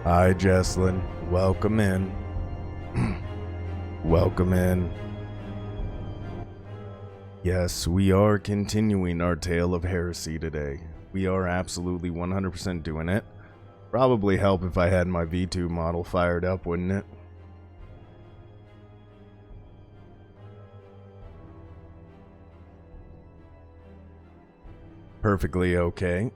Hi, Jesslyn. Welcome in. Welcome in. Yes, we are continuing our tale of heresy today. We are absolutely 100% doing it. Probably help if I had my V2 model fired up, wouldn't it? Perfectly okay.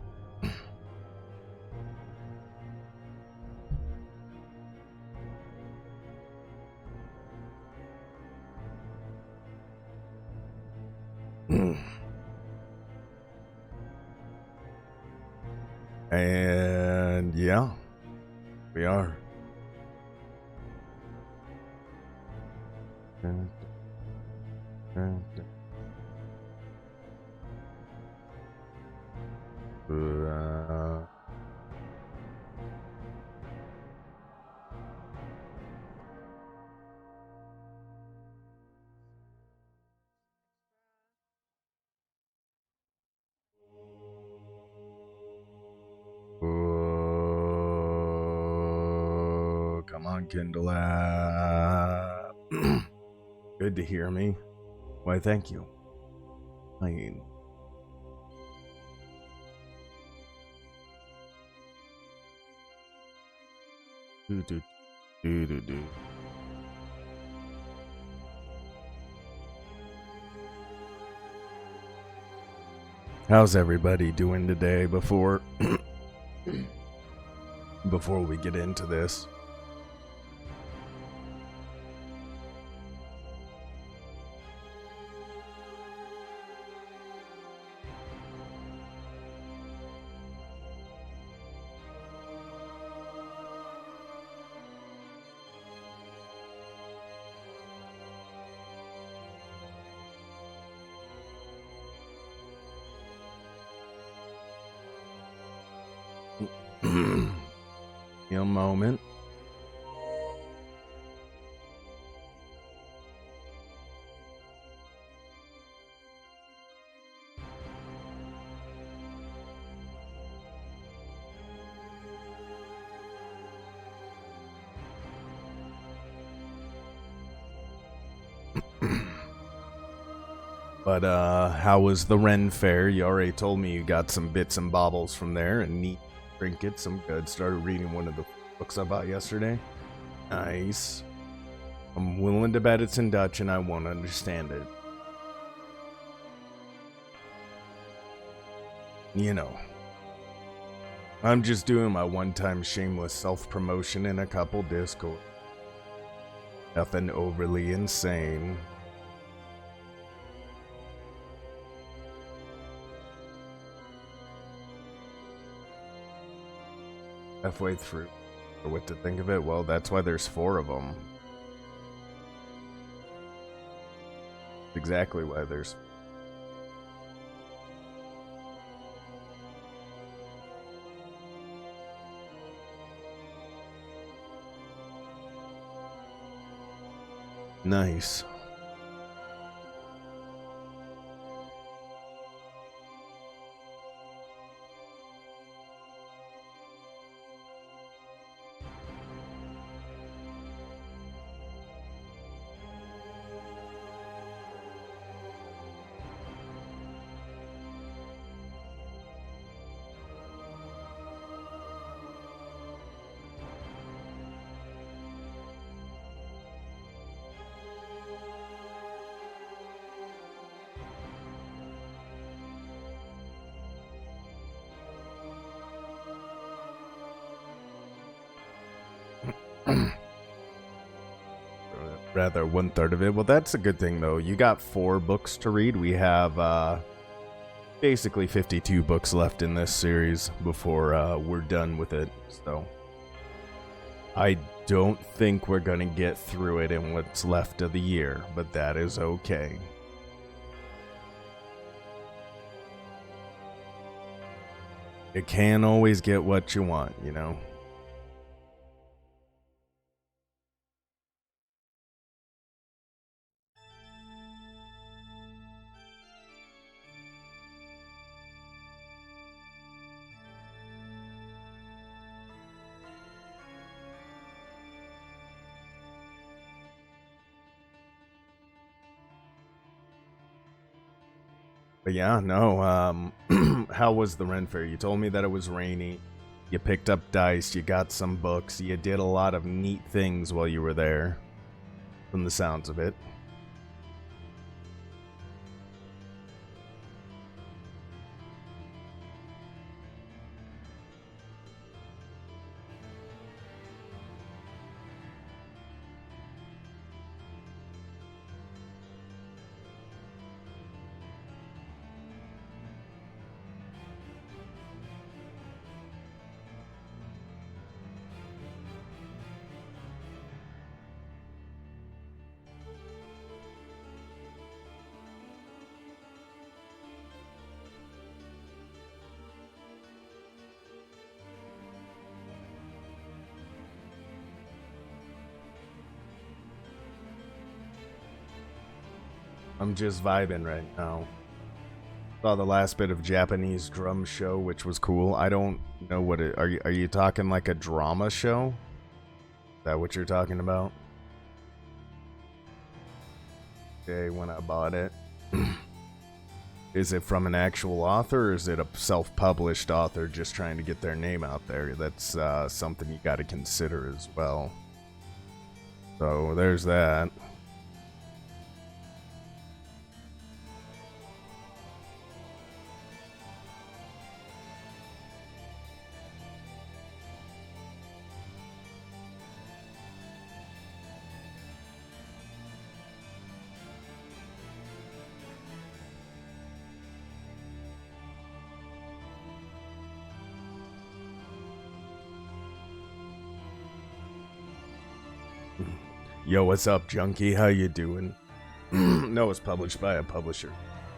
And yeah, we are. Come on, Kindle app. Good to hear me. Why, thank you. I mean, do. How's everybody doing today before we get into this? A moment. But how was the Ren Fair? You already told me you got some bits and baubles from there and neat trinkets. I'm good. Started reading one of the books I bought yesterday. Nice. I'm willing to bet it's in Dutch and I won't understand it. You know. I'm just doing my one-time shameless self-promotion in a couple Discord. Nothing overly insane. Halfway through. Or what to think of it? Well, that's why there's 4 of them. Exactly why there's... Nice. Rather 1/3 of it. Well, that's a good thing though. You got 4 books to read. We have basically 52 books left in this series before we're done with it. So I don't think we're gonna get through it in what's left of the year, but that is okay. You can't always get what you want, you know? But yeah, no, how was the Ren Fair? You told me that it was rainy. You picked up dice, you got some books, you did a lot of neat things while you were there, from the sounds of it. I'm just vibing right now. Saw the last bit of Japanese drum show, which was cool. I don't know what it... Are you talking like a drama show? Is that what you're talking about? Okay, when I bought it. Is it from an actual author, or is it a self-published author just trying to get their name out there? That's something you got to consider as well. So there's that. Yo, what's up, junkie? How you doing? No, it's published by a publisher.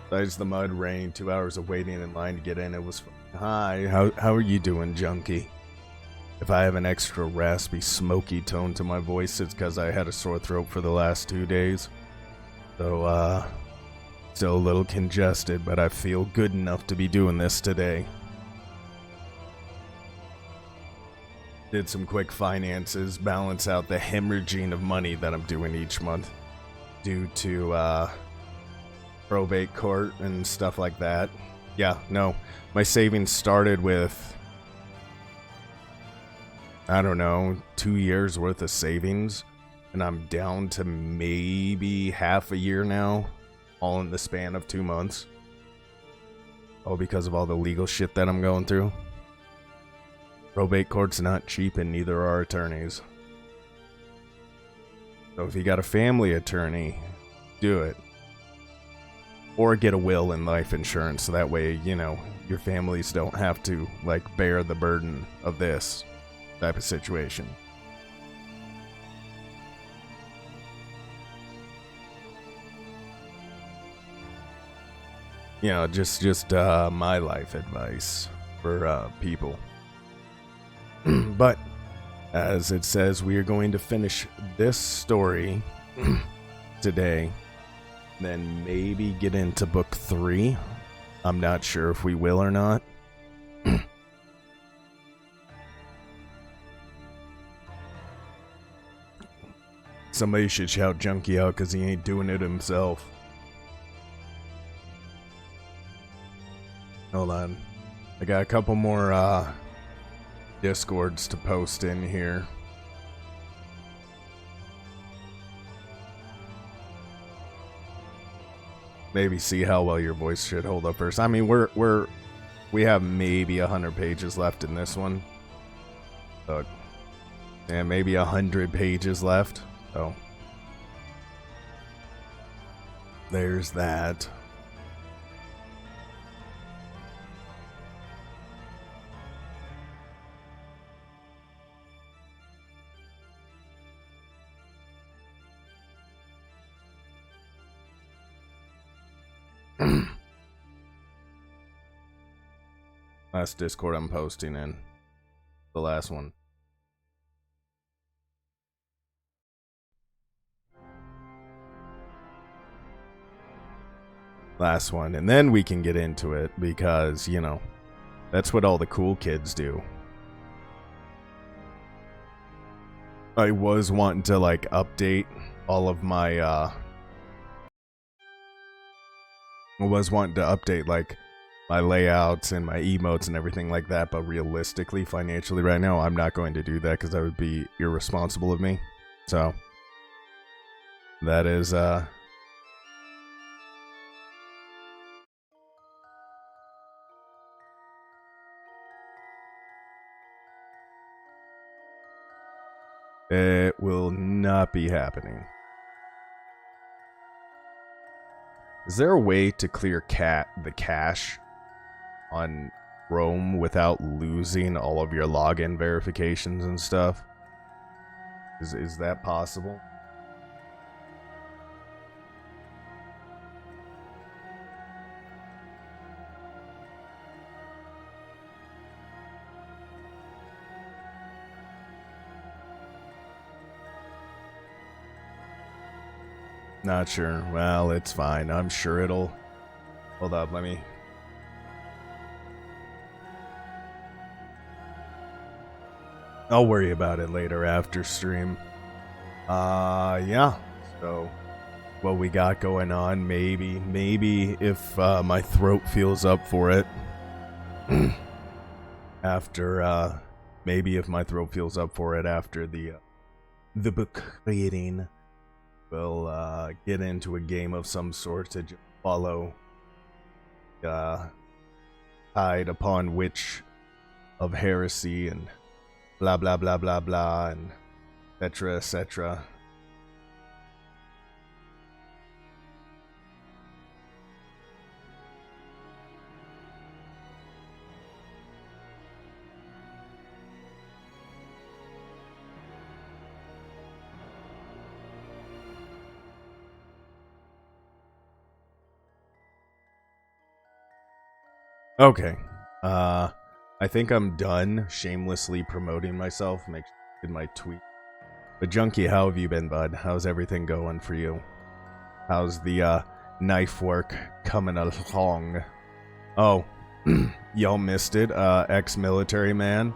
Besides the mud, rain, 2 hours of waiting in line to get in, it was fun. Hi, how are you doing, junkie? If I have an extra raspy, smoky tone to my voice, it's because I had a sore throat for the last 2 days. So, still a little congested, but I feel good enough to be doing this today. Did some quick finances, balance out the hemorrhaging of money that I'm doing each month due to probate court and stuff like that. Yeah, no, my savings started with, I don't know, 2 years worth of savings, and I'm down to maybe half a year now, all in the span of 2 months. All because of all the legal shit that I'm going through. Probate court's not cheap, and neither are attorneys. So if you got a family attorney, do it. Or get a will and life insurance, so that way, you know, your families don't have to, like, bear the burden of this type of situation. You know, just my life advice for people. But, as it says, we are going to finish this story today, then maybe get into book 3. I'm not sure if we will or not. Somebody should shout Junkie out because he ain't doing it himself. Hold on. I got a couple more Discords to post in here. Maybe see how well your voice should hold up first. I mean, we have maybe 100 pages left in this one. But, and maybe 100 pages left. So there's that. Last Discord I'm posting in. The last one. Last one. And then we can get into it because, you know, that's what all the cool kids do. I was wanting to, like, update all of my, I was wanting to update like my layouts and my emotes and everything like that, but realistically, financially right now, I'm not going to do that because that would be irresponsible of me. So that is it will not be happening. Is there a way to clear the cache on Chrome without losing all of your login verifications and stuff? Is that possible? Not sure. Well, it's fine. I'm sure it'll... Hold up, let me... I'll worry about it later after stream. Yeah. So, what we got going on, maybe if my throat feels up for it. After, maybe if my throat feels up for it after the book reading, we'll get into a game of some sort to follow tide upon which of Heresy and blah blah blah blah blah and etc etc. Okay. I think I'm done shamelessly promoting myself. Make sure I did my tweet. But Junkie, how have you been, bud? How's everything going for you? How's the knife work coming along? Oh, y'all missed it. Ex-military man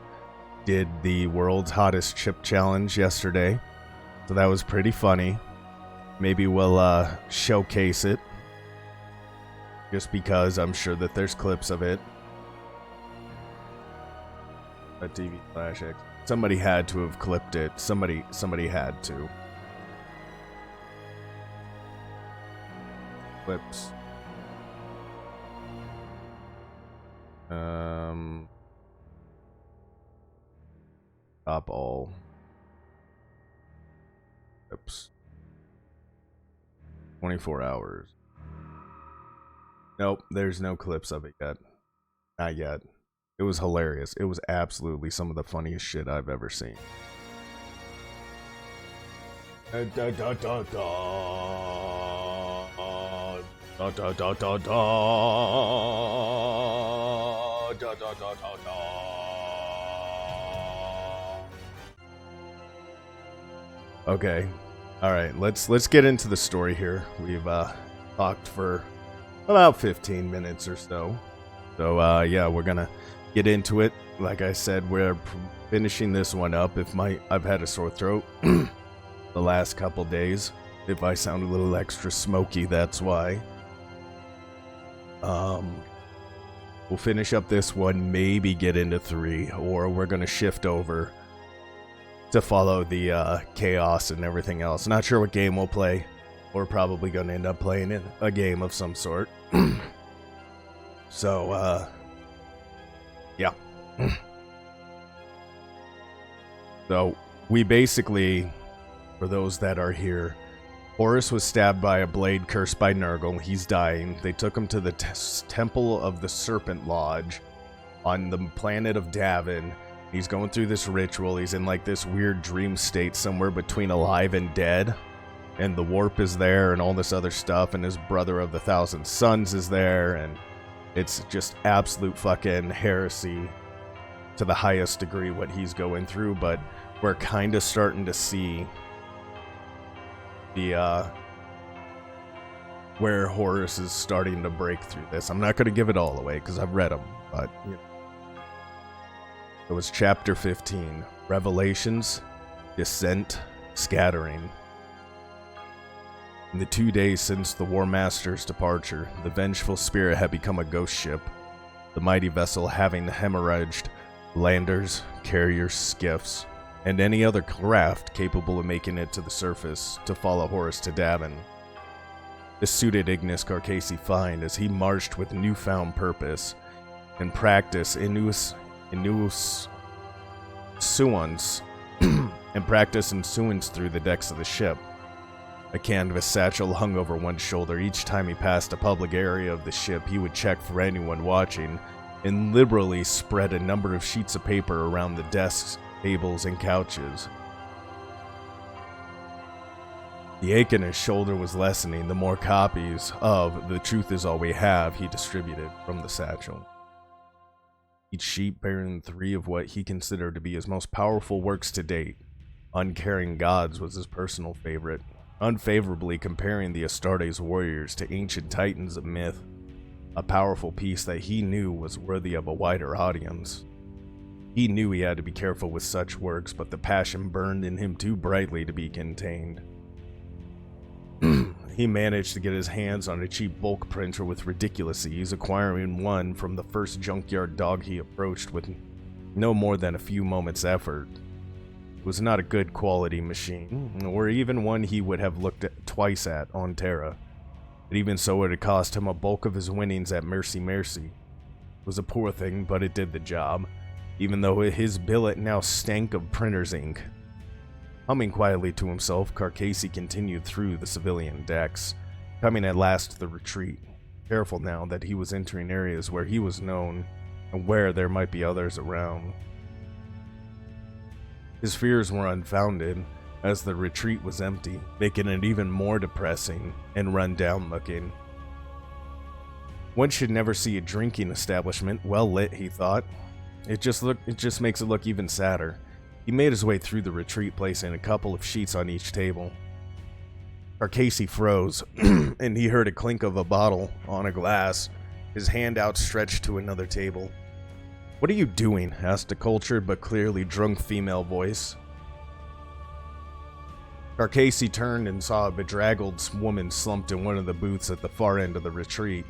did the world's hottest chip challenge yesterday. So that was pretty funny. Maybe we'll showcase it. Just because I'm sure that there's clips of it. A TV/X. Somebody had to have clipped it. Somebody had to. Clips. Stop all. Clips. 24 hours. Nope, there's no clips of it yet. Not yet. It was hilarious. It was absolutely some of the funniest shit I've ever seen. Da da da da da da da da da da. Okay, all right. Let's get into the story here. We've talked for about 15 minutes or so. So yeah, we're gonna get into it. Like I said, we're finishing this one up. I've had a sore throat the last couple days. If I sound a little extra smoky, that's why. We'll finish up this one, maybe get into 3, or we're gonna shift over to follow the chaos and everything else. Not sure what game we'll play. We're probably gonna end up playing in a game of some sort. So, yeah. So, we basically, for those that are here, Horus was stabbed by a blade cursed by Nurgle. He's dying. They took him to the Temple of the Serpent Lodge on the planet of Davin. He's going through this ritual. He's in like this weird dream state somewhere between alive and dead. And the warp is there and all this other stuff. And his brother of the Thousand Sons is there. And it's just absolute fucking heresy to the highest degree what he's going through. But we're kind of starting to see the where Horus is starting to break through this. I'm not going to give it all away because I've read them, but you know. It was chapter 15, Revelations, Descent, Scattering. In the 2 days since the War Master's departure, the vengeful spirit had become a ghost ship, the mighty vessel having hemorrhaged landers, carriers, skiffs, and any other craft capable of making it to the surface to follow Horus to Davin. This suited Ignis Carcassi fine as he marched with newfound purpose and practice suans and practice ensuance through the decks of the ship. A canvas satchel hung over one shoulder. Each time he passed a public area of the ship, he would check for anyone watching and liberally spread a number of sheets of paper around the desks, tables, and couches. The ache in his shoulder was lessening the more copies of The Truth Is All We Have he distributed from the satchel. Each sheet bearing 3 of what he considered to be his most powerful works to date. Uncaring Gods was his personal favorite, unfavorably comparing the Astartes warriors to ancient titans of myth, a powerful piece that he knew was worthy of a wider audience. He knew he had to be careful with such works, but the passion burned in him too brightly to be contained. He managed to get his hands on a cheap bulk printer with ridiculous ease, acquiring one from the first junkyard dog he approached with no more than a few moments' effort. It was not a good quality machine, or even one he would have looked twice at on Terra. But even so, it had cost him a bulk of his winnings at Mercy. It was a poor thing, but it did the job, even though his billet now stank of printer's ink. Humming quietly to himself, Carcassi continued through the civilian decks, coming at last to the retreat, careful now that he was entering areas where he was known and where there might be others around. His fears were unfounded, as the retreat was empty, making it even more depressing and run-down looking. One should never see a drinking establishment well lit, he thought. It just makes it look even sadder. He made his way through the retreat, placing a couple of sheets on each table. Carcassi froze, and he heard a clink of a bottle on a glass, his hand outstretched to another table. "What are you doing?" asked a cultured but clearly drunk female voice. Carcassi turned and saw a bedraggled woman slumped in one of the booths at the far end of the retreat,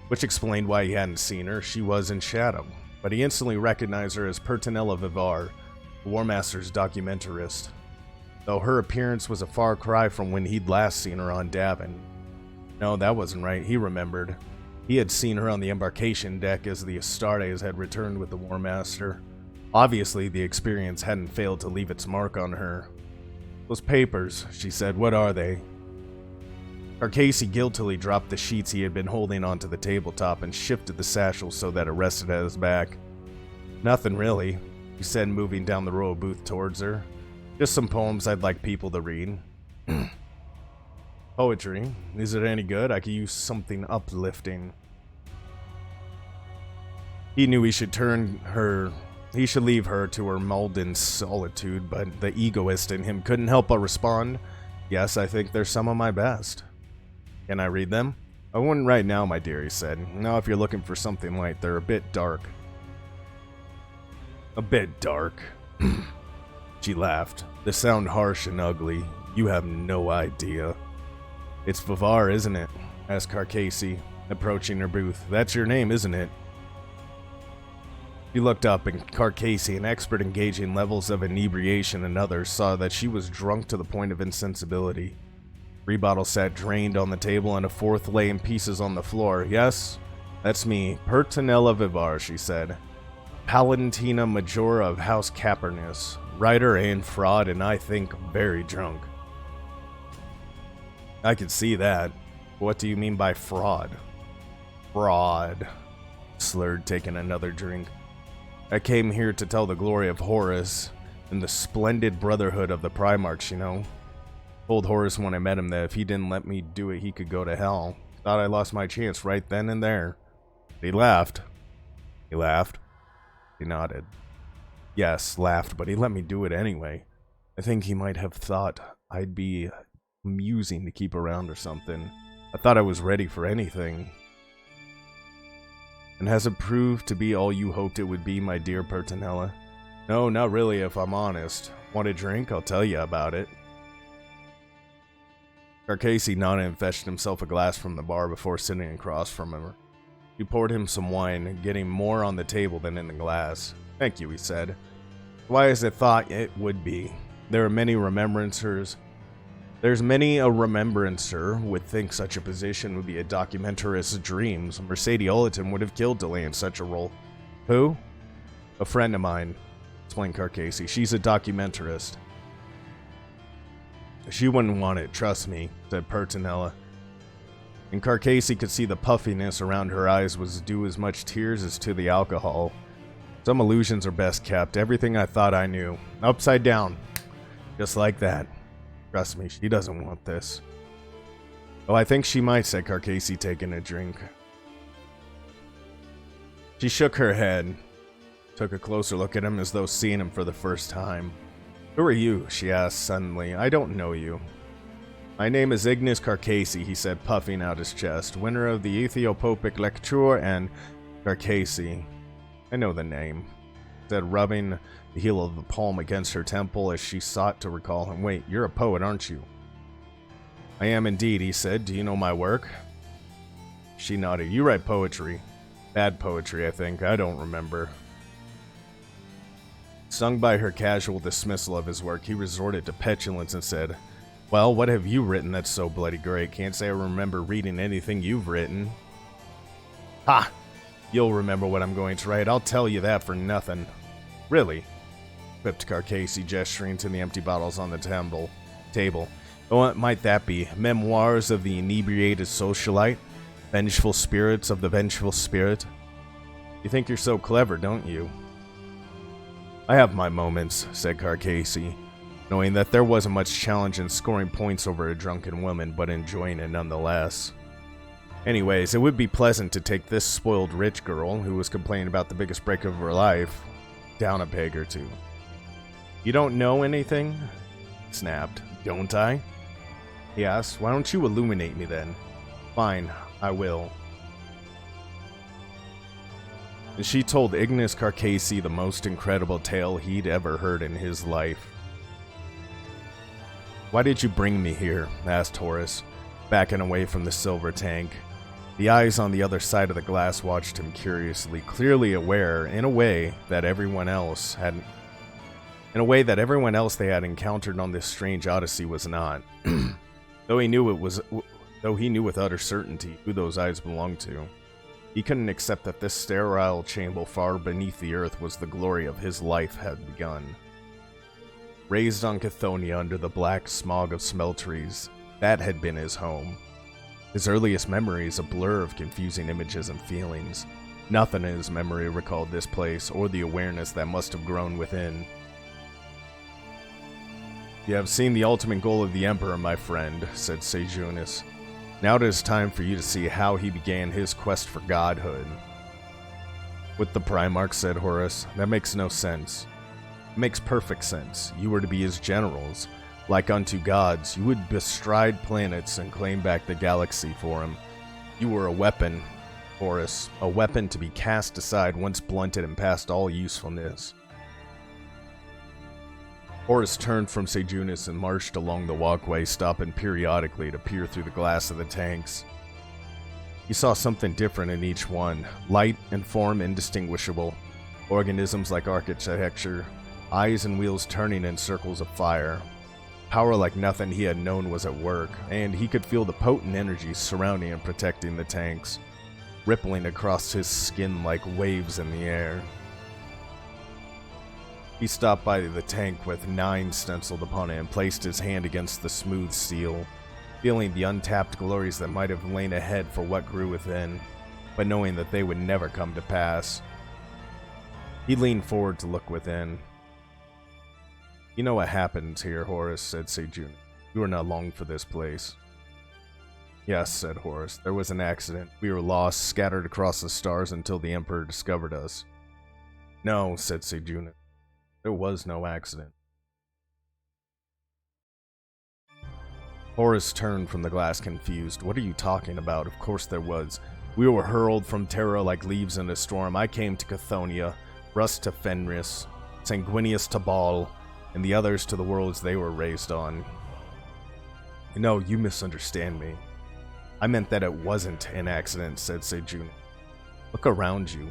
which explained why he hadn't seen her. She was in shadow, but he instantly recognized her as Pertinella Vivar, the War Master's documentarist, though her appearance was a far cry from when he'd last seen her on Davin. No, that wasn't right, he remembered. He had seen her on the embarkation deck as the Astartes had returned with the War Master. Obviously, the experience hadn't failed to leave its mark on her. "Those papers," she said, "what are they?" Carcassi guiltily dropped the sheets he had been holding onto the tabletop and shifted the satchel so that it rested at his back. "Nothing really," he said, moving down the row of booth towards her. "Just some poems I'd like people to read." "Poetry? Is it any good? I could use something uplifting." He knew he should leave her to her Malden solitude, but the egoist in him couldn't help but respond, "Yes, I think they're some of my best." "Can I read them?" "I wouldn't right now, my dear," he said. "Now if you're looking for something light, they're a bit dark." "A bit dark?" She laughed. "They sound harsh and ugly. You have no idea." "It's Vivar, isn't it?" asked Carcassi, approaching her booth. "That's your name, isn't it?" She looked up, and Carcassi, an expert in gauging levels of inebriation in others, saw that she was drunk to the point of insensibility. 3 bottles sat drained on the table, and a 4th lay in pieces on the floor. "Yes, that's me, Pertinella Vivar," she said. "Palantina Majora of House Capernus, writer and fraud, and I think very drunk." "I could see that. What do you mean by fraud?" "Fraud," slurred, taking another drink. "I came here to tell the glory of Horus and the splendid brotherhood of the Primarchs, you know. Told Horus when I met him that if he didn't let me do it, he could go to hell. Thought I lost my chance right then and there." He laughed. "He laughed?" He nodded. "Yes, laughed, but he let me do it anyway. I think he might have thought I'd be amusing to keep around or something. I thought I was ready for anything." "And has it proved to be all you hoped it would be, my dear Pertinella?" "No, not really, if I'm honest. Want a drink? I'll tell you about it." Carcasey nodded and fetched himself a glass from the bar before sitting across from him. He poured him some wine, getting more on the table than in the glass. "Thank you," he said. "Why, as I thought it would be. There are many remembrancers. There's many a remembrancer would think such a position would be a documentarist's dreams. Mercedes Ollerton would have killed to land such a role." "Who?" "A friend of mine," explained Carcasey. "She's a documentarist." "She wouldn't want it, trust me," said Pertinella. And Carcasey could see the puffiness around her eyes was due as much tears as to the alcohol. "Some illusions are best kept. Everything I thought I knew. Upside down. Just like that. Trust me, she doesn't want this." "Oh, I think she might," said Carcasey, taking a drink. She shook her head, took a closer look at him as though seeing him for the first time. "Who are you?" she asked suddenly. "I don't know you." "My name is Ignis Carcasey," he said, puffing out his chest. "Winner of the Ethiopopic Lecture and Carcasey." "I know the name," said, rubbing the heel of the palm against her temple as she sought to recall him. "Wait, you're a poet, aren't you?" "I am indeed," he said. "Do you know my work?" She nodded. "You write poetry. Bad poetry, I think. I don't remember." Stung by her casual dismissal of his work, he resorted to petulance and said, "Well, what have you written that's so bloody great? Can't say I remember reading anything you've written." "Ha! You'll remember what I'm going to write. I'll tell you that for nothing." "Really?" quipped Carcasey, gesturing to the empty bottles on the table. "Oh, what might that be? Memoirs of the inebriated socialite? Vengeful spirits of the vengeful spirit? You think you're so clever, don't you?" "I have my moments," said Carcasey, knowing that there wasn't much challenge in scoring points over a drunken woman, but enjoying it nonetheless. "Anyways, it would be pleasant to take this spoiled rich girl, who was complaining about the biggest break of her life, down a peg or two." "You don't know anything?" snapped. "Don't I?" he asked. "Why don't you illuminate me then?" "Fine, I will." And she told Ignis Carcasey the most incredible tale he'd ever heard in his life. "Why did you bring me here?" asked Horace, backing away from the silver tank. The eyes on the other side of the glass watched him curiously, clearly aware, in a way that everyone else they had encountered on this strange odyssey was not. Though he knew with utter certainty who those eyes belonged to, he couldn't accept that this sterile chamber far beneath the earth was the glory of his life had begun. Raised on Chthoniya under the black smog of smelteries, that had been his home. His earliest memories a blur of confusing images and feelings. Nothing in his memory recalled this place or the awareness that must have grown within. "You have seen the ultimate goal of the Emperor, my friend," said Sejunis. "Now it is time for you to see how he began his quest for godhood." "With the Primarch," said Horace. "That makes no sense." "It makes perfect sense. You were to be his generals. Like unto gods, you would bestride planets and claim back the galaxy for him. You were a weapon, Horace, a weapon to be cast aside once blunted and past all usefulness." Horace turned from Sejunis and marched along the walkway, stopping periodically to peer through the glass of the tanks. He saw something different in each one, light and form indistinguishable, organisms like architecture, eyes and wheels turning in circles of fire. Power like nothing he had known was at work, and he could feel the potent energies surrounding and protecting the tanks, rippling across his skin like waves in the air. He stopped by the tank with 9 stenciled upon it and placed his hand against the smooth steel, feeling the untapped glories that might have lain ahead for what grew within, but knowing that they would never come to pass. He leaned forward to look within. "You know what happened here, Horace," said Sejunis. "You were not long for this place." "Yes," said Horace. "There was an accident. We were lost, scattered across the stars until the Emperor discovered us." "No," said Sejunis. "There was no accident." Horace turned from the glass confused. "What are you talking about? Of course there was. We were hurled from Terra like leaves in a storm. I came to Chthoniya, Russ to Fenris, Sanguinius to Baal, and the others to the worlds they were raised on." No, you misunderstand me. I meant that it wasn't an accident, said Seijun. Look around you.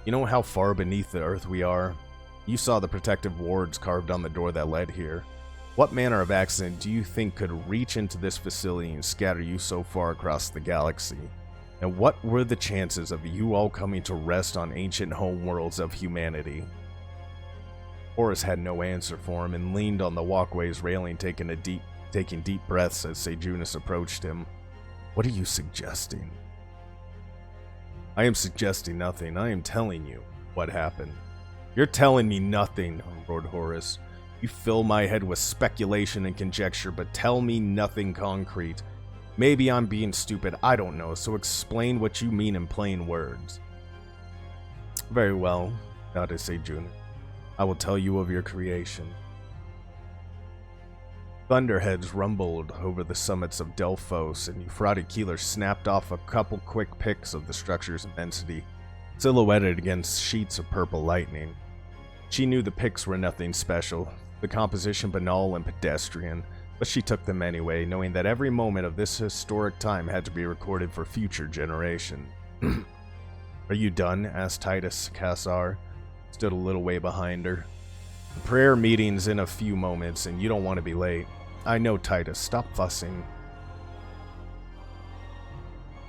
You know how far beneath the earth we are? You saw the protective wards carved on the door that led here. What manner of accident do you think could reach into this facility and scatter you so far across the galaxy? And what were the chances of you all coming to rest on ancient homeworlds of humanity? Horus had no answer for him and leaned on the walkway's railing, taking deep breaths as Sejunis approached him. What are you suggesting? I am suggesting nothing. I am telling you what happened. You're telling me nothing, roared Horus. You fill my head with speculation and conjecture, but tell me nothing concrete. Maybe I'm being stupid, I don't know, so explain what you mean in plain words. Very well, nodded Seijun. I will tell you of your creation. Thunderheads rumbled over the summits of Delphos, and Euphrates Keeler snapped off a couple quick pics of the structure's immensity, silhouetted against sheets of purple lightning. She knew the pics were nothing special, the composition banal and pedestrian, but she took them anyway, knowing that every moment of this historic time had to be recorded for future generations. Are you done? Asked Titus. Cassar stood a little way behind her. The prayer meeting's in a few moments, and you don't want to be late. I know, Titus. Stop fussing.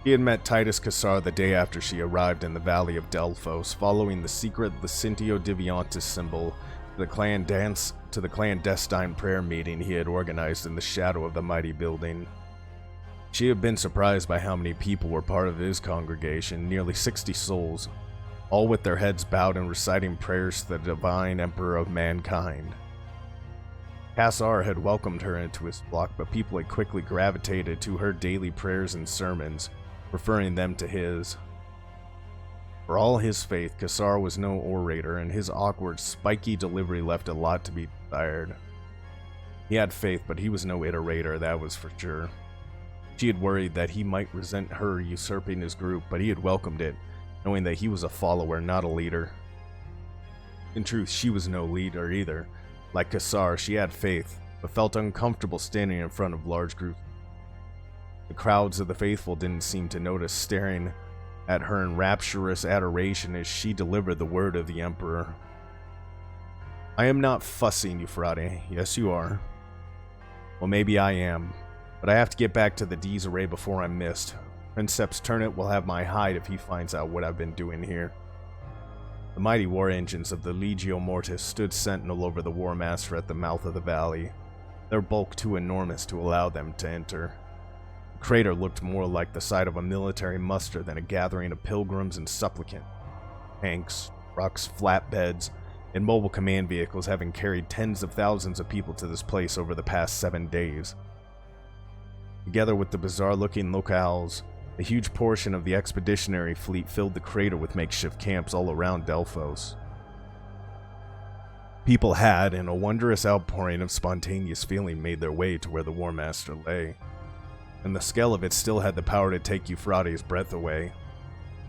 He had met Titus Cassar the day after she arrived in the Valley of Delphos, following the secret Licentio Diviantis symbol to the clandestine prayer meeting he had organized in the shadow of the mighty building. She had been surprised by how many people were part of his congregation, nearly 60 souls, all with their heads bowed and reciting prayers to the divine emperor of mankind. Cassar had welcomed her into his flock, but people had quickly gravitated to her daily prayers and sermons, preferring them to his. For all his faith, Cassar was no orator, and his awkward, spiky delivery left a lot to be desired. He had faith, but he was no iterator, that was for sure. She had worried that he might resent her usurping his group, but he had welcomed it, knowing that he was a follower, not a leader. In truth, she was no leader either. Like Cassar, she had faith, but felt uncomfortable standing in front of large groups. The crowds of the faithful didn't seem to notice, staring at her in rapturous adoration as she delivered the word of the Emperor. I am not fussing, Euphrates. Yes, you are. Well, maybe I am, but I have to get back to the D's array before I'm missed. Princeps Turnip will have my hide if he finds out what I've been doing here. The mighty war engines of the Legio Mortis stood sentinel over the War Master at the mouth of the valley, their bulk too enormous to allow them to enter. The crater looked more like the site of a military muster than a gathering of pilgrims and supplicants. Tanks, trucks, flatbeds, and mobile command vehicles having carried tens of thousands of people to this place over the past 7 days. Together with the bizarre-looking locales, a huge portion of the expeditionary fleet filled the crater with makeshift camps all around Delphos. People had, in a wondrous outpouring of spontaneous feeling, made their way to where the War Master lay, and the scale of it still had the power to take Euphrates' breath away.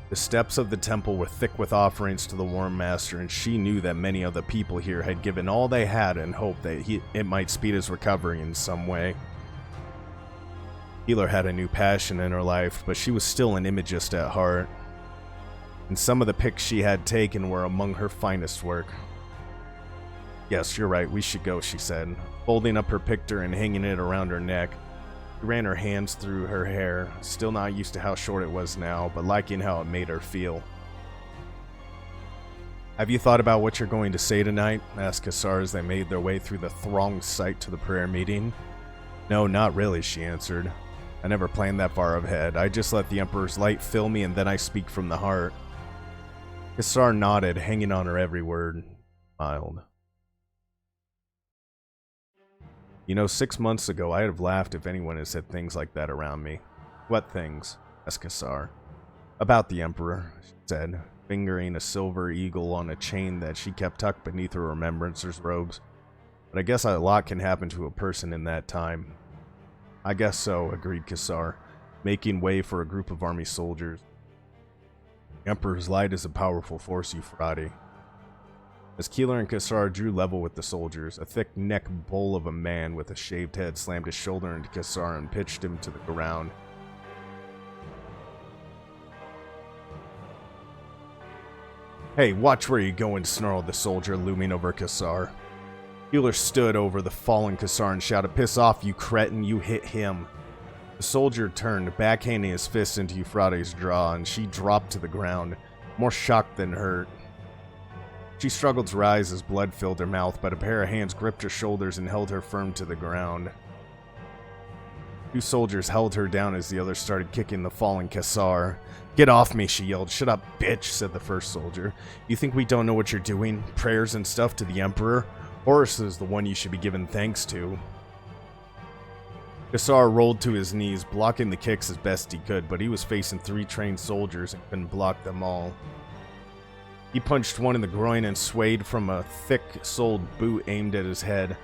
The steps of the temple were thick with offerings to the War Master, and she knew that many of the people here had given all they had in hope that it might speed his recovery in some way. Healer had a new passion in her life, but she was still an imagist at heart, and some of the pics she had taken were among her finest work. Yes, you're right, we should go, she said, folding up her picture and hanging it around her neck. She ran her hands through her hair, still not used to how short it was now, but liking how it made her feel. Have you thought about what you're going to say tonight? Asked Cassar as they made their way through the thronged site to the prayer meeting. No, not really, she answered. I never planned that far ahead. I just let the Emperor's light fill me, and then I speak from the heart. Cassar nodded, hanging on her every word. Smiled. You know, 6 months ago, I'd have laughed if anyone had said things like that around me. What things? Asked Cassar. About the Emperor, she said, fingering a silver eagle on a chain that she kept tucked beneath her remembrancer's robes. But I guess a lot can happen to a person in that time. I guess so, agreed Cassar, making way for a group of army soldiers. The Emperor's light is a powerful force, Euphrates. As Keeler and Kassar drew level with the soldiers, a thick neck bull of a man with a shaved head slammed his shoulder into Kassar and pitched him to the ground. "Hey, watch where you're going," snarled the soldier, looming over Kassar. Keeler stood over the fallen Kassar and shouted, "Piss off, you cretin, you hit him." The soldier turned, backhanding his fist into Euphrates' jaw, and she dropped to the ground, more shocked than hurt. She struggled to rise as blood filled her mouth, but a pair of hands gripped her shoulders and held her firm to the ground. Two soldiers held her down as the others started kicking the fallen Kassar. "Get off me," she yelled. "Shut up, bitch," said the first soldier. "You think we don't know what you're doing? Prayers and stuff to the Emperor? Horus is the one you should be giving thanks to." Kassar rolled to his knees, blocking the kicks as best he could, but he was facing 3 trained soldiers and couldn't block them all. He punched one in the groin and swayed from a thick-soled boot aimed at his head.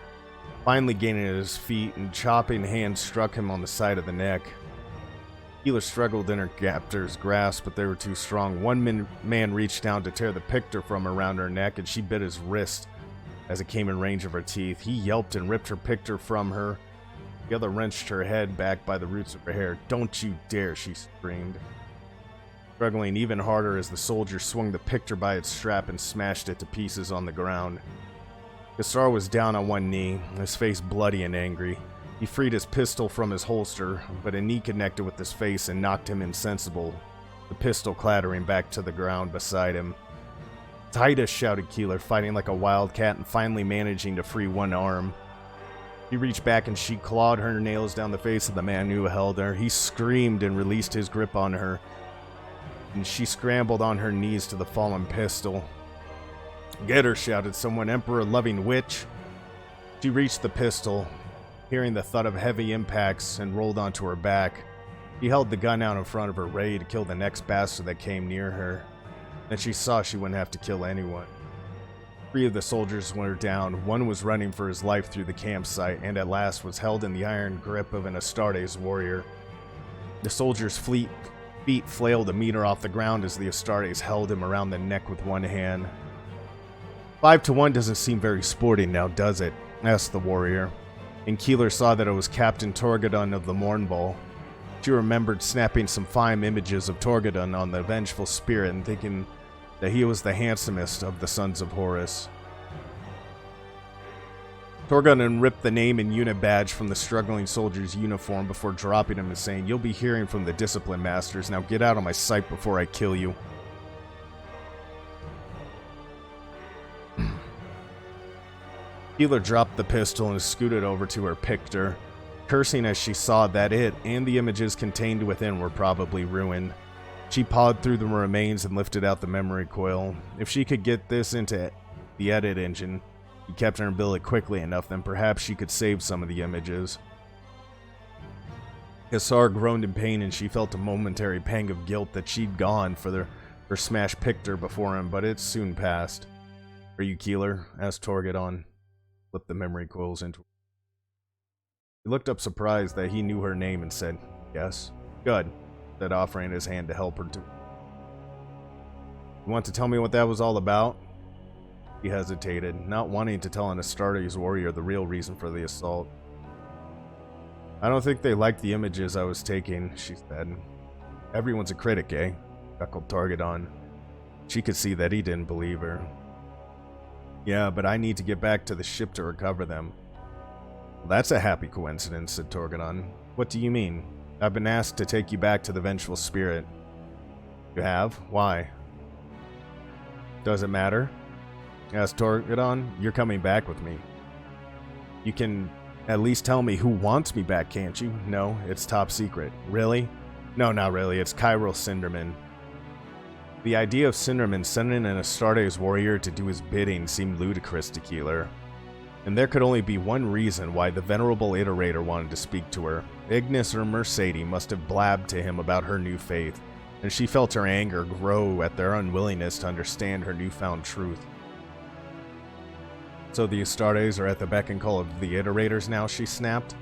Finally gaining at his feet, and chopping hands struck him on the side of the neck. Keeler struggled in her captor's grasp, but they were too strong. One man reached down to tear the picture from around her neck, and she bit his wrist as it came in range of her teeth. He yelped and ripped her picture from her. The other wrenched her head back by the roots of her hair. "Don't you dare," she screamed, struggling even harder as the soldier swung the picture by its strap and smashed it to pieces on the ground. Kassar was down on one knee, his face bloody and angry. He freed his pistol from his holster, but a knee connected with his face and knocked him insensible, the pistol clattering back to the ground beside him. "Titus," shouted Keeler, fighting like a wildcat and finally managing to free one arm. He reached back and she clawed her nails down the face of the man who held her. He screamed and released his grip on her, and she scrambled on her knees to the fallen pistol. "Get her," shouted someone. "Emperor-loving witch." She reached the pistol, hearing the thud of heavy impacts, and rolled onto her back. He held the gun out in front of her, ready to kill the next bastard that came near her. Then she saw she wouldn't have to kill anyone. 3 of the soldiers were down. One was running for his life through the campsite, and at last was held in the iron grip of an Astartes warrior. The soldier's feet flailed a meter off the ground as the Astartes held him around the neck with one hand. 5-1 doesn't seem very sporting now, does it? Asked the warrior. And Keeler saw that it was Captain Torgadon of the Mournball. She remembered snapping some fine images of Torgadon on the vengeful spirit and thinking that he was the handsomest of the sons of Horus. Torgadon ripped the name and unit badge from the struggling soldier's uniform before dropping him and saying, "You'll be hearing from the discipline masters. Now get out of my sight before I kill you." Keeler dropped the pistol and scooted over to her picture, cursing as she saw that it and the images contained within were probably ruined. She pawed through the remains and lifted out the memory coil. If she could get this into the edit engine, he kept her and built it quickly enough, then perhaps she could save some of the images. Kassar groaned in pain, and she felt a momentary pang of guilt that she'd gone for her smashed picture before him, but it soon passed. "Are you Keeler?" asked Torgadon. Flipped the memory coils into. He looked up surprised that he knew her name and said, "Yes." "Good," said, offering his hand to help her to. "You want to tell me what that was all about?" He hesitated, not wanting to tell an Astartes warrior the real reason for the assault. "I don't think they liked the images I was taking," she said. "Everyone's a critic, eh?" chuckled Torgadon. She could see that he didn't believe her. "Yeah, but I need to get back to the ship to recover them." "Well, that's a happy coincidence," said Torgadon. "What do you mean?" "I've been asked to take you back to the vengeful spirit." "You have? Why?" "Does it matter?" asked Torgadon. "You're coming back with me. You can at least tell me who wants me back, can't you?" "No, it's top secret." "Really?" "No, not really. It's Chiral Cinderman." The idea of Cinderman sending an Astartes warrior to do his bidding seemed ludicrous to Keeler. And there could only be one reason why the venerable Iterator wanted to speak to her. Ignis or Mercedes must have blabbed to him about her new faith, and she felt her anger grow at their unwillingness to understand her newfound truth. "So the Astartes are at the beck and call of the Iterators now?" she snapped.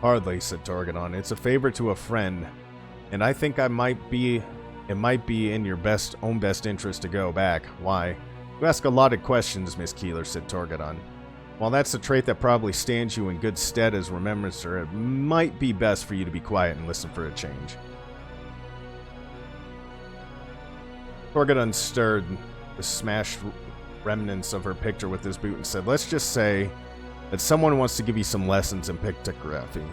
"Hardly," said Torgadon. "It's a favor to a friend, and I think it might be in your own best interest to go back." "Why?" You ask a lot of questions, Miss Keeler, said Torgadon. While that's a trait that probably stands you in good stead as Remembrancer, it might be best for you to be quiet and listen for a change. Torgadon stirred the smashed remnants of her picture with his boot and said, let's just say that someone wants to give you some lessons in pictography.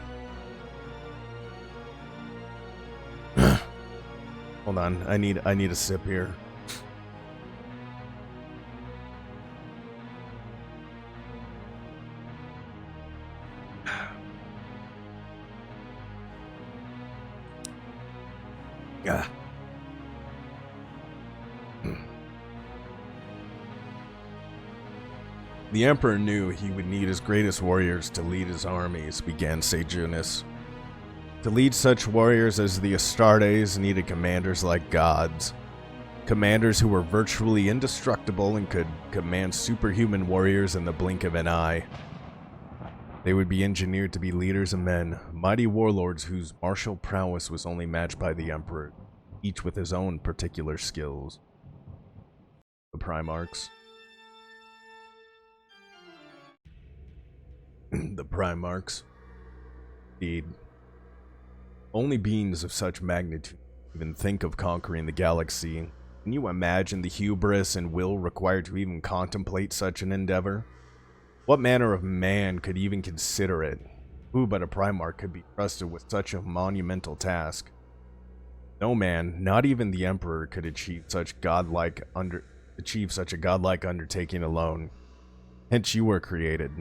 Hold on, I need a sip here. Yeah. The Emperor knew he would need his greatest warriors to lead his armies, began Sejunis. To lead such warriors as the Astartes needed commanders like gods. Commanders who were virtually indestructible and could command superhuman warriors in the blink of an eye. They would be engineered to be leaders of men, mighty warlords whose martial prowess was only matched by the Emperor, each with his own particular skills. The Primarchs. The Primarchs. Indeed. Only beings of such magnitude even think of conquering the galaxy. Can you imagine the hubris and will required to even contemplate such an endeavor? What manner of man could even consider it? Who but a Primarch could be trusted with such a monumental task? No man, not even the Emperor, could achieve such a godlike undertaking alone. Hence you were created.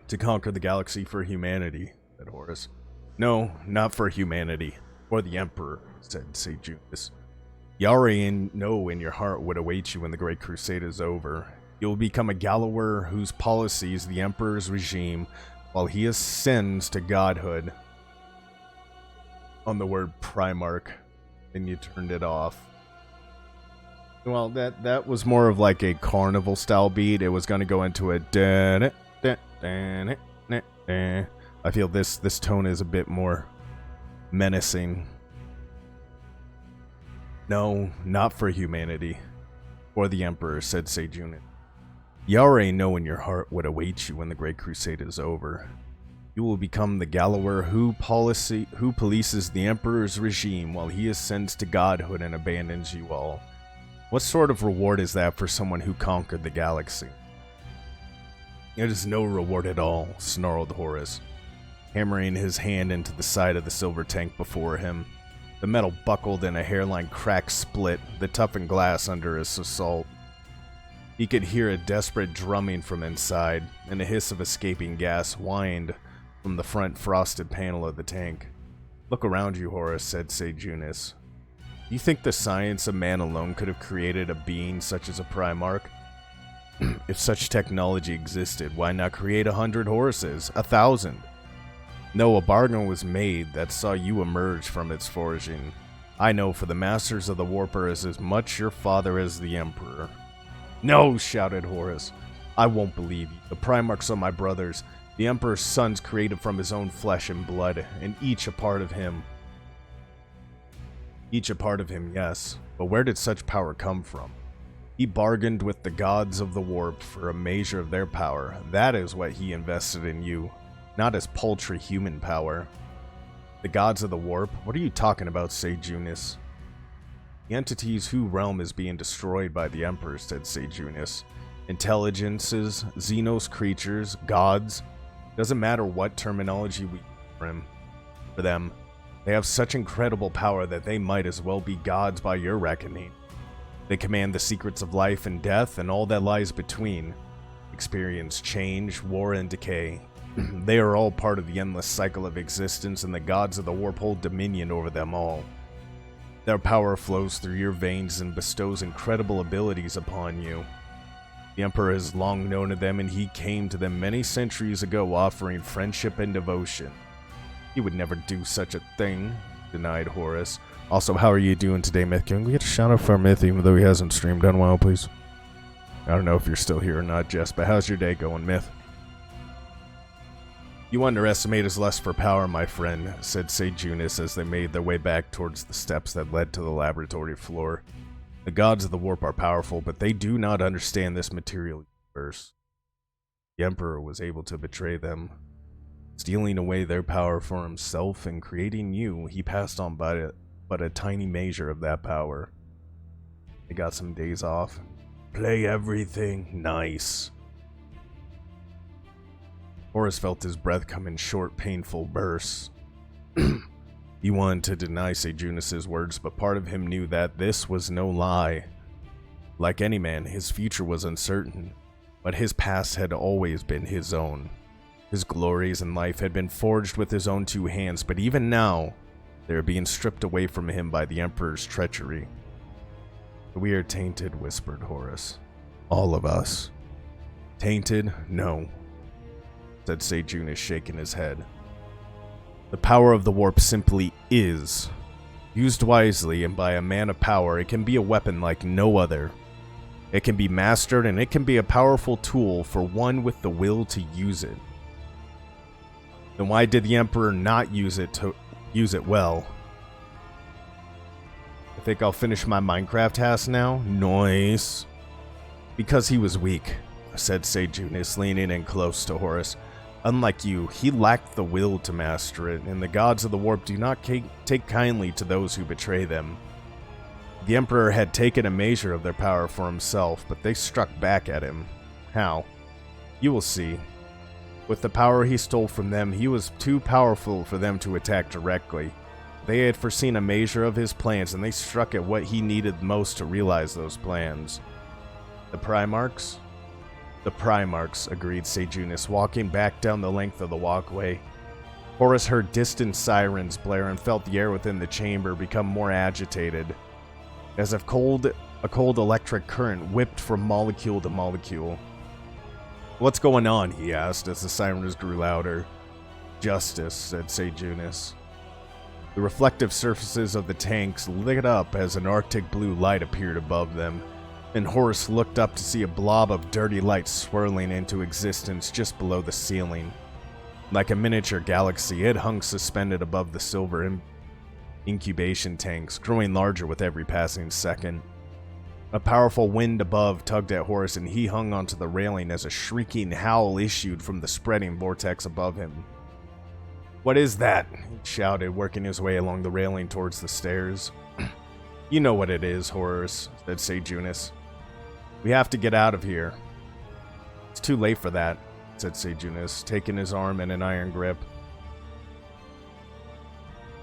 To conquer the galaxy for humanity, said Horus. No, not for humanity. For the Emperor, said Sejunis. You already know in your heart what awaits you when the Great Crusade is over. You will become a Gallower whose policies the Emperor's regime, while he ascends to godhood. On the word Primarch, and you turned it off. Well, that was more of like a carnival style beat. It was going to go into a I feel this tone is a bit more menacing. No, not for humanity. For the Emperor, said Sejunis. You already know in your heart what awaits you when the Great Crusade is over. You will become the Gallower who polices the Emperor's regime while he ascends to godhood and abandons you all. What sort of reward is that for someone who conquered the galaxy? It is no reward at all, snarled Horus, hammering his hand into the side of the silver tank before him. The metal buckled and a hairline crack split, the toughened glass under his assault. He could hear a desperate drumming from inside, and a hiss of escaping gas whined from the front frosted panel of the tank. Look around you, Horus, said Sejunis. Do you think the science of man alone could have created a being such as a Primarch? If such technology existed, why not create 100 Horuses, 1,000? No, a bargain was made that saw you emerge from its forging. I know, for the Masters of the Warper is as much your father as the Emperor. No, shouted Horus. I won't believe you. The Primarchs are my brothers, the Emperor's sons created from his own flesh and blood, and each a part of him. Each a part of him, yes, but where did such power come from? He bargained with the gods of the warp for a measure of their power. That is what he invested in you, not as paltry human power. The gods of the warp? What are you talking about, Sejunis? The entities whose realm is being destroyed by the Emperor, said Sejunis. Intelligences, Xenos creatures, gods. Doesn't matter what terminology we use for them. They have such incredible power that they might as well be gods by your reckoning. They command the secrets of life and death and all that lies between. Experience change, war, and decay. They are all part of the endless cycle of existence, and the gods of the warp hold dominion over them all. Their power flows through your veins and bestows incredible abilities upon you. The Emperor has long known of them, and he came to them many centuries ago offering friendship and devotion. He would never do such a thing, denied Horus. Also, how are you doing today, Myth? Can we get a shout out for Myth, even though he hasn't streamed in a while, please? I don't know if you're still here or not, Jess, but how's your day going, Myth? You underestimate his lust for power, my friend, said Sejunis as they made their way back towards the steps that led to the laboratory floor. The gods of the warp are powerful, but they do not understand this material universe. The Emperor was able to betray them, stealing away their power for himself and creating you. He passed on but a tiny measure of that power. They got some days off. Play everything nice. Horus felt his breath come in short, painful bursts. He wanted to deny Sejunis' words, but part of him knew that this was no lie. Like any man, his future was uncertain, but his past had always been his own. His glories in life had been forged with his own two hands, but even now, they were being stripped away from him by the Emperor's treachery. We are tainted, whispered Horus. All of us. Tainted? No, said Sejunis, shaking his head. The power of the warp simply is. Used wisely and by a man of power, it can be a weapon like no other. It can be mastered, and it can be a powerful tool for one with the will to use it. Then why did the Emperor not use it well? I think I'll finish my Minecraft task now. Nice. Because he was weak, said Sejunis, leaning in close to Horus. Unlike you, he lacked the will to master it, and the gods of the warp do not take kindly to those who betray them. The Emperor had taken a measure of their power for himself, but they struck back at him. How? You will see. With the power he stole from them, he was too powerful for them to attack directly. They had foreseen a measure of his plans, and they struck at what he needed most to realize those plans. The Primarchs? The Primarchs, agreed Sejunis, walking back down the length of the walkway. Horus heard distant sirens blare and felt the air within the chamber become more agitated, as if a cold electric current whipped from molecule to molecule. What's going on? He asked as the sirens grew louder. Justice, said Sejunis. The reflective surfaces of the tanks lit up as an arctic blue light appeared above them, and Horus looked up to see a blob of dirty light swirling into existence just below the ceiling. Like a miniature galaxy, it hung suspended above the silver incubation tanks, growing larger with every passing second. A powerful wind above tugged at Horus, and he hung onto the railing as a shrieking howl issued from the spreading vortex above him. What is that? He shouted, working his way along the railing towards the stairs. You know what it is, Horus, said Sejunis. We have to get out of here. It's too late for that, said Sejunis, taking his arm in an iron grip.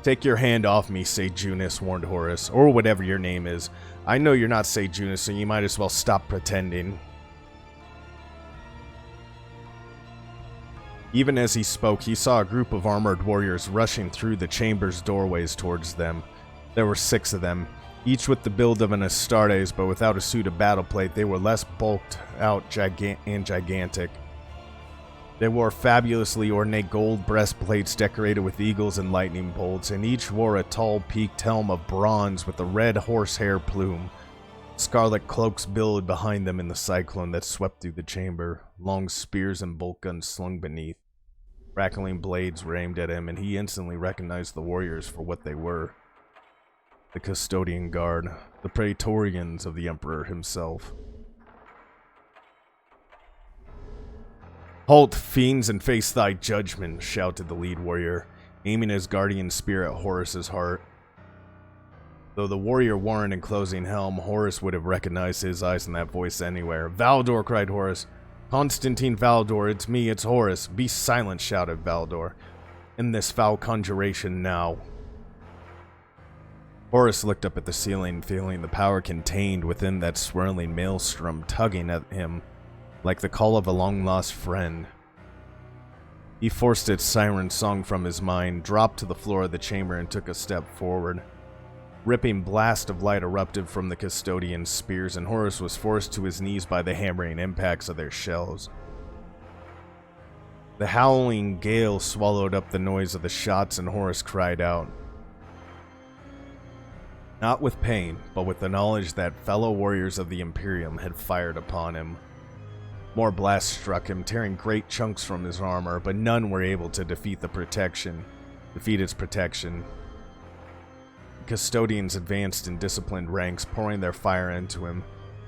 Take your hand off me, Sejunis, warned Horus, or whatever your name is. I know you're not Sejunis, so you might as well stop pretending. Even as he spoke, he saw a group of armored warriors rushing through the chamber's doorways towards them. There were 6 of them, each with the build of an Astartes, but without a suit of battle plate. They were less bulked out and gigantic. They wore fabulously ornate gold breastplates decorated with eagles and lightning bolts, and each wore a tall peaked helm of bronze with a red horsehair plume. Scarlet cloaks billowed behind them in the cyclone that swept through the chamber. Long spears and bolt guns slung beneath. Crackling blades were aimed at him, and he instantly recognized the warriors for what they were. The custodian guard, the praetorians of the Emperor himself. Halt, fiends, and face thy judgment, shouted the lead warrior, aiming his guardian spear at Horus's heart. Though the warrior wore an enclosing helm, Horus would have recognized his eyes in that voice anywhere. Valdor, cried Horus. Constantine Valdor, it's me, it's Horus. Be silent, shouted Valdor. End this foul conjuration now. Horus looked up at the ceiling, feeling the power contained within that swirling maelstrom tugging at him, like the call of a long-lost friend. He forced its siren song from his mind, dropped to the floor of the chamber, and took a step forward. Ripping blast of light erupted from the custodian's spears, and Horus was forced to his knees by the hammering impacts of their shells. The howling gale swallowed up the noise of the shots, and Horus cried out. Not with pain, but with the knowledge that fellow warriors of the Imperium had fired upon him. More blasts struck him, tearing great chunks from his armor, but none were able to defeat its protection. custodians advanced in disciplined ranks, pouring their fire into him,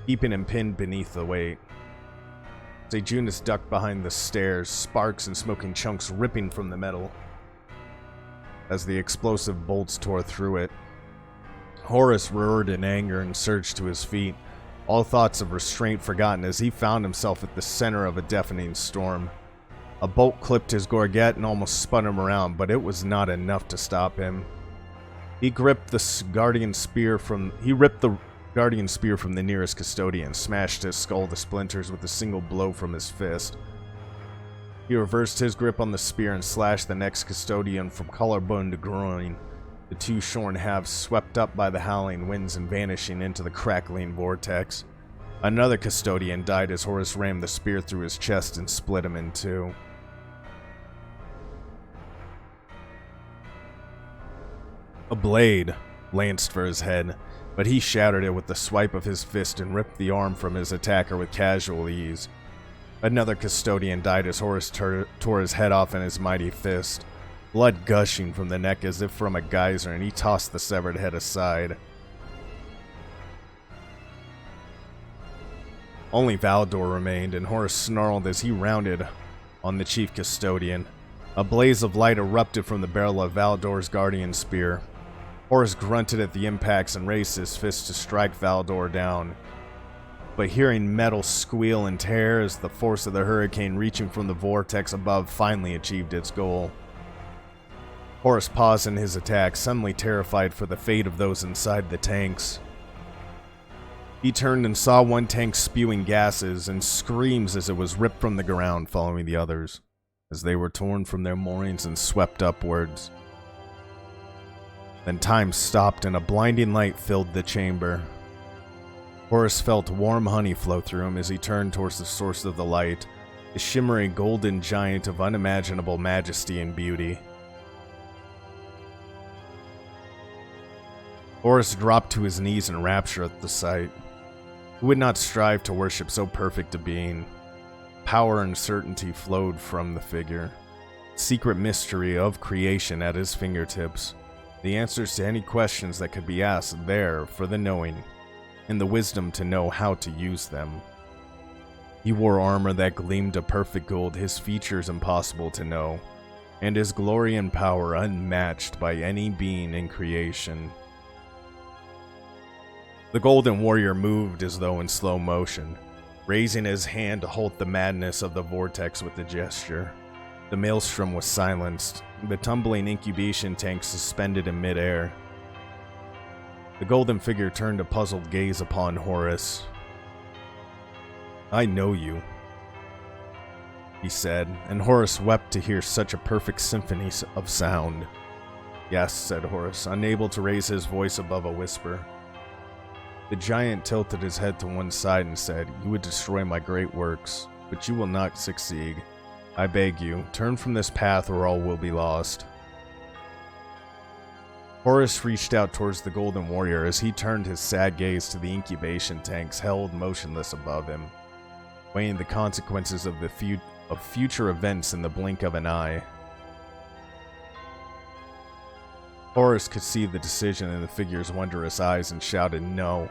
keeping him pinned beneath the weight. Sejunis ducked behind the stairs, sparks and smoking chunks ripping from the metal as the explosive bolts tore through it. Horus roared in anger and surged to his feet, all thoughts of restraint forgotten as he found himself at the center of a deafening storm. A bolt clipped his gorget and almost spun him around, but it was not enough to stop him. He ripped the guardian spear from the nearest custodian, smashed his skull to splinters with a single blow from his fist. He reversed his grip on the spear and slashed the next custodian from collarbone to groin, the two shorn halves swept up by the howling winds and vanishing into the crackling vortex. Another custodian died as Horus rammed the spear through his chest and split him in two. A blade lanced for his head, but he shattered it with the swipe of his fist and ripped the arm from his attacker with casual ease. Another custodian died as Horus tore his head off in his mighty fist, blood gushing from the neck as if from a geyser, and he tossed the severed head aside. Only Valdor remained, and Horus snarled as he rounded on the chief custodian. A blaze of light erupted from the barrel of Valdor's guardian spear. Horus grunted at the impacts and raised his fist to strike Valdor down. But hearing metal squeal and tear as the force of the hurricane reaching from the vortex above finally achieved its goal. Horus paused in his attack, suddenly terrified for the fate of those inside the tanks. He turned and saw one tank spewing gases and screams as it was ripped from the ground, following the others, as they were torn from their moorings and swept upwards. Then time stopped and a blinding light filled the chamber. Horus felt warm honey flow through him as he turned towards the source of the light, a shimmering golden giant of unimaginable majesty and beauty. Horus dropped to his knees in rapture at the sight. Who would not strive to worship so perfect a being? Power and certainty flowed from the figure. Secret mystery of creation at his fingertips. The answers to any questions that could be asked there for the knowing, and the wisdom to know how to use them. He wore armor that gleamed a perfect gold, his features impossible to know, and his glory and power unmatched by any being in creation. The Golden Warrior moved as though in slow motion, raising his hand to halt the madness of the vortex with a gesture. The maelstrom was silenced, the tumbling incubation tank suspended in midair. The golden figure turned a puzzled gaze upon Horus. "I know you," he said, and Horus wept to hear such a perfect symphony of sound. "Yes," said Horus, unable to raise his voice above a whisper. The giant tilted his head to one side and said, "You would destroy my great works, but you will not succeed. I beg you, turn from this path or all will be lost." Horus reached out towards the Golden Warrior as he turned his sad gaze to the incubation tanks held motionless above him, weighing the consequences of future events in the blink of an eye. Horus could see the decision in the figure's wondrous eyes and shouted, "No."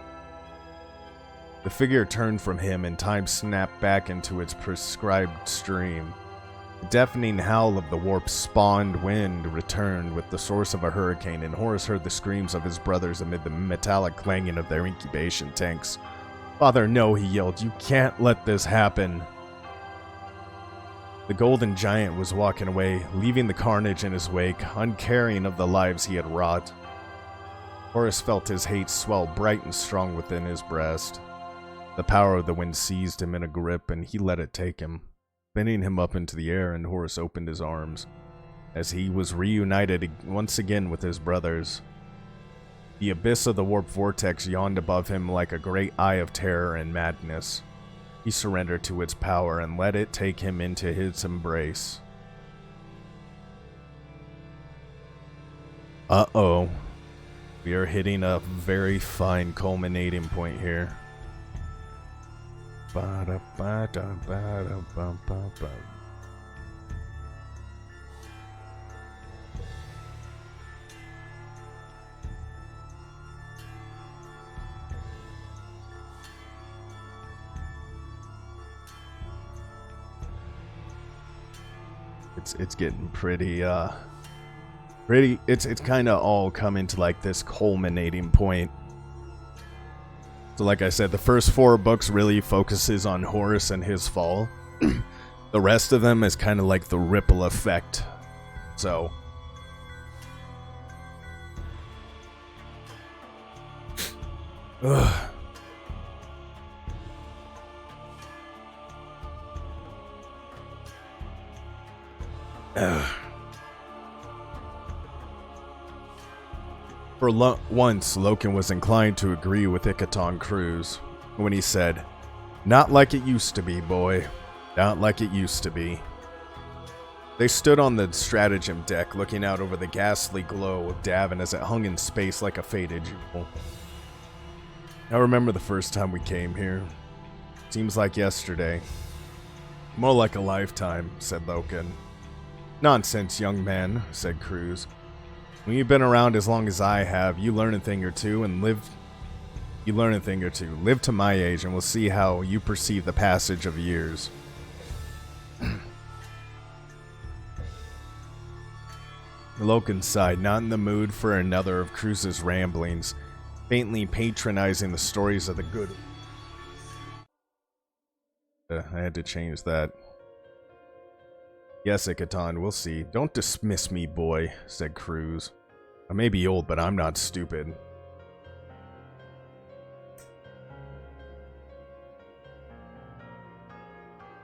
The figure turned from him and time snapped back into its prescribed stream. The deafening howl of the warp-spawned wind returned with the source of a hurricane, and Horus heard the screams of his brothers amid the metallic clanging of their incubation tanks. "Father, no," he yelled. "You can't let this happen." The golden giant was walking away, leaving the carnage in his wake, uncaring of the lives he had wrought. Horus felt his hate swell bright and strong within his breast. The power of the wind seized him in a grip, and he let it take him, bending him up into the air, and Horus opened his arms, as he was reunited once again with his brothers. The abyss of the warp vortex yawned above him like a great eye of terror and madness. He surrendered to its power and let it take him into its embrace. Uh-oh. We are hitting a very fine culminating point here. Ba-da-ba-da-ba-da-bum-bum-bum. It's getting pretty it's kind of all coming to like this culminating point. So like I said, the first 4 books really focuses on Horus and his fall. The rest of them is kind of like the ripple effect. So ugh. For once, Loken was inclined to agree with Ikaton Cruz when he said, "Not like it used to be, boy. Not like it used to be." They stood on the stratagem deck, looking out over the ghastly glow of Davin as it hung in space like a faded jewel. I remember the first time we came here. Seems like yesterday. More like a lifetime, said Loken. Nonsense, young man, said Cruz. When you've been around as long as I have, you learn a thing or two and live... You learn a thing or two. Live to my age and we'll see how you perceive the passage of years. Loken sighed, not in the mood for another of Cruz's ramblings, faintly patronizing the stories of the good. I had to change that. Yes, Ikaton, we'll see. Don't dismiss me, boy, said Cruz. I may be old, but I'm not stupid.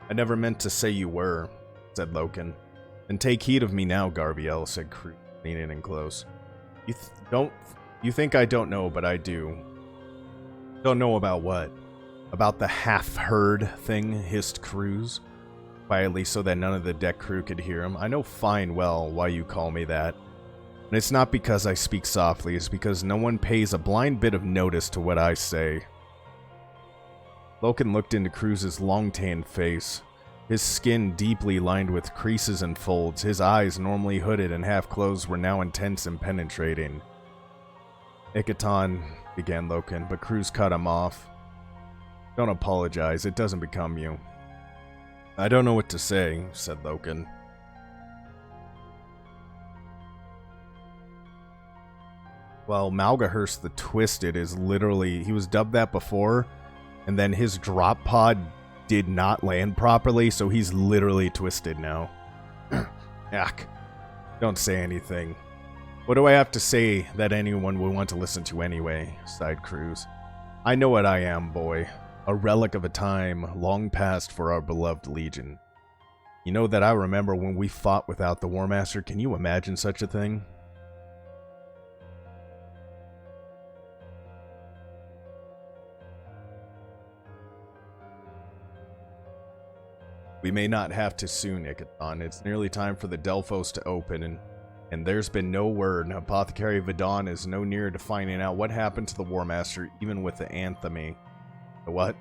I never meant to say you were, said Loken. Then take heed of me now, Garviel, said Cruz, leaning in close. You think I don't know, but I do. Don't know about what? About the half-heard thing, hissed Cruz, quietly so that none of the deck crew could hear him. I know fine well why you call me that. And it's not because I speak softly, it's because no one pays a blind bit of notice to what I say. Loken looked into Cruz's long-tanned face. His skin deeply lined with creases and folds, his eyes, normally hooded and half-closed, were now intense and penetrating. Ikaton, began Loken, but Cruz cut him off. Don't apologize, it doesn't become you. I don't know what to say, said Loken. Well, Malgahurst the Twisted is literally, he was dubbed that before, and then his drop pod did not land properly, so he's literally twisted now. Yuck. Don't say anything. What do I have to say that anyone would want to listen to anyway, sighed Cruz. I know what I am, boy. A relic of a time long past for our beloved Legion. You know that I remember when we fought without the War Master. Can you imagine such a thing? We may not have to soon, Ikaton. It's nearly time for the Delphos to open, and there's been no word. Apothecary Vidon is no nearer to finding out what happened to the War Master, even with the Anthemy. The what?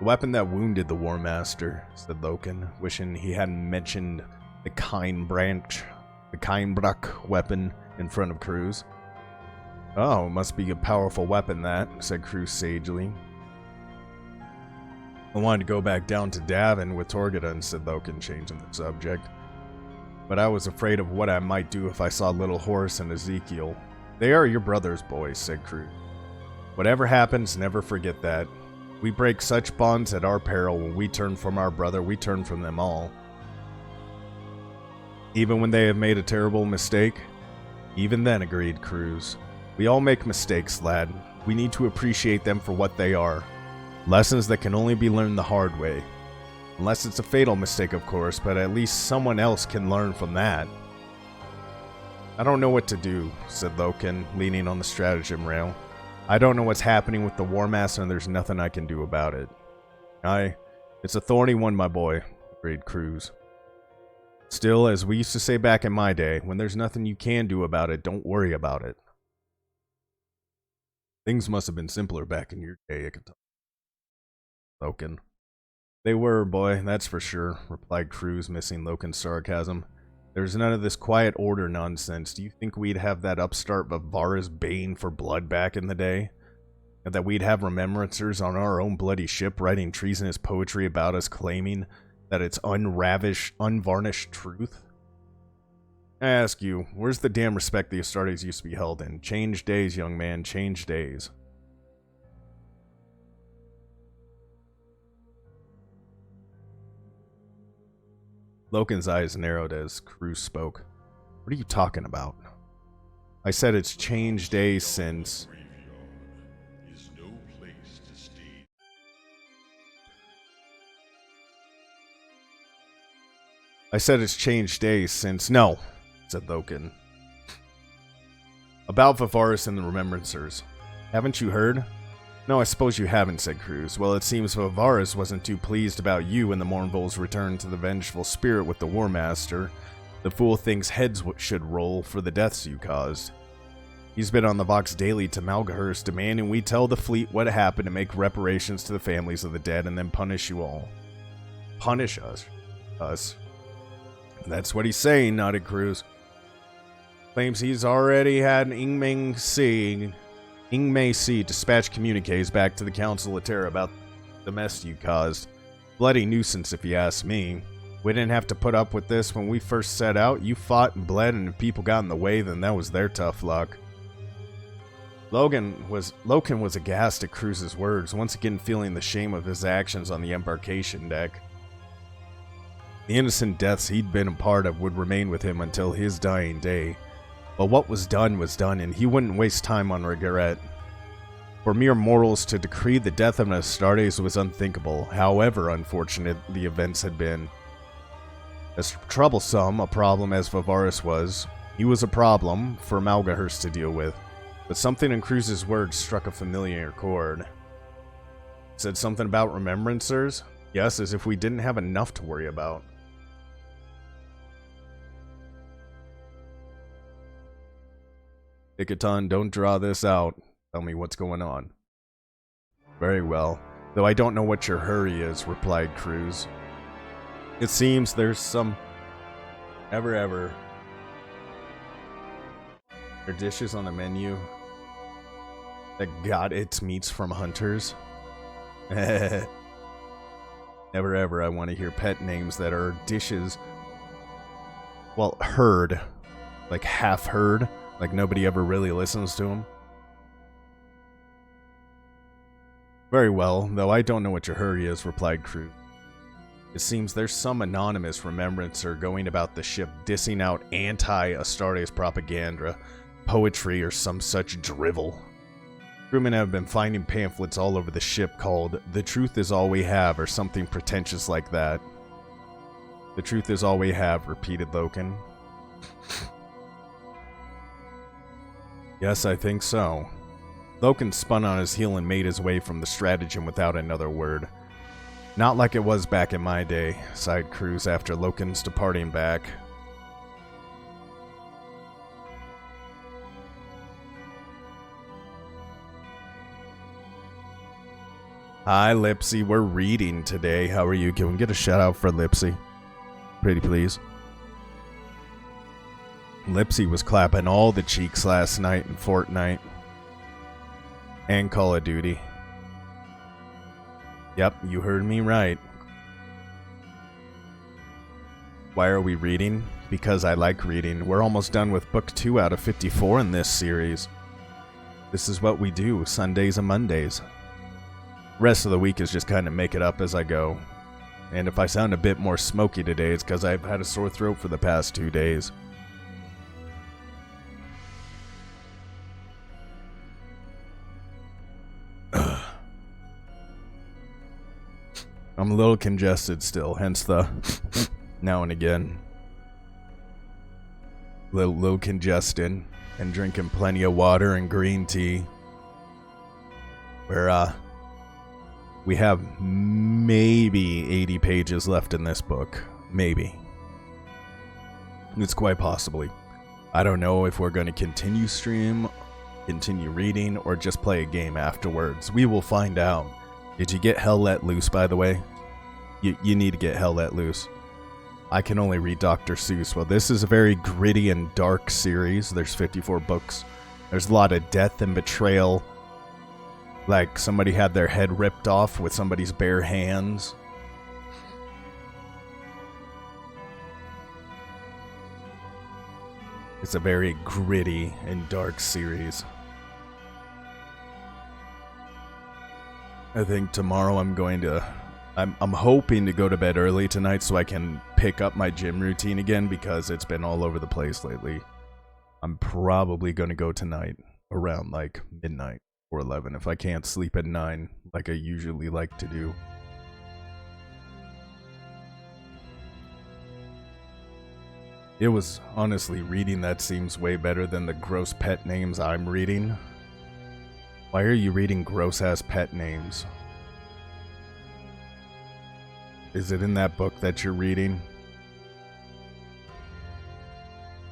The weapon that wounded the War Master, said Loken, wishing he hadn't mentioned the Kindbranch weapon in front of Cruz. Oh, it must be a powerful weapon, that, said Cruz sagely. I wanted to go back down to Davin with Torgadon, said Loken, changing the subject. But I was afraid of what I might do if I saw little Horus and Ezekiel. They are your brothers, boys, said Cruz. Whatever happens, never forget that. We break such bonds at our peril. When we turn from our brother, we turn from them all. Even when they have made a terrible mistake? Even then, agreed Cruz. We all make mistakes, lad. We need to appreciate them for what they are. Lessons that can only be learned the hard way. Unless it's a fatal mistake, of course, but at least someone else can learn from that. I don't know what to do, said Loken, leaning on the stratagem rail. I don't know what's happening with the War Master, and there's nothing I can do about it. It's a thorny one, my boy, agreed Cruz. Still, as we used to say back in my day, when there's nothing you can do about it, don't worry about it. Things must have been simpler back in your day, Ikaton. Loken. They were, boy, that's for sure, replied Cruz, missing Loken's sarcasm. There's none of this quiet order nonsense. Do you think we'd have that upstart Vavara's bane for blood back in the day? And that we'd have remembrancers on our own bloody ship writing treasonous poetry about us, claiming that it's unvarnished truth? I ask you, where's the damn respect the Astartes used to be held in? Change days, young man, change days. Loken's eyes narrowed as Cruz spoke. What are you talking about? I said it's changed days since... I said it's changed days since... No, said Loken. About Vivaris and the Remembrancers. Haven't you heard? No, I suppose you haven't, said Cruz. Well, it seems Vivaris wasn't too pleased about you and the Mournful's return to the vengeful spirit with the War Master. The fool thinks heads should roll for the deaths you caused. He's been on the Vox daily to Malgahurst, demanding we tell the fleet what happened and make reparations to the families of the dead and then punish you all. Punish us? Us? That's what he's saying, nodded Cruz. Claims he's already had Ingmei C dispatch communiques back to the Council of Terra about the mess you caused. Bloody nuisance if you ask me. We didn't have to put up with this when we first set out. You fought and bled, and if people got in the way, then that was their tough luck. Loken was aghast at Cruz's words, once again feeling the shame of his actions on the embarkation deck. The innocent deaths he'd been a part of would remain with him until his dying day. But what was done, and he wouldn't waste time on regret. For mere mortals to decree the death of an Astartes was unthinkable, however unfortunate the events had been. As troublesome a problem as Vivaris was, he was a problem for Malgahurst to deal with. But something in Cruz's words struck a familiar chord. Said something about remembrancers? Yes, as if we didn't have enough to worry about. Ikaton, don't draw this out. Tell me what's going on. Very well. Though I don't know what your hurry is, replied Cruz. It seems there's some... Ever. There are dishes on the menu that got its meats from hunters. Never ever I want to hear pet names that are dishes. Well, heard. Like half heard. Like nobody ever really listens to them. Very well, though I don't know what your hurry is, replied Cruz. It seems there's some anonymous remembrancer going about the ship dissing out anti-Astartes propaganda, poetry, or some such drivel. Crewmen have been finding pamphlets all over the ship called "The Truth Is All We Have" or something pretentious like that. The truth is all we have, repeated Loken. Yes, I think so. Loken spun on his heel and made his way from the stratagem without another word. Not like it was back in my day, sighed Cruz after Loken's departing back. Hi, Lipsy. We're reading today. How are you? Can we get a shout out for Lipsy? Pretty please. Lipsy was clapping all the cheeks last night in Fortnite. And Call of Duty. Yep, you heard me right. Why are we reading? Because I like reading. We're almost done with book 2 out of 54 in this series. This is what we do, Sundays and Mondays. Rest of the week is just kind of make it up as I go. And if I sound a bit more smoky today, it's because I've had a sore throat for the past 2 days. I'm a little congested still, hence the now and again. Little congested, and drinking plenty of water and green tea. We have maybe 80 pages left in this book. Maybe. It's quite possibly. I don't know if we're going to continue stream, continue reading, or just play a game afterwards. We will find out. Did you get Hell Let Loose, by the way? You need to get Hell Let Loose. I can only read Dr. Seuss. Well, this is a very gritty and dark series. There's 54 books. There's a lot of death and betrayal. Like somebody had their head ripped off with somebody's bare hands. It's a very gritty and dark series. I think tomorrow I'm hoping to go to bed early tonight so I can pick up my gym routine again because it's been all over the place lately. I'm probably going to go tonight around like midnight or 11 if I can't sleep at 9 like I usually like to do. It was, honestly, reading that seems way better than the gross pet names I'm reading. Why are you reading gross-ass pet names? Is it in that book that you're reading?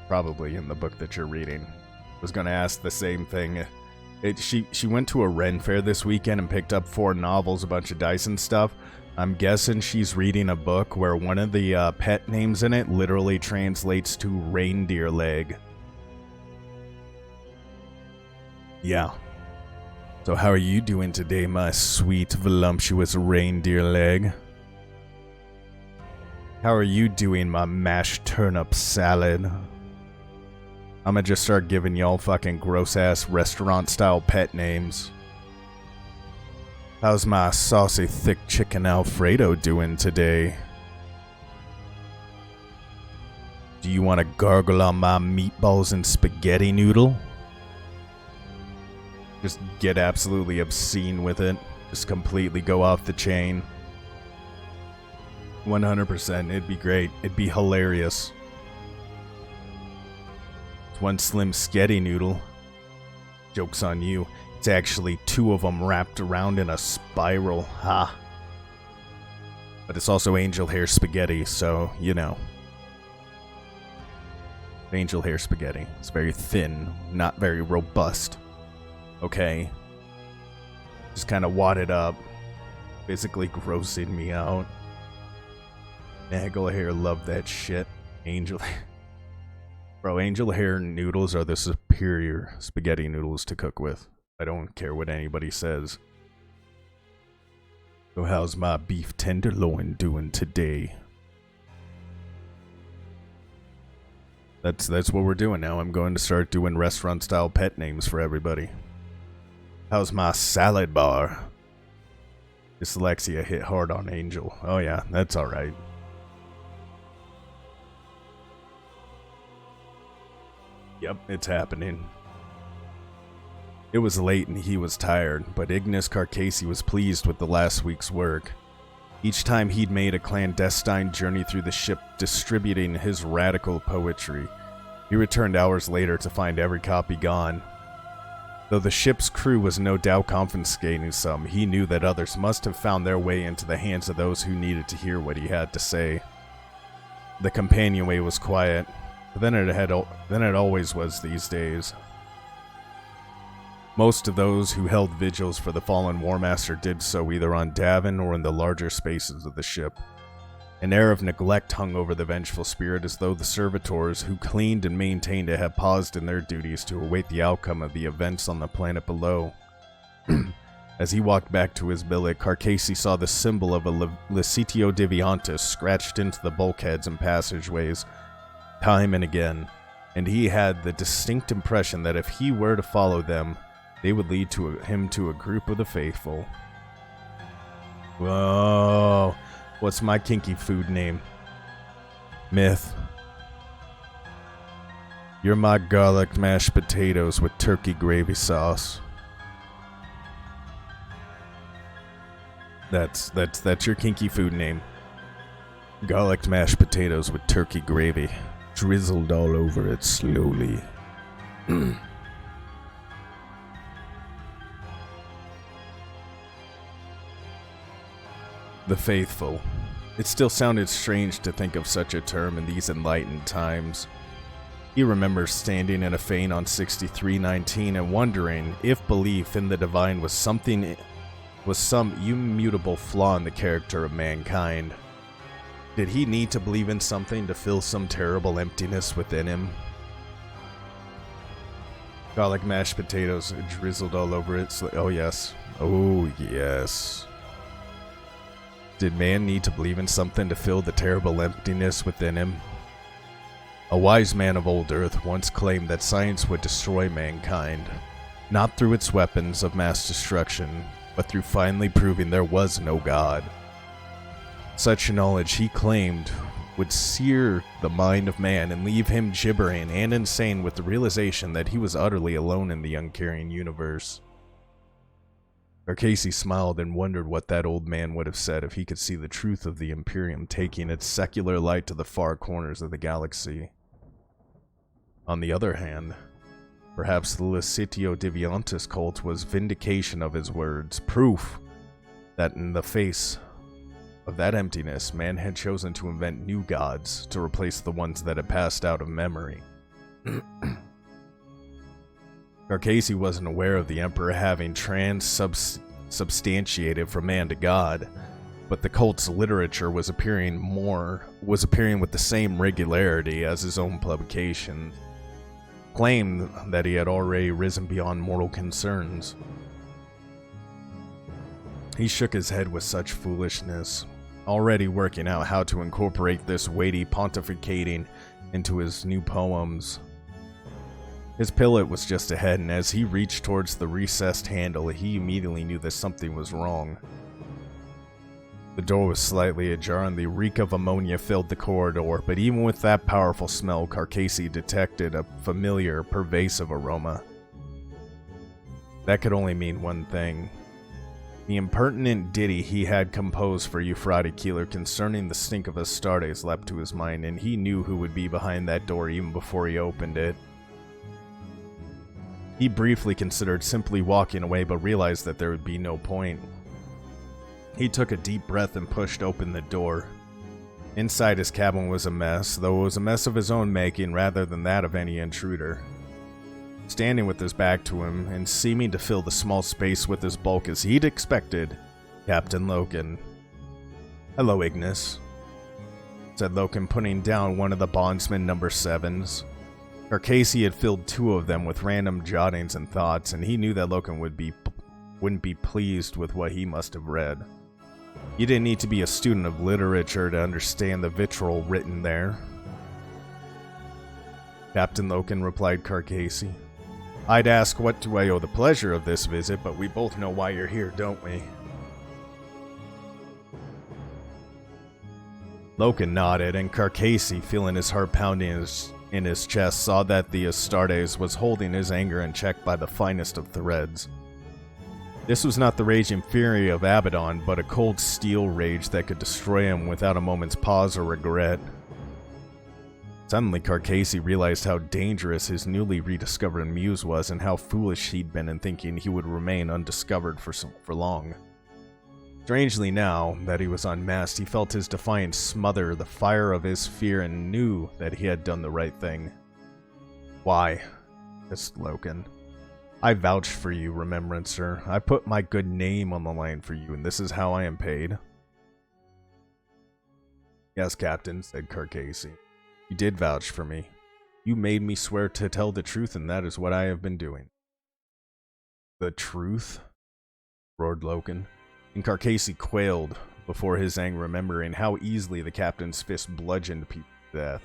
Probably in the book that you're reading. I was gonna ask the same thing. She went to a Ren Fair this weekend and picked up 4 novels, a bunch of dice and stuff. I'm guessing she's reading a book where one of the pet names in it literally translates to reindeer leg. Yeah. So how are you doing today, my sweet, voluptuous reindeer leg? How are you doing, my mashed turnip salad? I'ma just start giving y'all fucking gross-ass restaurant-style pet names. How's my saucy thick chicken Alfredo doing today? Do you want to gargle on my meatballs and spaghetti noodle? Just get absolutely obscene with it. Just completely go off the chain. 100%. It'd be great. It'd be hilarious. It's one slim sketty noodle. Joke's on you. It's actually 2 of them wrapped around in a spiral. Ha. But it's also angel hair spaghetti, so, you know. Angel hair spaghetti. It's very thin, not very robust. Okay. Just kind of wadded up. Basically grossing me out. Angel hair, love that shit. Angel Bro, angel hair noodles are the superior spaghetti noodles to cook with. I don't care what anybody says. So how's my beef tenderloin doing today? That's what we're doing now. I'm going to start doing restaurant-style pet names for everybody. How's my salad bar? Dyslexia hit hard on Angel. Oh yeah, that's alright. Yep, it's happening. It was late and he was tired, but Ignis Carcassi was pleased with the last week's work. Each time he'd made a clandestine journey through the ship distributing his radical poetry, he returned hours later to find every copy gone. Though the ship's crew was no doubt confiscating some, he knew that others must have found their way into the hands of those who needed to hear what he had to say. The companionway was quiet, but then it always was these days. Most of those who held vigils for the fallen War Master did so either on Davin or in the larger spaces of the ship. An air of neglect hung over the vengeful spirit, as though the servitors who cleaned and maintained it had paused in their duties to await the outcome of the events on the planet below. As he walked back to his billet, Carcassi saw the symbol of a Licitio Deviantis scratched into the bulkheads and passageways, time and again, and he had the distinct impression that if he were to follow them, they would lead him to a group of the faithful. Whoa, what's my kinky food name? Myth. You're my garlic mashed potatoes with turkey gravy sauce. That's your kinky food name. Garlic mashed potatoes with turkey gravy, drizzled all over it slowly. The faithful. It still sounded strange to think of such a term in these enlightened times. He remembers standing in a fane on 6319 and wondering if belief in the divine was some immutable flaw in the character of mankind. Did he need to believe in something to fill some terrible emptiness within him? Garlic mashed potatoes drizzled all over it. Oh yes. Oh yes. Did man need to believe in something to fill the terrible emptiness within him? A wise man of old Earth once claimed that science would destroy mankind, not through its weapons of mass destruction, but through finally proving there was no God. Such knowledge, he claimed, would sear the mind of man and leave him gibbering and insane with the realization that he was utterly alone in the uncaring universe. Carcasey smiled and wondered what that old man would have said if he could see the truth of the Imperium taking its secular light to the far corners of the galaxy. On the other hand, perhaps the Licitio Deviantis cult was vindication of his words, proof that in the face of that emptiness, man had chosen to invent new gods to replace the ones that had passed out of memory. Carcasey wasn't aware of the Emperor having transubstantiated from man to God, but the cult's literature was appearing with the same regularity as his own publication, claimed that he had already risen beyond mortal concerns. He shook his head with such foolishness, already working out how to incorporate this weighty pontificating into his new poems. His pilot was just ahead, and as he reached towards the recessed handle, he immediately knew that something was wrong. The door was slightly ajar and the reek of ammonia filled the corridor, but even with that powerful smell, Carcasey detected a familiar, pervasive aroma. That could only mean one thing. The impertinent ditty he had composed for Euphrates Keeler concerning the stink of Astartes leapt to his mind, and he knew who would be behind that door even before he opened it. He briefly considered simply walking away, but realized that there would be no point. He took a deep breath and pushed open the door. Inside his cabin was a mess, though it was a mess of his own making rather than that of any intruder. Standing with his back to him, and seeming to fill the small space with his bulk as he'd expected, Captain Loken. "Hello, Ignis," said Loken, putting down one of the bondsman number 7s. Carcasey had filled 2 of them with random jottings and thoughts, and he knew that Loken wouldn't be pleased with what he must have read. You didn't need to be a student of literature to understand the vitriol written there. Captain Loken, replied Carcasey. "I'd ask what do I owe the pleasure of this visit, but we both know why you're here, don't we?" Loken nodded, and Carcasey, feeling his heart pounding in his chest, saw that the Astartes was holding his anger in check by the finest of threads. This was not the raging fury of Abaddon, but a cold steel rage that could destroy him without a moment's pause or regret. Suddenly, Carcasey realized how dangerous his newly rediscovered muse was and how foolish he'd been in thinking he would remain undiscovered for long. Strangely, now that he was unmasked, he felt his defiance smother the fire of his fear and knew that he had done the right thing. "Why?" asked Loken. "I vouched for you, Remembrancer. I put my good name on the line for you, and this is how I am paid." "Yes, Captain," said Carcasey. "You did vouch for me. You made me swear to tell the truth, and that is what I have been doing." "The truth?" roared Loken, and Carcasey quailed before his anger, remembering how easily the captain's fist bludgeoned people to death.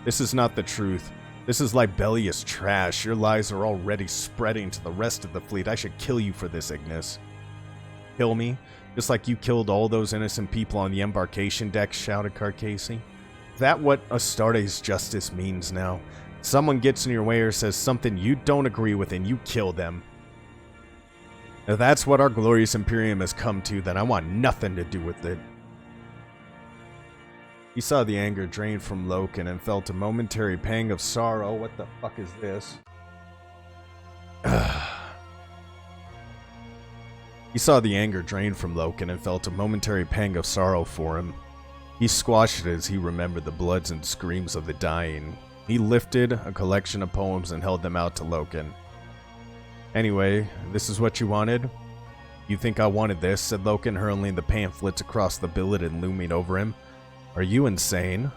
"This is not the truth. This is libellous trash. Your lies are already spreading to the rest of the fleet. I should kill you for this, Ignis." "Kill me? Just like you killed all those innocent people on the embarkation deck?" shouted Carcasey. "Is that what Astartes justice means now? Someone gets in your way or says something you don't agree with and you kill them. If that's what our glorious Imperium has come to, then I want nothing to do with it." He saw the anger drain from Loken and felt a momentary pang of sorrow. What the fuck is this? He saw the anger drain from Loken and felt a momentary pang of sorrow for him. He squashed it as he remembered the bloods and screams of the dying. He lifted a collection of poems and held them out to Loken. "Anyway, this is what you wanted?" "You think I wanted this?" said Loken, hurling the pamphlets across the billet and looming over him. "Are you insane?"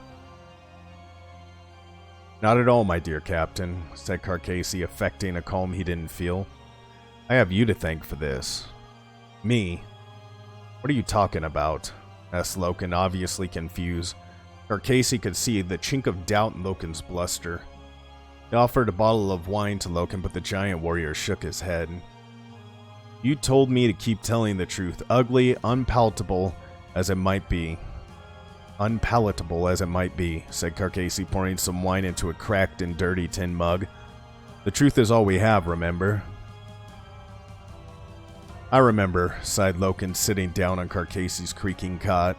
"Not at all, my dear Captain," said Carcasey, affecting a calm he didn't feel. "I have you to thank for this." "Me? What are you talking about?" asked Loken, obviously confused. Carcasey could see the chink of doubt in Loken's bluster. He offered a bottle of wine to Loken, but the giant warrior shook his head. You told me to keep telling the truth, ugly, unpalatable as it might be. Unpalatable as it might be, said Carcasey, pouring some wine into a cracked and dirty tin mug. The truth is all we have, remember? I remember, sighed Loken, sitting down on Carcasey's creaking cot.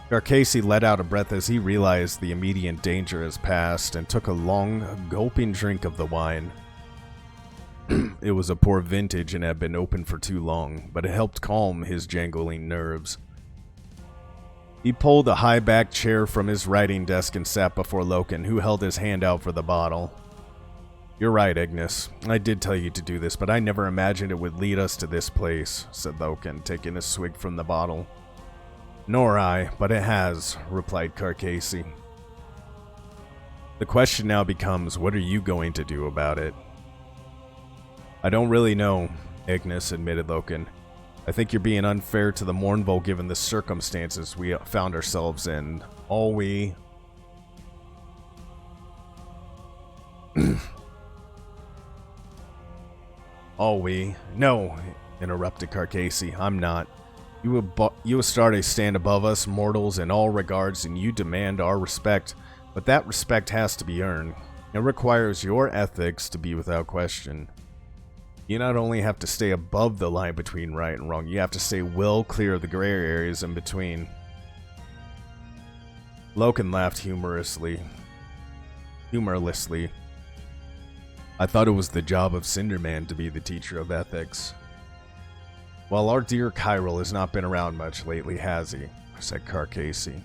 Carcasey let out a breath as he realized the immediate danger has passed and took a long, gulping drink of the wine. It was a poor vintage and had been open for too long, but it helped calm his jangling nerves. He pulled a high-backed chair from his writing desk and sat before Loken, who held his hand out for the bottle. You're right, Ignis. I did tell you to do this, but I never imagined it would lead us to this place, said Loken, taking a swig from the bottle. Nor I, but it has, replied Carcasey. The question now becomes, what are you going to do about it? I don't really know, Ignis admitted Loken. I think you're being unfair to the Mournville given the circumstances we found ourselves in. No, interrupted Carcasey. I'm not. You Astartes stand above us mortals in all regards, and you demand our respect, but that respect has to be earned. It requires your ethics to be without question. You not only have to stay above the line between right and wrong, you have to stay well clear of the gray areas in between. Loken laughed humorlessly. I thought it was the job of Cinderman to be the teacher of ethics. Well, our dear Kyril has not been around much lately, has he? Said Carcasey.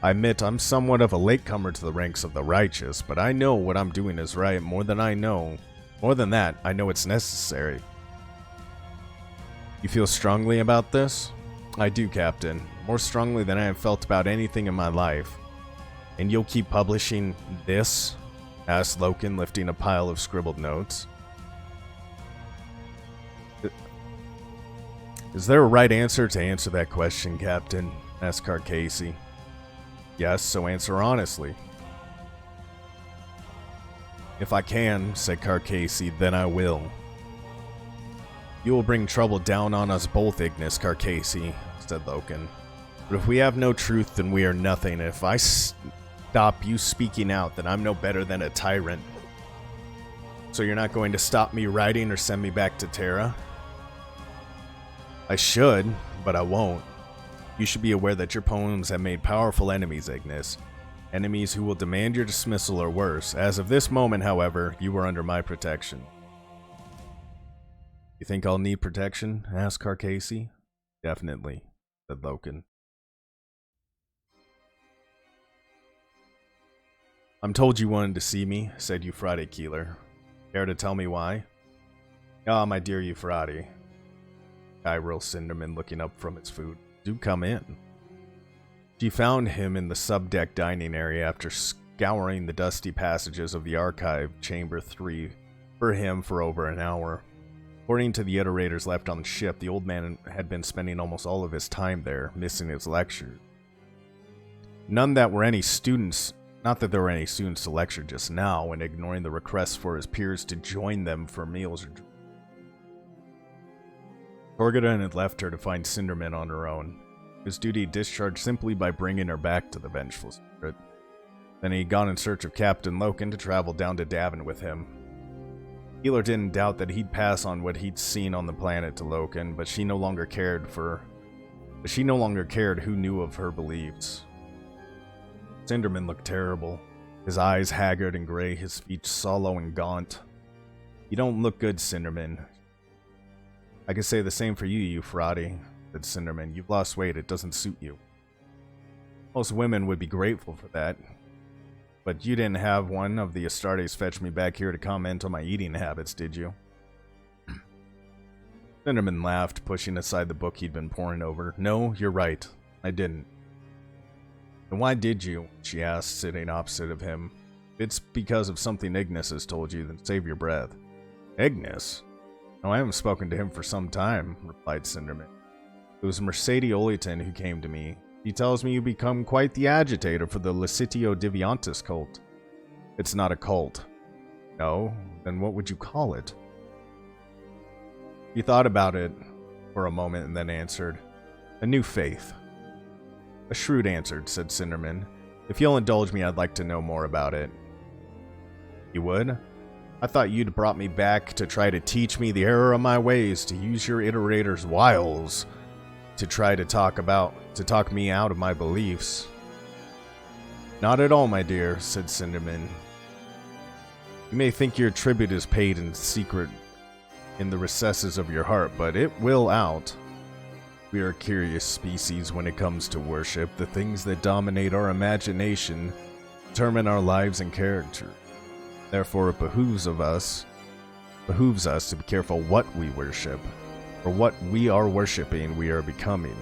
I admit I'm somewhat of a latecomer to the ranks of the righteous, but I know what I'm doing is right. More than that, I know it's necessary. You feel strongly about this? I do, Captain. More strongly than I have felt about anything in my life. And you'll keep publishing this? Asked Loken, lifting a pile of scribbled notes. Is there a right answer to answer that question, Captain? Asked Carcasey. Yes, so answer honestly. If I can, said Carcasey, then I will. You will bring trouble down on us both, Ignis, Carcasey, said Loken. But if we have no truth, then we are nothing. If I stop you speaking out, then I'm no better than a tyrant. So you're not going to stop me writing or send me back to Terra? I should, but I won't. You should be aware that your poems have made powerful enemies, Ignis. Enemies who will demand your dismissal or worse. As of this moment, however, you are under my protection. You think I'll need protection? Asked Carcasey. Definitely, said Loken. I'm told you wanted to see me, said Euphrates Keeler. Care to tell me why? Ah, my dear Euphrates. Kyril Cinderman looking up from its food. Do come in. She found him in the subdeck dining area after scouring the dusty passages of the archive chamber 3 for him for over an hour. According to the iterators left on the ship, the old man had been spending almost all of his time there, missing his lectures. Not that there were any students to lecture just now, and ignoring the requests for his peers to join them for meals or Torgadon had left her to find Cinderman on her own, his duty discharged simply by bringing her back to the vengeful spirit. Then he'd gone in search of Captain Loken to travel down to Davin with him. Keeler didn't doubt that he'd pass on what he'd seen on the planet to Loken, but she no longer cared who knew of her beliefs. Cinderman looked terrible, his eyes haggard and gray, his speech sallow and gaunt. You don't look good, Cinderman. I can say the same for you, Euphrates, said Cinderman. You've lost weight, it doesn't suit you. Most women would be grateful for that. But you didn't have one of the Astartes fetch me back here to comment on my eating habits, did you? Cinderman laughed, pushing aside the book he'd been poring over. No, you're right. I didn't. Then why did you? She asked, sitting opposite of him. If it's because of something Ignis has told you, then save your breath. Ignis? No, I haven't spoken to him for some time, replied Cinderman. It was Mercedes Oleton who came to me. He tells me you become quite the agitator for the Licitio Deviantis cult. It's not a cult. No? Then what would you call it? He thought about it for a moment and then answered, a new faith. A shrewd answer, said Cinderman. If you'll indulge me, I'd like to know more about it. You would? I thought you'd brought me back to try to teach me the error of my ways, to use your iterator's wiles, to try to talk me out of my beliefs. Not at all, my dear, said Cinderman. You may think your tribute is paid in secret in the recesses of your heart, but it will out. We are a curious species when it comes to worship. The things that dominate our imagination determine our lives and character. Therefore, it behooves us to be careful what we worship, or what we are worshiping we are becoming.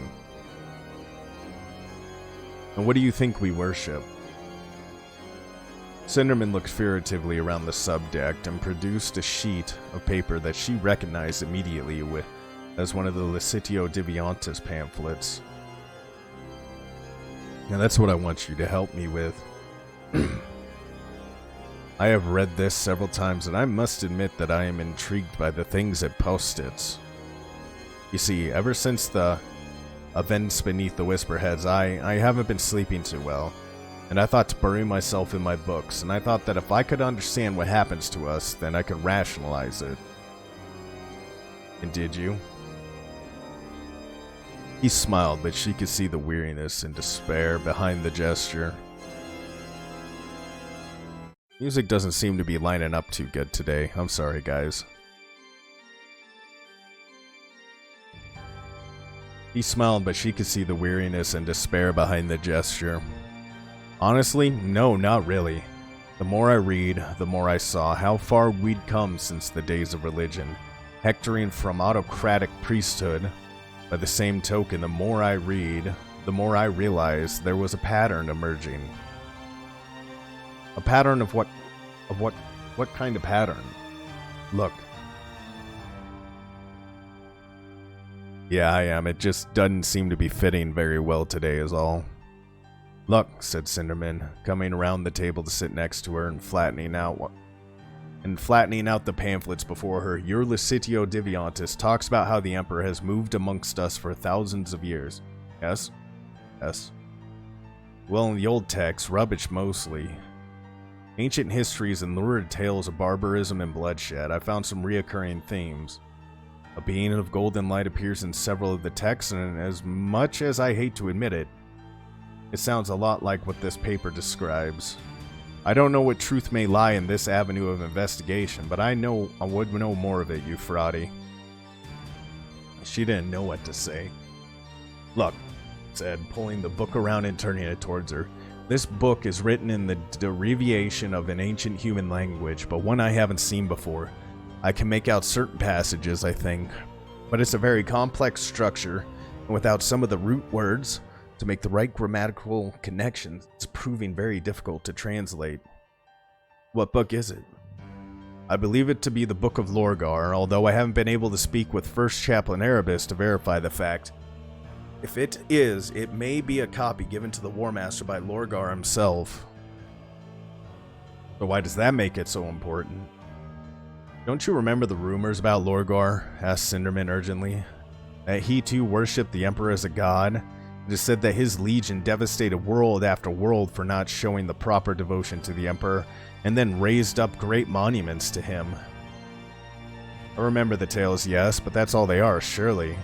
And what do you think we worship? Cinderman looked furtively around the subdeck and produced a sheet of paper that she recognized immediately as one of the Licitio Deviantis pamphlets. Now that's what I want you to help me with. I have read this several times, and I must admit that I am intrigued by the things it post-its. You see, ever since the events beneath the Whisperheads, I haven't been sleeping too well, and I thought to bury myself in my books, and I thought that if I could understand what happens to us, then I could rationalize it. And did you? He smiled, but she could see the weariness and despair behind the gesture. Music doesn't seem to be lining up too good today. I'm sorry, guys. He smiled, but she could see the weariness and despair behind the gesture. Honestly, no, not really. The more I read, the more I saw how far we'd come since the days of religion, hectoring from autocratic priesthood. By the same token, the more I read, the more I realized there was a pattern emerging. A pattern of what kind of pattern? Look. Yeah, I am. It just doesn't seem to be fitting very well today is all. Look, said Cinderman, coming around the table to sit next to her and flattening out the pamphlets before her. Your Licitio Deviantis talks about how the Emperor has moved amongst us for thousands of years. Yes? Yes. Well, in the old texts, rubbish mostly. Ancient histories and lurid tales of barbarism and bloodshed, I found some reoccurring themes. A being of golden light appears in several of the texts, and as much as I hate to admit it, it sounds a lot like what this paper describes. I don't know what truth may lie in this avenue of investigation, but I would know more of it, Euphrates. She didn't know what to say. Look, said, pulling the book around and turning it towards her. This book is written in the derivation of an ancient human language, but one I haven't seen before. I can make out certain passages, I think, but it's a very complex structure, and without some of the root words to make the right grammatical connections, it's proving very difficult to translate. What book is it? I believe it to be the Book of Lorgar, although I haven't been able to speak with First Chaplain Erebus to verify the fact. If it is, it may be a copy given to the War Master by Lorgar himself. So why does that make it so important? Don't you remember the rumors about Lorgar? Asked Cinderman urgently. That he too worshipped the Emperor as a god? It is said that his legion devastated world after world for not showing the proper devotion to the Emperor, and then raised up great monuments to him. I remember the tales, yes, but that's all they are, surely.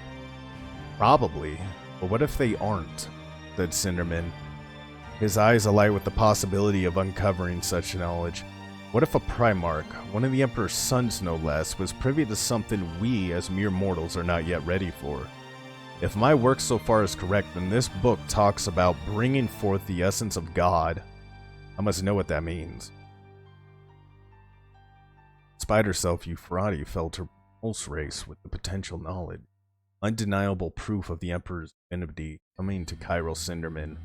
Probably. But what if they aren't? Said Cinderman, his eyes alight with the possibility of uncovering such knowledge. What if a Primarch, one of the Emperor's sons no less, was privy to something we as mere mortals are not yet ready for? If my work so far is correct, then this book talks about bringing forth the essence of God. I must know what that means. Despite herself, Euphrates felt her pulse race with the potential knowledge. Undeniable proof of the Emperor's divinity coming to Chiral Cinderman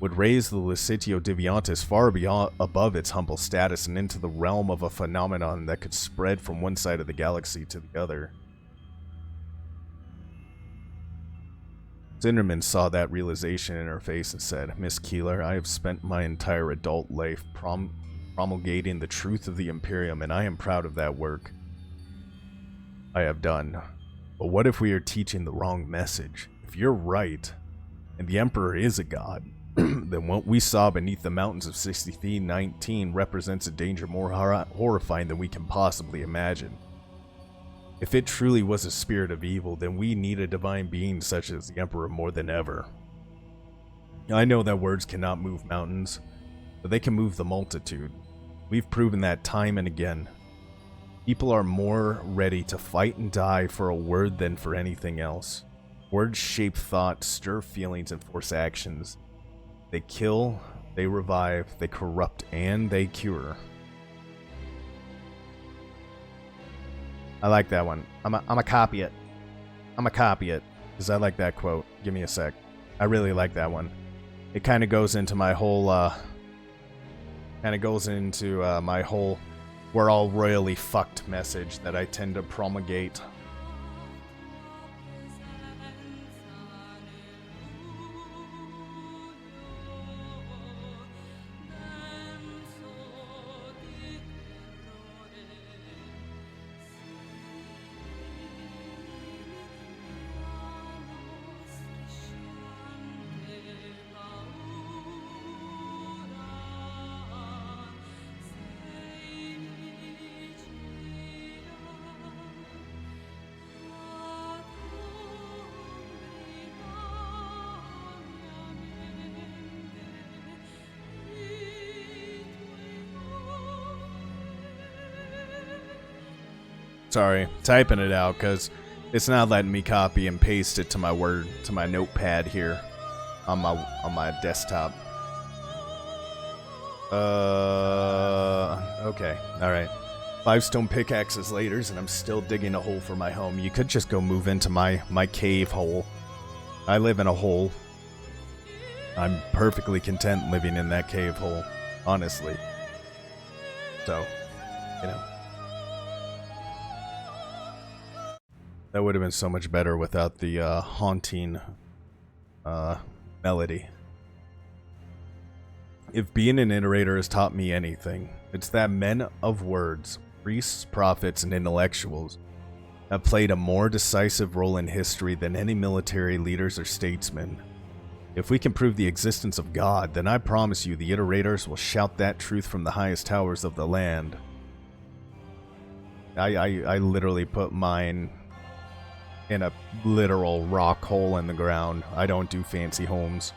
would raise the Licitio Deviantis far above its humble status and into the realm of a phenomenon that could spread from one side of the galaxy to the other. Zinnerman saw that realization in her face and said, "Miss Keeler, I have spent my entire adult life promulgating the truth of the Imperium, and I am proud of that work I have done. But what if we are teaching the wrong message? If you're right, and the Emperor is a god, then what we saw beneath the mountains of 6319 represents a danger more horrifying than we can possibly imagine. If it truly was a spirit of evil, then we need a divine being such as the Emperor more than ever. I know that words cannot move mountains, but they can move the multitude. We've proven that time and again. People are more ready to fight and die for a word than for anything else. Words shape thought, stir feelings, and force actions. They kill, they revive, they corrupt, and they cure." I like that one. I'm a copy it. I'm a copy it. Because I like that quote. Give me a sec. I really like that one. It kind of goes into my whole, my whole "we're all royally fucked" message that I tend to promulgate. Sorry, typing it out because it's not letting me copy and paste it to my notepad here on my desktop. Okay, all right. 5 stone pickaxes later, and I'm still digging a hole for my home. You could just go move into my cave hole. I live in a hole. I'm perfectly content living in that cave hole, honestly. So, you know. That would have been so much better without the haunting melody. If being an iterator has taught me anything, it's that men of words, priests, prophets, and intellectuals have played a more decisive role in history than any military leaders or statesmen. If we can prove the existence of God, then I promise you the iterators will shout that truth from the highest towers of the land. I literally put mine in a literal rock hole in the ground. I don't do fancy homes.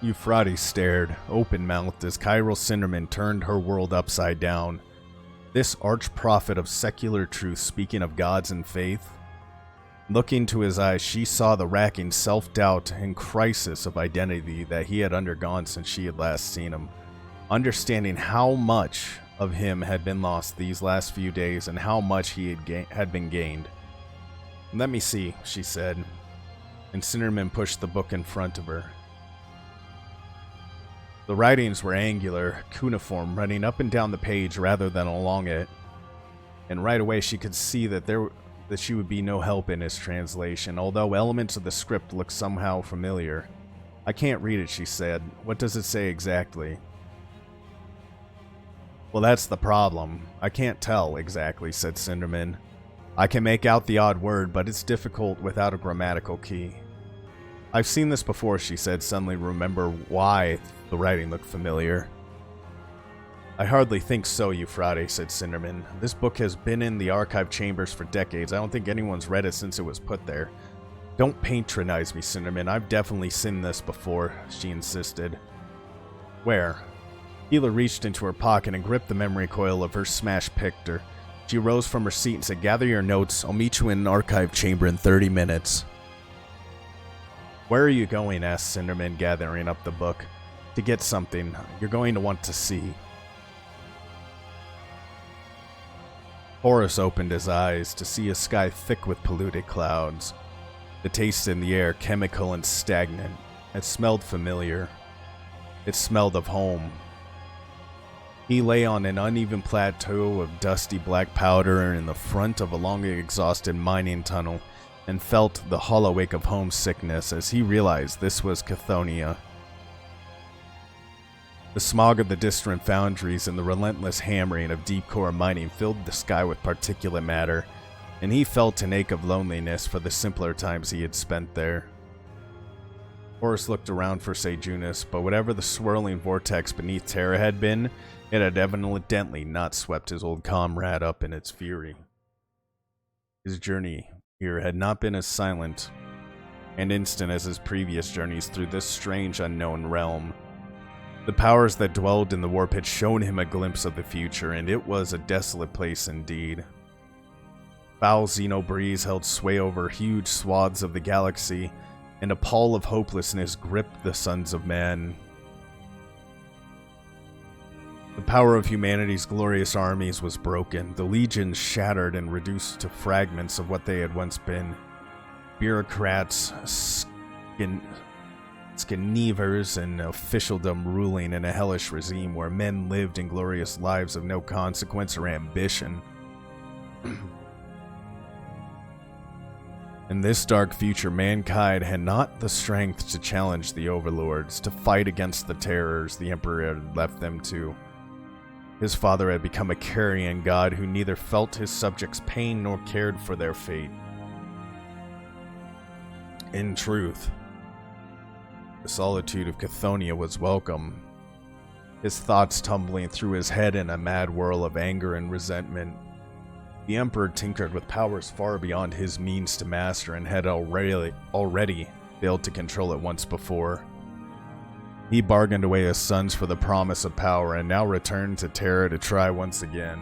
Euphrates stared, open-mouthed, as Chiral Cinderman turned her world upside down. This arch-prophet of secular truth speaking of gods and faith. Looking to his eyes, she saw the racking self-doubt and crisis of identity that he had undergone since she had last seen him. Understanding how much of him had been lost these last few days and how much he had been gained. "Let me see," she said, and Cinderman pushed the book in front of her. The writings were angular, cuneiform, running up and down the page rather than along it, and right away she could see that she would be no help in his translation, although elements of the script looked somehow familiar. "I can't read it," she said. "What does it say exactly?" "Well, that's the problem. I can't tell exactly," said Cinderman. "I can make out the odd word, but it's difficult without a grammatical key." "I've seen this before," she said, suddenly remember why the writing looked familiar. "I hardly think so, Euphrates," said Cinderman. "This book has been in the archive chambers for decades. I don't think anyone's read it since it was put there." "Don't patronize me, Cinderman. I've definitely seen this before," she insisted. "Where?" Keeler reached into her pocket and gripped the memory coil of her smashed picture. She rose from her seat and said, "Gather your notes. I'll meet you in an archive chamber in 30 minutes. "Where are you going?" asked Cinderman, gathering up the book. "To get something you're going to want to see." Horace opened his eyes to see a sky thick with polluted clouds. The taste in the air, chemical and stagnant. It smelled familiar. It smelled of home. He lay on an uneven plateau of dusty black powder in the front of a long exhausted mining tunnel. and felt the hollow ache of homesickness as he realized this was Chthoniya. The smog of the distant foundries and the relentless hammering of deep-core mining filled the sky with particulate matter, and he felt an ache of loneliness for the simpler times he had spent there. Horus looked around for Sejunis, but whatever the swirling vortex beneath Terra had been, it had evidently not swept his old comrade up in its fury. His journey here had not been as silent and instant as his previous journeys through this strange unknown realm. The powers that dwelled in the warp had shown him a glimpse of the future, and it was a desolate place indeed. Foul Xeno breeze held sway over huge swaths of the galaxy, and a pall of hopelessness gripped the sons of man. The power of humanity's glorious armies was broken, the legions shattered and reduced to fragments of what they had once been. Bureaucrats, Skinevers, and officialdom ruling in a hellish regime where men lived in glorious lives of no consequence or ambition. In this dark future, mankind had not the strength to challenge the overlords, to fight against the terrors the Emperor had left them to. His father had become a carrion god who neither felt his subjects' pain nor cared for their fate. In truth, the solitude of Chthoniya was welcome, his thoughts tumbling through his head in a mad whirl of anger and resentment. The Emperor tinkered with powers far beyond his means to master and had already failed to control it once before. He bargained away his sons for the promise of power and now returned to Terra to try once again.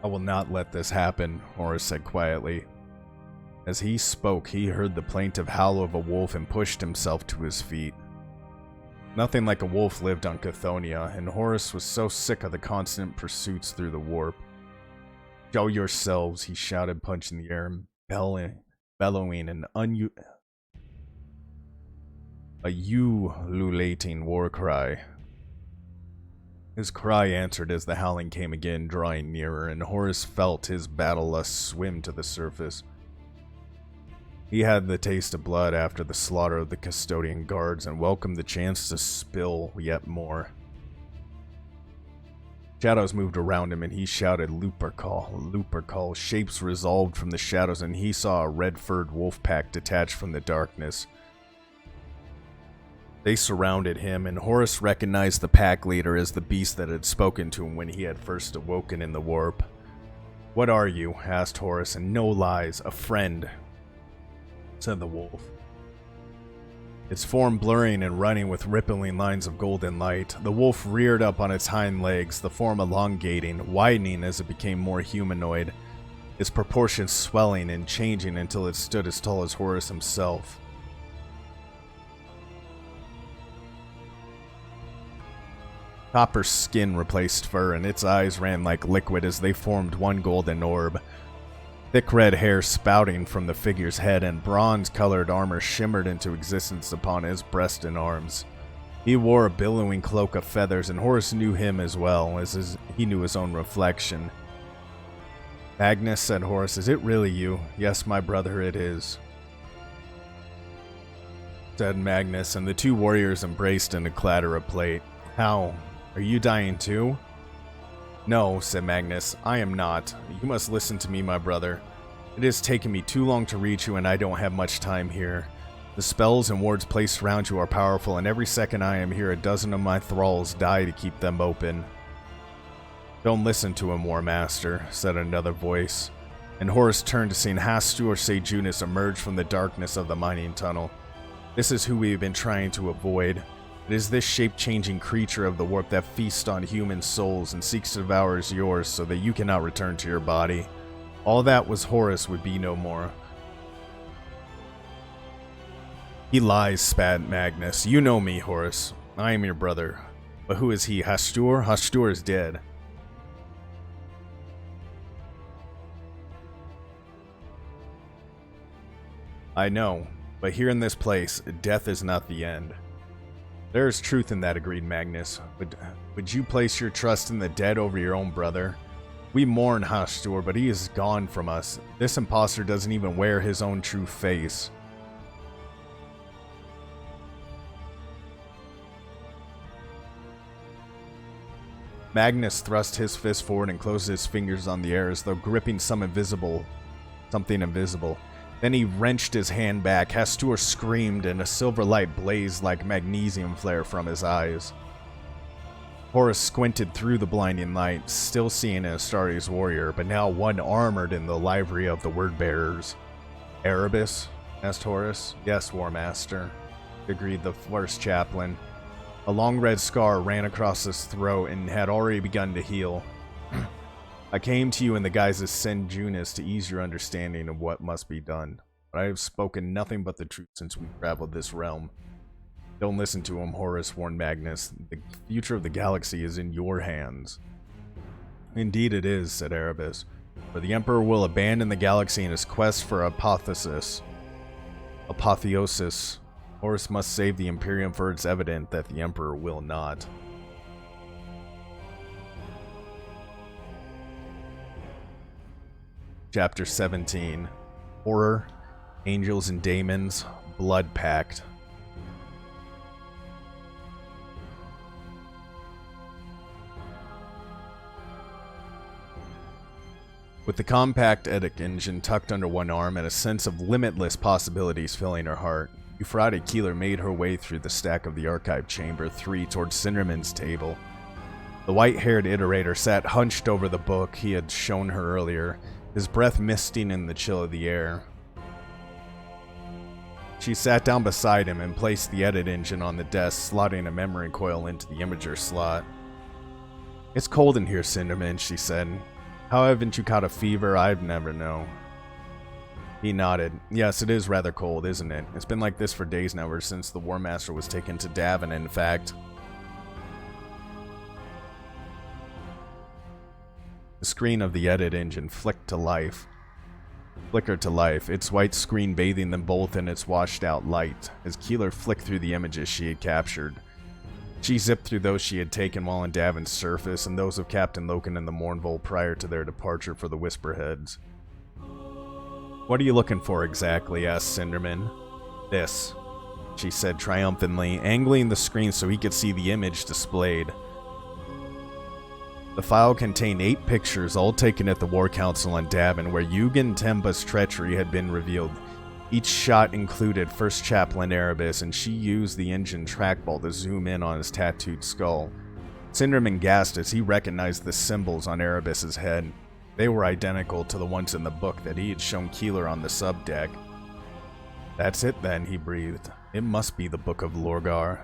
"I will not let this happen," Horus said quietly. As he spoke, he heard the plaintive howl of a wolf and pushed himself to his feet. Nothing like a wolf lived on Chthoniya, and Horus was so sick of the constant pursuits through the warp. "Show yourselves," he shouted, punching the air and bellowing an ululating war cry. His cry answered as the howling came again, drawing nearer, and Horus felt his battle lust swim to the surface. He had the taste of blood after the slaughter of the custodian guards and welcomed the chance to spill yet more. Shadows moved around him and he shouted, "Lupercal, Lupercal." Shapes resolved from the shadows and he saw a red-furred wolf pack detach from the darkness. They surrounded him, and Horus recognized the pack leader as the beast that had spoken to him when he had first awoken in the warp. "What are you?" asked Horus, and no lies. "A friend," said the wolf, its form blurring and running with rippling lines of golden light. The wolf reared up on its hind legs, the form elongating, widening as it became more humanoid, its proportions swelling and changing until it stood as tall as Horus himself. Copper skin replaced fur, and its eyes ran like liquid as they formed one golden orb. Thick red hair spouting from the figure's head and bronze-colored armor shimmered into existence upon his breast and arms. He wore a billowing cloak of feathers, and Horus knew him as well as he knew his own reflection. "Magnus," said Horus, "is it really you?" "Yes, my brother, it is," said Magnus, and the two warriors embraced in a clatter of plate. "How? Are you dying too?" "No," said Magnus, "I am not. You must listen to me, my brother. It has taken me too long to reach you, and I don't have much time here. The spells and wards placed around you are powerful, and every second I am here, a dozen of my thralls die to keep them open." "Don't listen to him, War Master," said another voice, and Horus turned to see Hastur Sejunis emerge from the darkness of the mining tunnel. "This is who we have been trying to avoid. It is this shape-changing creature of the warp that feasts on human souls and seeks to devour yours so that you cannot return to your body. All that was Horus would be no more." "He lies," spat Magnus. "You know me, Horus. I am your brother. But who is he? Hastur? Hastur is dead." "I know, but here in this place, death is not the end." There is truth in that, agreed Magnus. Would you place your trust in the dead over your own brother? We mourn Hastur, but he is gone from us. This impostor doesn't even wear his own true face. Magnus thrust his fist forward and closed his fingers on the air as though gripping something invisible. Then he wrenched his hand back. Hastur screamed, and a silver light blazed like magnesium flare from his eyes. Horus squinted through the blinding light, still seeing Astari's warrior, but now one armored in the livery of the word-bearers. Erebus? Asked Horus. Yes, War Master, agreed the first chaplain. A long red scar ran across his throat and had already begun to heal. I came to you in the guise of Senjunis to ease your understanding of what must be done, but I have spoken nothing but the truth since we traveled this realm. Don't listen to him, Horus warned Magnus. The future of the galaxy is in your hands. Indeed it is, said Erebus, for the Emperor will abandon the galaxy in his quest for apotheosis. Horus must save the Imperium, for it's evident that the Emperor will not. Chapter 17. Horror, Angels and Daemons, Blood Pact. With the compact Edic engine tucked under one arm and a sense of limitless possibilities filling her heart, Euphrates Keeler made her way through the stack of the Archive Chamber 3 towards Cinderman's table. The white-haired iterator sat hunched over the book he had shown her earlier, his breath misting in the chill of the air. She sat down beside him and placed the edit engine on the desk, slotting a memory coil into the imager slot. It's cold in here, Cinderman, she said. How haven't you caught a fever? I'd never know. He nodded. Yes, it is rather cold, isn't it? It's been like this for days now, ever since the War Master was taken to Davin, in fact. The screen of the edit engine flickered to life, its white screen bathing them both in its washed-out light, as Keeler flicked through the images she had captured. She zipped through those she had taken while on Davin's surface, and those of Captain Loken and the Mournville prior to their departure for the Whisperheads. What are you looking for exactly? Asked Cinderman. This, she said triumphantly, angling the screen so he could see the image displayed. The file contained 8 pictures, all taken at the War Council on Davin, where Yugen Temba's treachery had been revealed. Each shot included First Chaplain Erebus, and she used the engine trackball to zoom in on his tattooed skull. Cinderman gasped as he recognized the symbols on Erebus's head. They were identical to the ones in the book that he had shown Keeler on the subdeck. That's it then, he breathed. It must be the Book of Lorgar.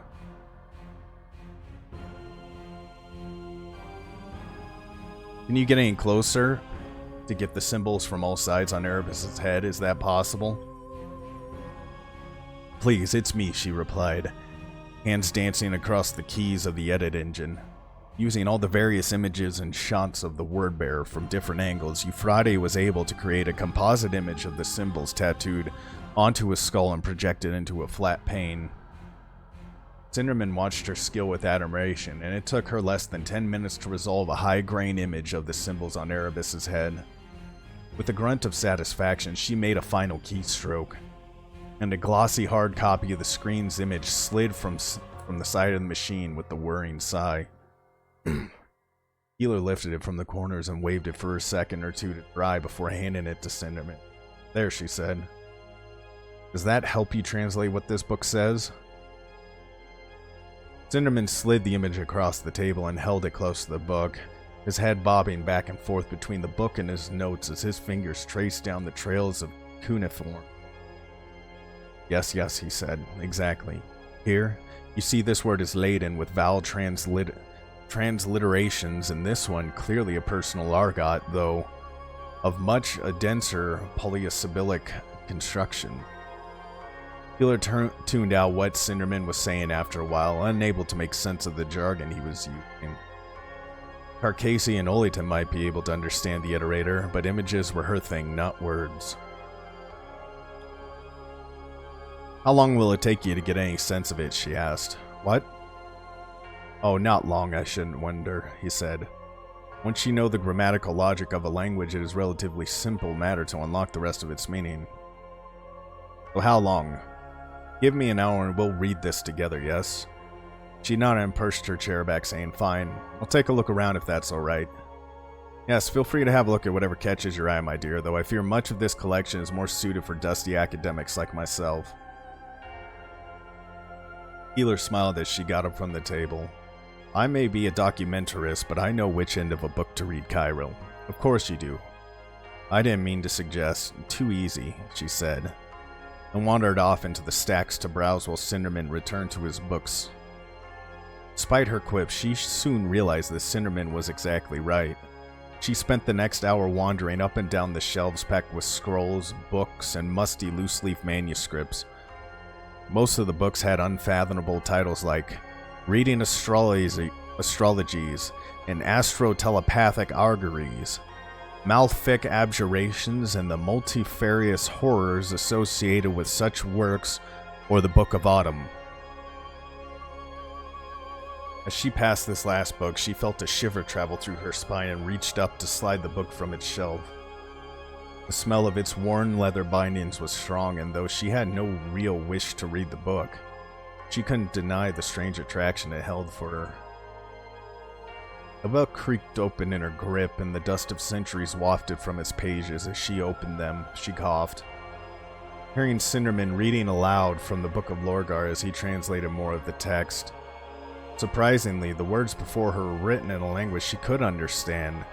Can you get any closer to get the symbols from all sides on Erebus's head? Is that possible? Please, it's me, she replied, hands dancing across the keys of the edit engine. Using all the various images and shots of the word bearer from different angles, Euphrates was able to create a composite image of the symbols tattooed onto his skull and projected into a flat pane. Cinderman watched her skill with admiration, and it took her less than 10 minutes to resolve a high-grain image of the symbols on Erebus's head. With a grunt of satisfaction, she made a final keystroke, and a glossy hard copy of the screen's image slid from the side of the machine with a whirring sigh. Keeler lifted it from the corners and waved it for a second or two to dry before handing it to Cinderman. There, she said. Does that help you translate what this book says? Cinderman slid the image across the table and held it close to the book, his head bobbing back and forth between the book and his notes as his fingers traced down the trails of cuneiform. Yes, he said. Exactly. Here, you see this word is laden with vowel transliterations, and this one clearly a personal argot, though of much a denser polyssyllabic construction. Keeler tuned out what Cinderman was saying after a while, unable to make sense of the jargon he was using. Carcassi and Oliton might be able to understand the iterator, but images were her thing, not words. How long will it take you to get any sense of it? She asked. What? Oh, not long, I shouldn't wonder, he said. Once you know the grammatical logic of a language, it is a relatively simple matter to unlock the rest of its meaning. So how long? Give me an hour and we'll read this together, yes? She nodded and pushed her chair back, saying, Fine. I'll take a look around if that's alright. Yes, feel free to have a look at whatever catches your eye, my dear, though I fear much of this collection is more suited for dusty academics like myself. Healer smiled as she got up from the table. I may be a documentarist, but I know which end of a book to read, Cairo. Of course you do. I didn't mean to suggest. Too easy, she said, and wandered off into the stacks to browse while Cinderman returned to his books. Despite her quip, she soon realized that Cinderman was exactly right. She spent the next hour wandering up and down the shelves packed with scrolls, books, and musty loose-leaf manuscripts. Most of the books had unfathomable titles like Reading Astrologies and Astro-Telepathic Auguries, Malfic Abjurations, and the multifarious horrors associated with such works, or the Book of Autumn. As she passed this last book, she felt a shiver travel through her spine and reached up to slide the book from its shelf. The smell of its worn leather bindings was strong, and though she had no real wish to read the book, she couldn't deny the strange attraction it held for her. The book creaked open in her grip, and the dust of centuries wafted from its pages. As she opened them, she coughed. Hearing Cinderman reading aloud from the Book of Lorgar as he translated more of the text. Surprisingly, the words before her were written in a language she could understand,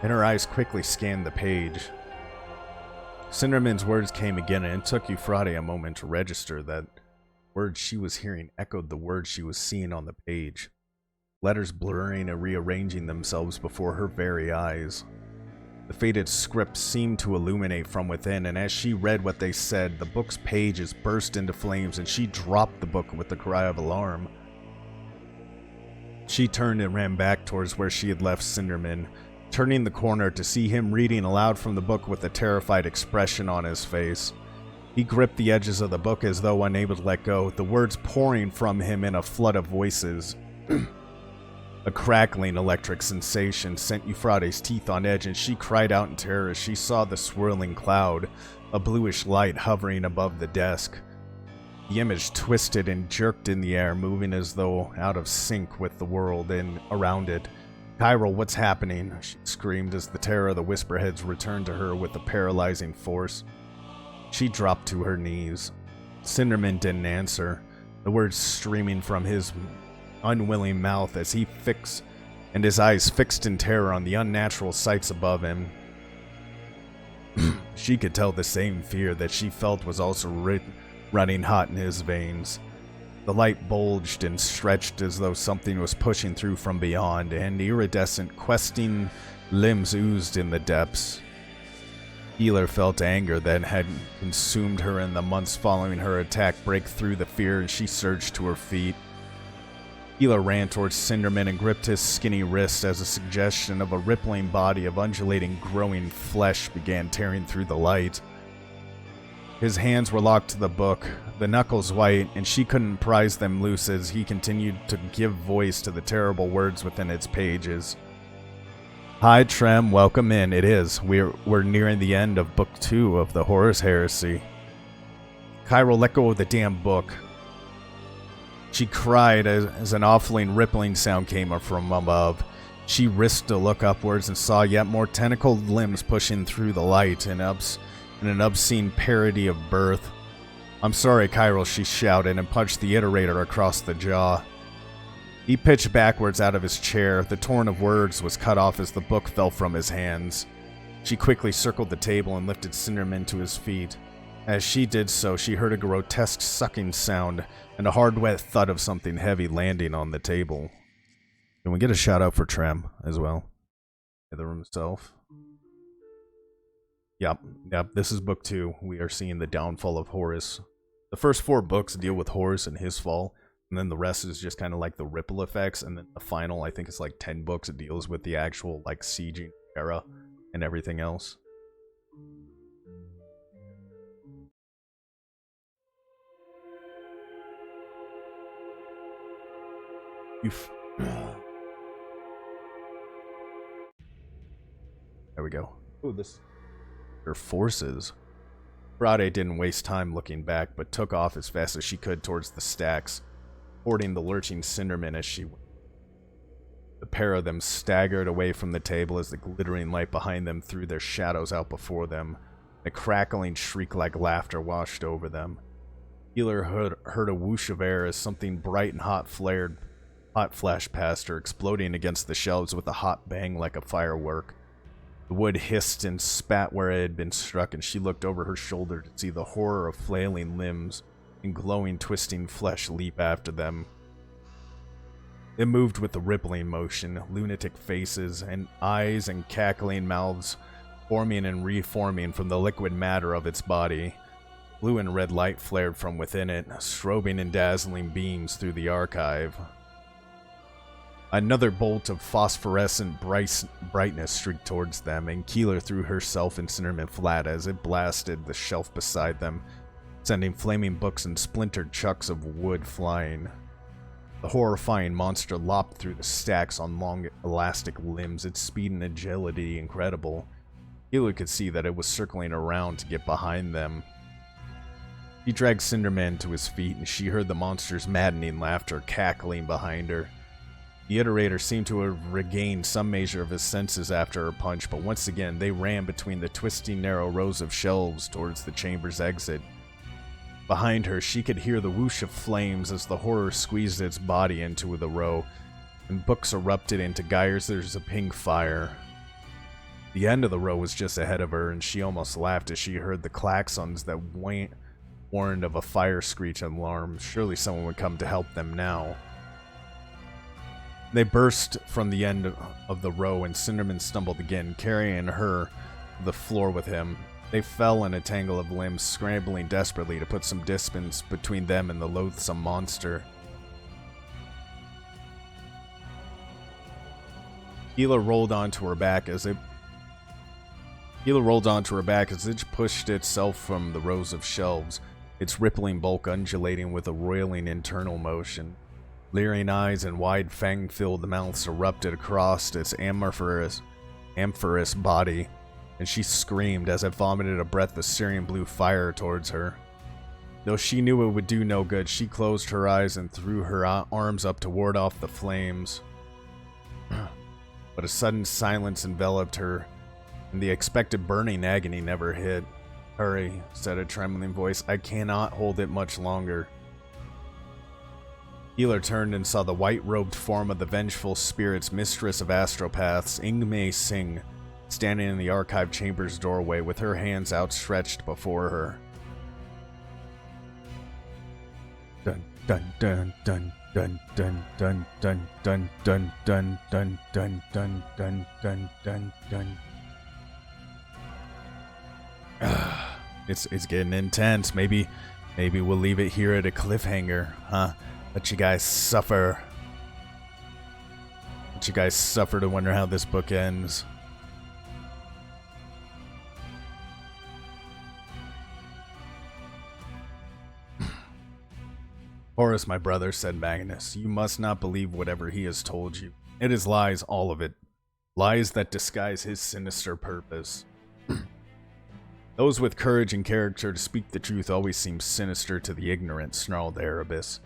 and her eyes quickly scanned the page. Cinderman's words came again, and it took Euphrates a moment to register that words she was hearing echoed the words she was seeing on the page, letters blurring and rearranging themselves before her very eyes. The faded script seemed to illuminate from within, and as she read what they said, the book's pages burst into flames, and she dropped the book with a cry of alarm. She turned and ran back towards where she had left Cinderman, turning the corner to see him reading aloud from the book with a terrified expression on his face. He gripped the edges of the book as though unable to let go, the words pouring from him in a flood of voices. A crackling electric sensation sent Euphrates' teeth on edge, and she cried out in terror as she saw the swirling cloud, a bluish light hovering above the desk. The image twisted and jerked in the air, moving as though out of sync with the world and around it. Cairo, what's happening? She screamed as the terror of the Whisperheads returned to her with a paralyzing force. She dropped to her knees. Cinderman didn't answer, the words streaming from his unwilling mouth as he fixed, and his eyes fixed in terror on the unnatural sights above him. She could tell the same fear that she felt was also running hot in his veins. The light bulged and stretched as though something was pushing through from beyond, and iridescent, questing limbs oozed in the depths. Healer felt anger that had consumed her in the months following her attack break through the fear, and she surged to her feet. Healer ran towards Cinderman and gripped his skinny wrist as a suggestion of a rippling body of undulating, growing flesh began tearing through the light. His hands were locked to the book, the knuckles white, and she couldn't prise them loose as he continued to give voice to the terrible words within its pages. Hi, Trem, welcome in. It is. We're nearing the end of Book 2 of the Horus Heresy. Cairo, let go of the damn book. She cried as an awful rippling sound came from above. She risked a look upwards and saw yet more tentacled limbs pushing through the light in an obscene parody of birth. I'm sorry, Cairo, she shouted and punched the iterator across the jaw. He pitched backwards out of his chair. The torrent of words was cut off as the book fell from his hands. She quickly circled the table and lifted Cinderman to his feet. As she did so, she heard a grotesque sucking sound and a hard, wet thud of something heavy landing on the table. Can we get a shout out for Trem as well? The room itself. Yep, this is Book 2. We are seeing the downfall of Horus. The first 4 books deal with Horus and his fall, and then the rest is just kind of like the ripple effects, and then the final, I think it's like 10 books, it deals with the actual like sieging era and everything else. There we go. Oh, this... Her forces. Friday didn't waste time looking back, but took off as fast as she could towards the stacks, hoarding the lurching Cindermen as she went. The pair of them staggered away from the table as the glittering light behind them threw their shadows out before them. A crackling shriek like laughter washed over them. Healer heard a whoosh of air as something bright and hot flashed past her, exploding against the shelves with a hot bang like a firework. The wood hissed and spat where it had been struck, and she looked over her shoulder to see the horror of flailing limbs and glowing, twisting flesh leap after them. It moved with a rippling motion, lunatic faces and eyes and cackling mouths forming and reforming from the liquid matter of its body. Blue and red light flared from within it, strobing in dazzling beams through the archive. Another bolt of phosphorescent brightness streaked towards them, and Keeler threw herself and Cinderman flat as it blasted the shelf beside them, sending flaming books and splintered chunks of wood flying. The horrifying monster lopped through the stacks on long, elastic limbs, its speed and agility incredible. Keeler could see that it was circling around to get behind them. He dragged Cinderman to his feet, and she heard the monster's maddening laughter cackling behind her. The Iterator seemed to have regained some measure of his senses after her punch, but once again they ran between the twisting narrow rows of shelves towards the chamber's exit. Behind her, she could hear the whoosh of flames as the horror squeezed its body into the row, and books erupted into geysers of pink fire. The end of the row was just ahead of her, and she almost laughed as she heard the klaxons that warned of a fire screech alarm. Surely someone would come to help them now. They burst from the end of the row, and Cinderman stumbled again, carrying her to the floor with him. They fell in a tangle of limbs, scrambling desperately to put some distance between them and the loathsome monster. Gila rolled onto her back as it pushed itself from the rows of shelves, its rippling bulk undulating with a roiling internal motion. Leering eyes and wide fang-filled mouths erupted across its amorphous body, and she screamed as it vomited a breath of Syrian blue fire towards her. Though she knew it would do no good, she closed her eyes and threw her arms up to ward off the flames. But a sudden silence enveloped her, and the expected burning agony never hit. "Hurry," said a trembling voice. "I cannot hold it much longer." Healer turned and saw the white-robed form of the vengeful spirit's mistress of astropaths, Ingmei Singh, standing in the archive chamber's doorway with her hands outstretched before her. Dun dun dun dun dun dun dun dun dun dun dun dun dun dun dun dun dun dun. It's getting intense. Maybe we'll leave it here at a cliffhanger, huh? Let you guys suffer. Let you guys suffer to wonder how this book ends. "Horus, my brother," said Magnus, "you must not believe whatever he has told you. It is lies, all of it. Lies that disguise his sinister purpose." "Those with courage and character to speak the truth always seem sinister to the ignorant," snarled Erebus.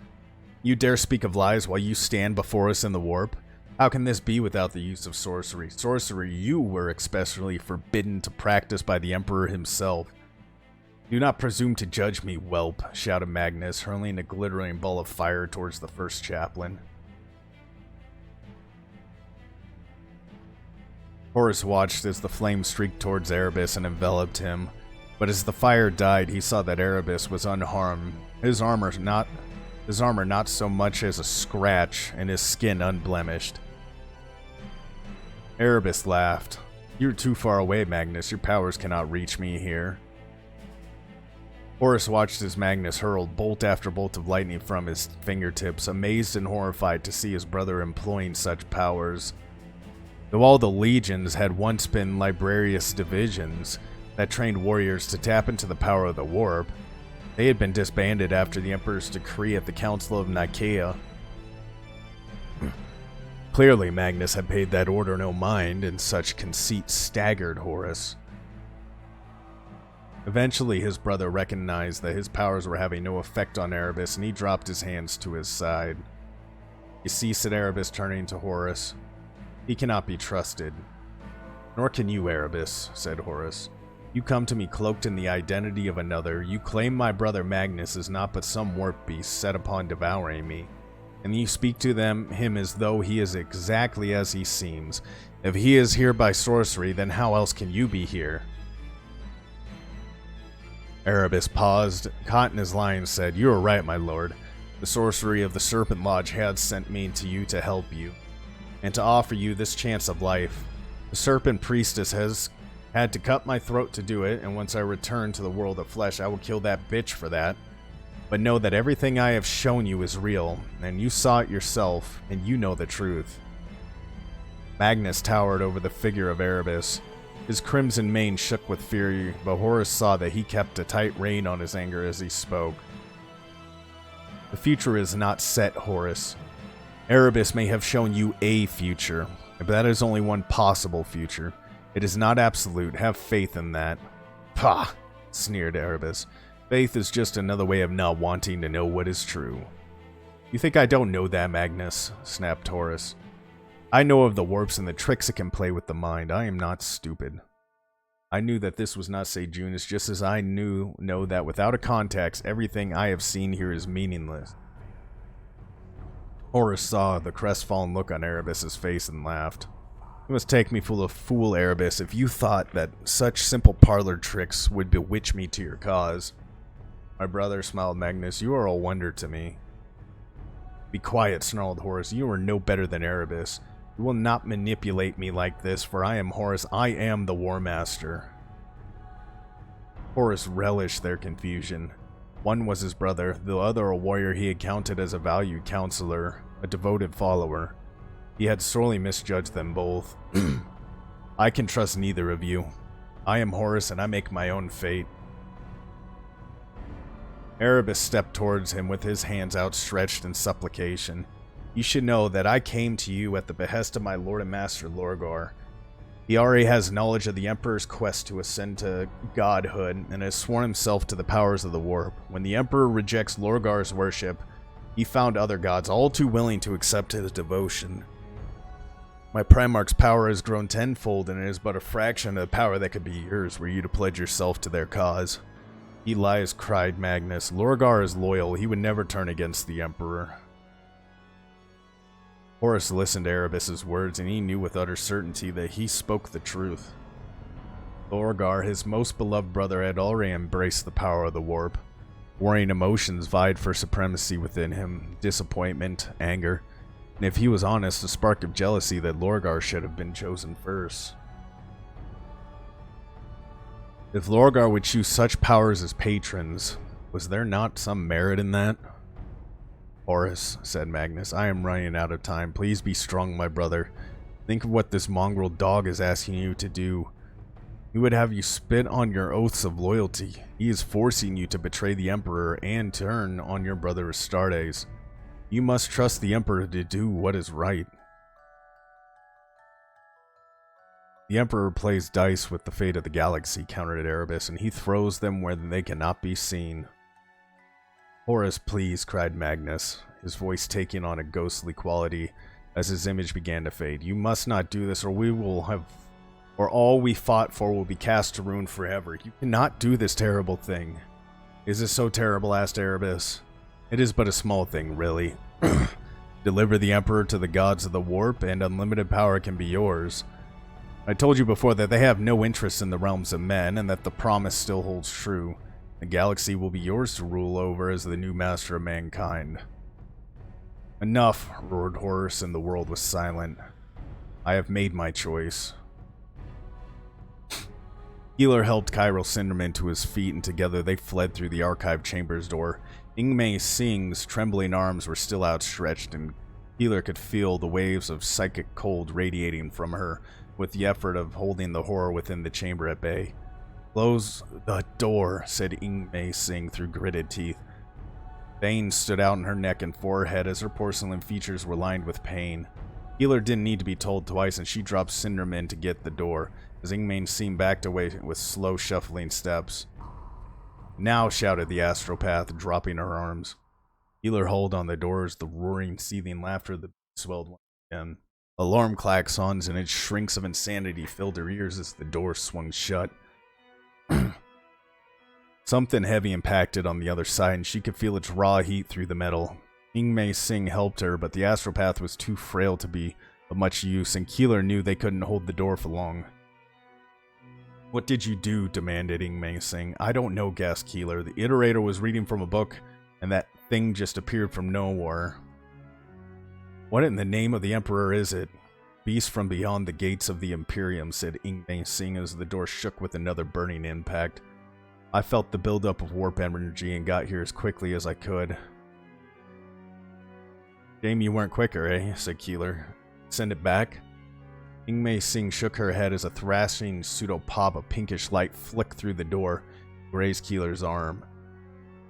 "You dare speak of lies while you stand before us in the warp? How can this be without the use of sorcery? Sorcery you were expressly forbidden to practice by the Emperor himself." "Do not presume to judge me, whelp," shouted Magnus, hurling a glittering ball of fire towards the first chaplain. Horus watched as the flame streaked towards Erebus and enveloped him, but as the fire died, he saw that Erebus was unharmed, his armor not so much as a scratch, and his skin unblemished. Erebus laughed. "You're too far away, Magnus. Your powers cannot reach me here." Horus watched as Magnus hurled bolt after bolt of lightning from his fingertips, amazed and horrified to see his brother employing such powers. Though all the legions had once been librarious divisions that trained warriors to tap into the power of the warp, they had been disbanded after the Emperor's decree at the Council of Nicaea. Clearly, Magnus had paid that order no mind, and such conceit staggered Horus. Eventually, his brother recognized that his powers were having no effect on Erebus, and he dropped his hands to his side. "You see," said Erebus, turning to Horus. "He cannot be trusted." "Nor can you, Erebus," said Horus. "You come to me cloaked in the identity of another. You claim my brother Magnus is not but some warp beast set upon devouring me. And you speak to him as though he is exactly as he seems. If he is here by sorcery, then how else can you be here?" Erebus paused, caught in his lie, and said, "You are right, my lord. The sorcery of the Serpent Lodge had sent me to you to help you, and to offer you this chance of life. The Serpent Priestess has had to cut my throat to do it, and once I return to the world of flesh, I will kill that bitch for that. But know that everything I have shown you is real, and you saw it yourself, and you know the truth." Magnus towered over the figure of Erebus. His crimson mane shook with fury, but Horus saw that he kept a tight rein on his anger as he spoke. "The future is not set, Horus. Erebus may have shown you a future, but that is only one possible future. It is not absolute. Have faith in that." "Pah!" sneered Erebus. "Faith is just another way of not wanting to know what is true." "You think I don't know that, Magnus?" snapped Horus. "I know of the warps and the tricks it can play with the mind. I am not stupid. I knew that this was not Sejunis, just as I know that without a context, everything I have seen here is meaningless." Horus saw the crestfallen look on Erebus's face and laughed. "You must take me for a fool, Erebus, if you thought that such simple parlor tricks would bewitch me to your cause." "My brother," smiled Magnus, "you are a wonder to me." "Be quiet," snarled Horus. "You are no better than Erebus. You will not manipulate me like this, for I am Horus. I am the War Master." Horus relished their confusion. One was his brother, the other a warrior he had counted as a valued counselor, a devoted follower. He had sorely misjudged them both. "I can trust neither of you. I am Horus, and I make my own fate." Erebus stepped towards him with his hands outstretched in supplication. "You should know that I came to you at the behest of my lord and master Lorgar. He already has knowledge of the Emperor's quest to ascend to godhood, and has sworn himself to the powers of the warp. When the Emperor rejects Lorgar's worship, he found other gods all too willing to accept his devotion. My Primarch's power has grown tenfold, and it is but a fraction of the power that could be yours were you to pledge yourself to their cause." "He lies," cried Magnus. "Lorgar is loyal. He would never turn against the Emperor." Horus listened to Erebus's words, and he knew with utter certainty that he spoke the truth. Lorgar, his most beloved brother, had already embraced the power of the warp. Warring emotions vied for supremacy within him, disappointment, anger, and if he was honest, a spark of jealousy that Lorgar should have been chosen first. If Lorgar would choose such powers as patrons, was there not some merit in that? "Horus," said Magnus, "I am running out of time. Please be strong, my brother. Think of what this mongrel dog is asking you to do. He would have you spit on your oaths of loyalty. He is forcing you to betray the Emperor and turn on your brother Astartes. You must trust the Emperor to do what is right." "The Emperor plays dice with the fate of the galaxy," countered Erebus, "and he throws them where they cannot be seen." "Horus, please," cried Magnus, his voice taking on a ghostly quality as his image began to fade. "You must not do this, or all we fought for will be cast to ruin forever. You cannot do this terrible thing." "Is it so terrible?" asked Erebus. "It is but a small thing, really. Deliver the Emperor to the gods of the warp, and unlimited power can be yours. I told you before that they have no interest in the realms of men, and that the promise still holds true. The galaxy will be yours to rule over as the new master of mankind." "Enough," roared Horus, and the world was silent. "I have made my choice." Healer helped Chiral Cinderman to his feet, and together they fled through the archive chamber's door. Ingmei Singh's trembling arms were still outstretched, and Healer could feel the waves of psychic cold radiating from her, with the effort of holding the horror within the chamber at bay. "Close the door," said Ingmei Singh through gritted teeth. Veins stood out in her neck and forehead as her porcelain features were lined with pain. Keeler didn't need to be told twice, and she dropped Cinderman to get the door, as Ingmei Sing backed away with slow, shuffling steps. "Now," shouted the astropath, dropping her arms. Keeler hauled on the door as the roaring, seething laughter of the beast swelled once again. Alarm klaxons and its shrieks of insanity filled her ears as the door swung shut. Something heavy impacted on the other side, and she could feel its raw heat through the metal. Ingmei Sing helped her, but the astropath was too frail to be of much use, and Keeler knew they couldn't hold the door for long. "What did you do?" demanded Ingmei Sing. "I don't know," gasped Keeler. "The Iterator was reading from a book, and that thing just appeared from nowhere." "What in the name of the Emperor is it?" "Beast from beyond the gates of the Imperium," said Ingmei Sing as the door shook with another burning impact. "I felt the buildup of warp energy and got here as quickly as I could." "Shame you weren't quicker, eh?" said Keeler. "Send it back?" Ingmei Sing shook her head as a thrashing pseudo-pop of pinkish light flicked through the door, grazed Keeler's arm.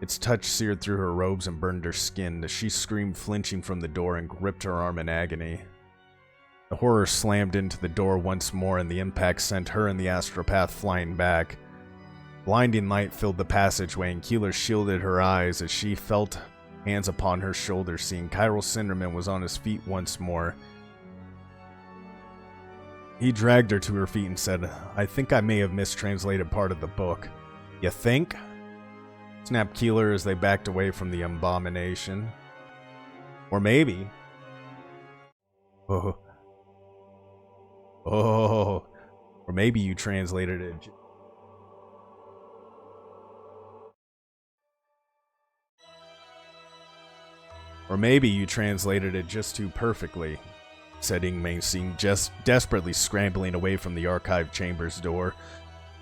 Its touch seared through her robes and burned her skin as she screamed, flinching from the door, and gripped her arm in agony. The horror slammed into the door once more, and the impact sent her and the astropath flying back. Blinding light filled the passageway, and Keeler shielded her eyes as she felt hands upon her shoulders, seeing Chiral Cinderman was on his feet once more. He dragged her to her feet and said, "I think I may have mistranslated part of the book." "You think?" snapped Keeler as they backed away from the abomination. "Or maybe..." Or maybe you translated it. Or maybe you translated it just too perfectly, said Ingmei Sing, just desperately scrambling away from the archive chamber's door.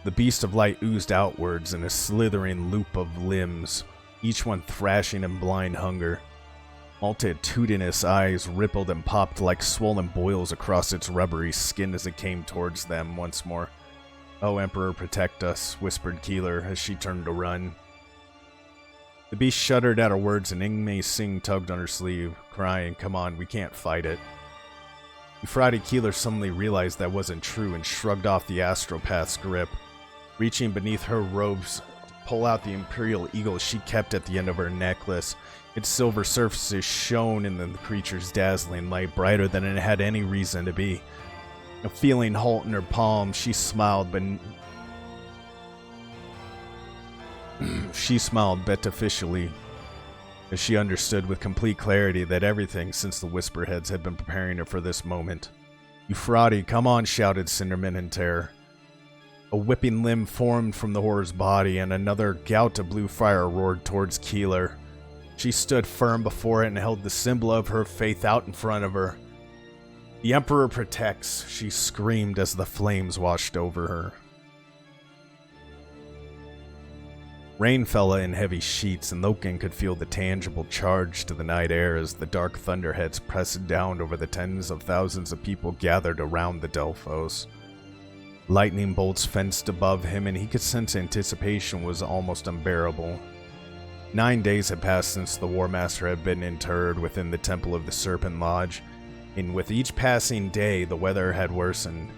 The beast of light oozed outwards in a slithering loop of limbs, each one thrashing in blind hunger. Multitudinous eyes rippled and popped like swollen boils across its rubbery skin as it came towards them once more. "Oh, Emperor, protect us," whispered Keeler as she turned to run. The beast shuddered at her words, and Ingmei Sing tugged on her sleeve, crying, "Come on, we can't fight it." Euphrates Keeler suddenly realized that wasn't true and shrugged off the astropath's grip. Reaching beneath her robes to pull out the imperial eagle she kept at the end of her necklace, its silver surfaces shone in the creature's dazzling light, brighter than it had any reason to be. Feeling halt in her palm, she smiled, but she smiled beneficially as she understood with complete clarity that everything since the Whisperheads had been preparing her for this moment. "Euphrates, come on," shouted Cinderman in terror. A whipping limb formed from the horror's body, and another gout of blue fire roared towards Keeler. She stood firm before it and held the symbol of her faith out in front of her. "The Emperor protects," she screamed as the flames washed over her. Rain fell in heavy sheets, and Loken could feel the tangible charge to the night air as the dark thunderheads pressed down over the tens of thousands of people gathered around the Delphos. Lightning bolts fenced above him, and he could sense anticipation was almost unbearable. 9 days had passed since the War Master had been interred within the Temple of the Serpent Lodge, and with each passing day the weather had worsened.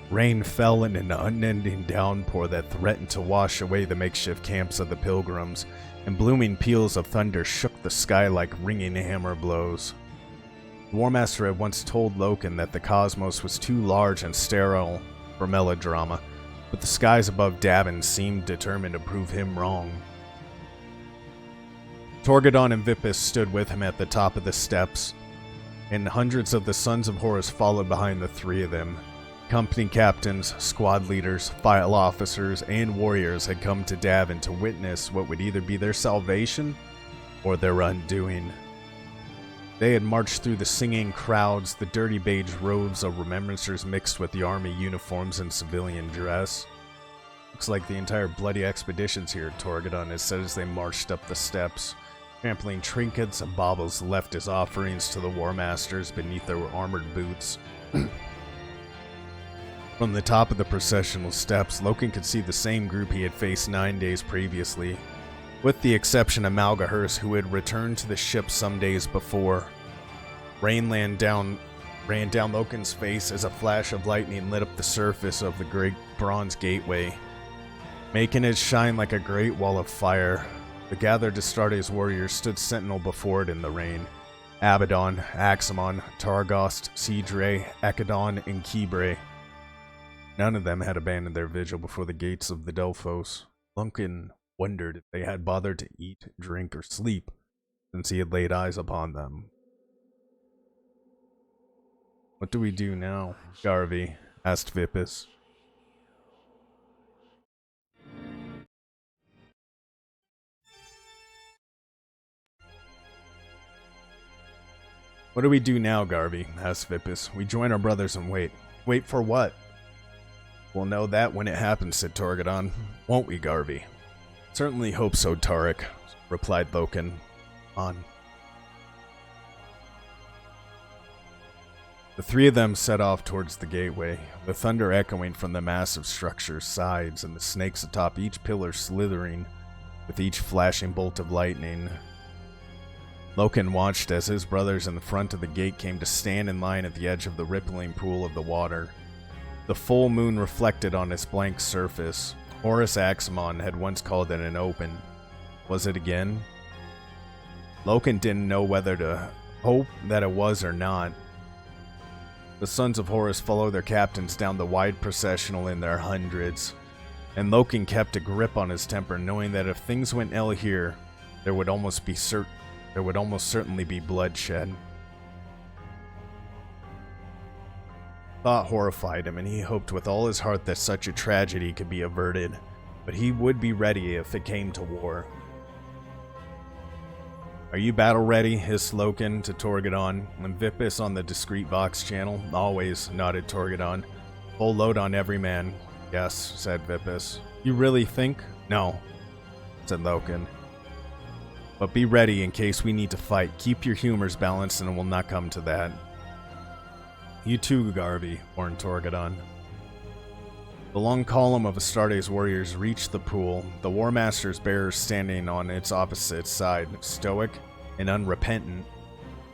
Rain fell in an unending downpour that threatened to wash away the makeshift camps of the pilgrims, and blooming peals of thunder shook the sky like ringing hammer blows. The War Master had once told Loken that the cosmos was too large and sterile for melodrama, but the skies above Davin seemed determined to prove him wrong. Torgadon and Vippus stood with him at the top of the steps, and hundreds of the Sons of Horus followed behind the three of them. Company captains, squad leaders, file officers, and warriors had come to Davin to witness what would either be their salvation or their undoing. They had marched through the singing crowds, the dirty beige robes of remembrancers mixed with the army uniforms and civilian dress. "Looks like the entire bloody expedition's here," Torgadon had said as they marched up the steps, trampling trinkets and baubles left as offerings to the War Masters beneath their armored boots. From the top of the processional steps, Loken could see the same group he had faced 9 days previously, with the exception of Malgahurst, who had returned to the ship some days before. Rain ran down Loken's face as a flash of lightning lit up the surface of the great bronze gateway, making it shine like a great wall of fire. The gathered Astartes warriors stood sentinel before it in the rain. Abaddon, Axamon, Targost, Sidre, Ekadon, and Kibre. None of them had abandoned their vigil before the gates of the Delphos. Loken wondered if they had bothered to eat, drink, or sleep since he had laid eyes upon them. "What do we do now, Garvey?" asked Vippis. "What do we do now, Garvey?" asked Vippis. "We join our brothers and wait." "Wait for what?" "We'll know that when it happens," said Torgadon. "Won't we, Garvey?" "Certainly hope so, Tarek," replied Loken. "On." The three of them set off towards the gateway, the thunder echoing from the massive structure's sides and the snakes atop each pillar slithering with each flashing bolt of lightning. Loken watched as his brothers in the front of the gate came to stand in line at the edge of the rippling pool of the water. The full moon reflected on its blank surface. Horus Axamon had once called it an open. Was it again? Loken didn't know whether to hope that it was or not. The sons of Horus followed their captains down the wide processional in their hundreds, and Loken kept a grip on his temper, knowing that if things went ill here, there would almost certainly be bloodshed. Thought horrified him, and he hoped with all his heart that such a tragedy could be averted, but he would be ready if it came to war. "Are you battle ready?" hissed Loken to Torgadon, and Vippis on the discreet Vox channel. "Always," nodded Torgadon. "Full load on every man." "Yes," said Vippis. "You really think?" "No," said Loken. "But be ready in case we need to fight. Keep your humors balanced and it will not come to that." "You too, Garvey," warned Torgadon. The long column of Astartes warriors reached the pool, the War Master's bearers standing on its opposite side, stoic and unrepentant.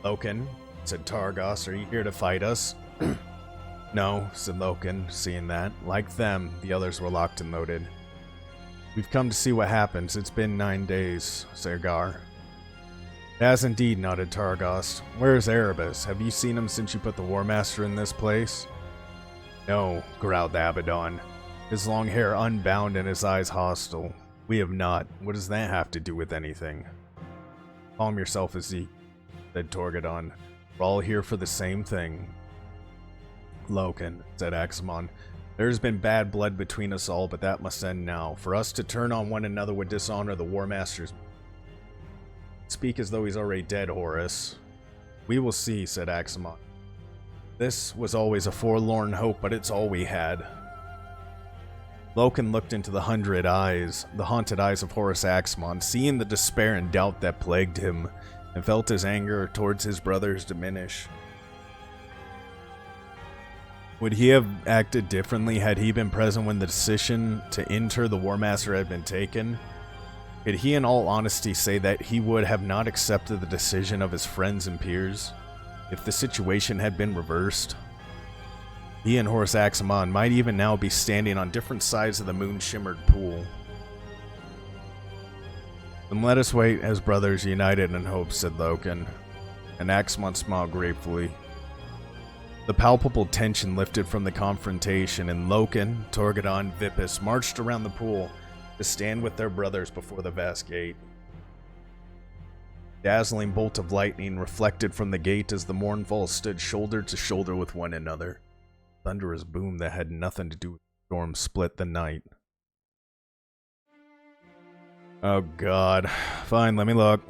"Loken," said Targos, "are you here to fight us?" "No," said Loken, seeing that. Like them, the others were locked and loaded. "We've come to see what happens. It's been 9 days, Sergar." "It has indeed," nodded Targos. "Where's Erebus? Have you seen him since you put the War Master in this place?" "No," growled Abaddon, his long hair unbound and his eyes hostile. "We have not. What does that have to do with anything?" "Calm yourself, Zeke," said Torgadon. "We're all here for the same thing." "Loken," said Axamon, "there has been bad blood between us all, but that must end now. For us to turn on one another would dishonor the War Master's. Speak as though he's already dead, Horus." "We will see," said Axamon. "This was always a forlorn hope, but it's all we had." Loken looked into the haunted eyes of Horus Axamon, seeing the despair and doubt that plagued him, and felt his anger towards his brothers diminish. Would he have acted differently had he been present when the decision to enter the War Master had been taken? Could he in all honesty say that he would have not accepted the decision of his friends and peers if the situation had been reversed? He and Horus Axamon might even now be standing on different sides of the moon-shimmered pool. "Then let us wait as brothers united in hope," said Loken, and Axamon smiled gratefully. The palpable tension lifted from the confrontation, and Loken, Torgadon, Vippis marched around the pool to stand with their brothers before the vast gate. Dazzling bolt of lightning reflected from the gate as the Mournfalls stood shoulder to shoulder with one another. Thunderous boom that had nothing to do with the storm split the night. "Oh God. Fine, let me look."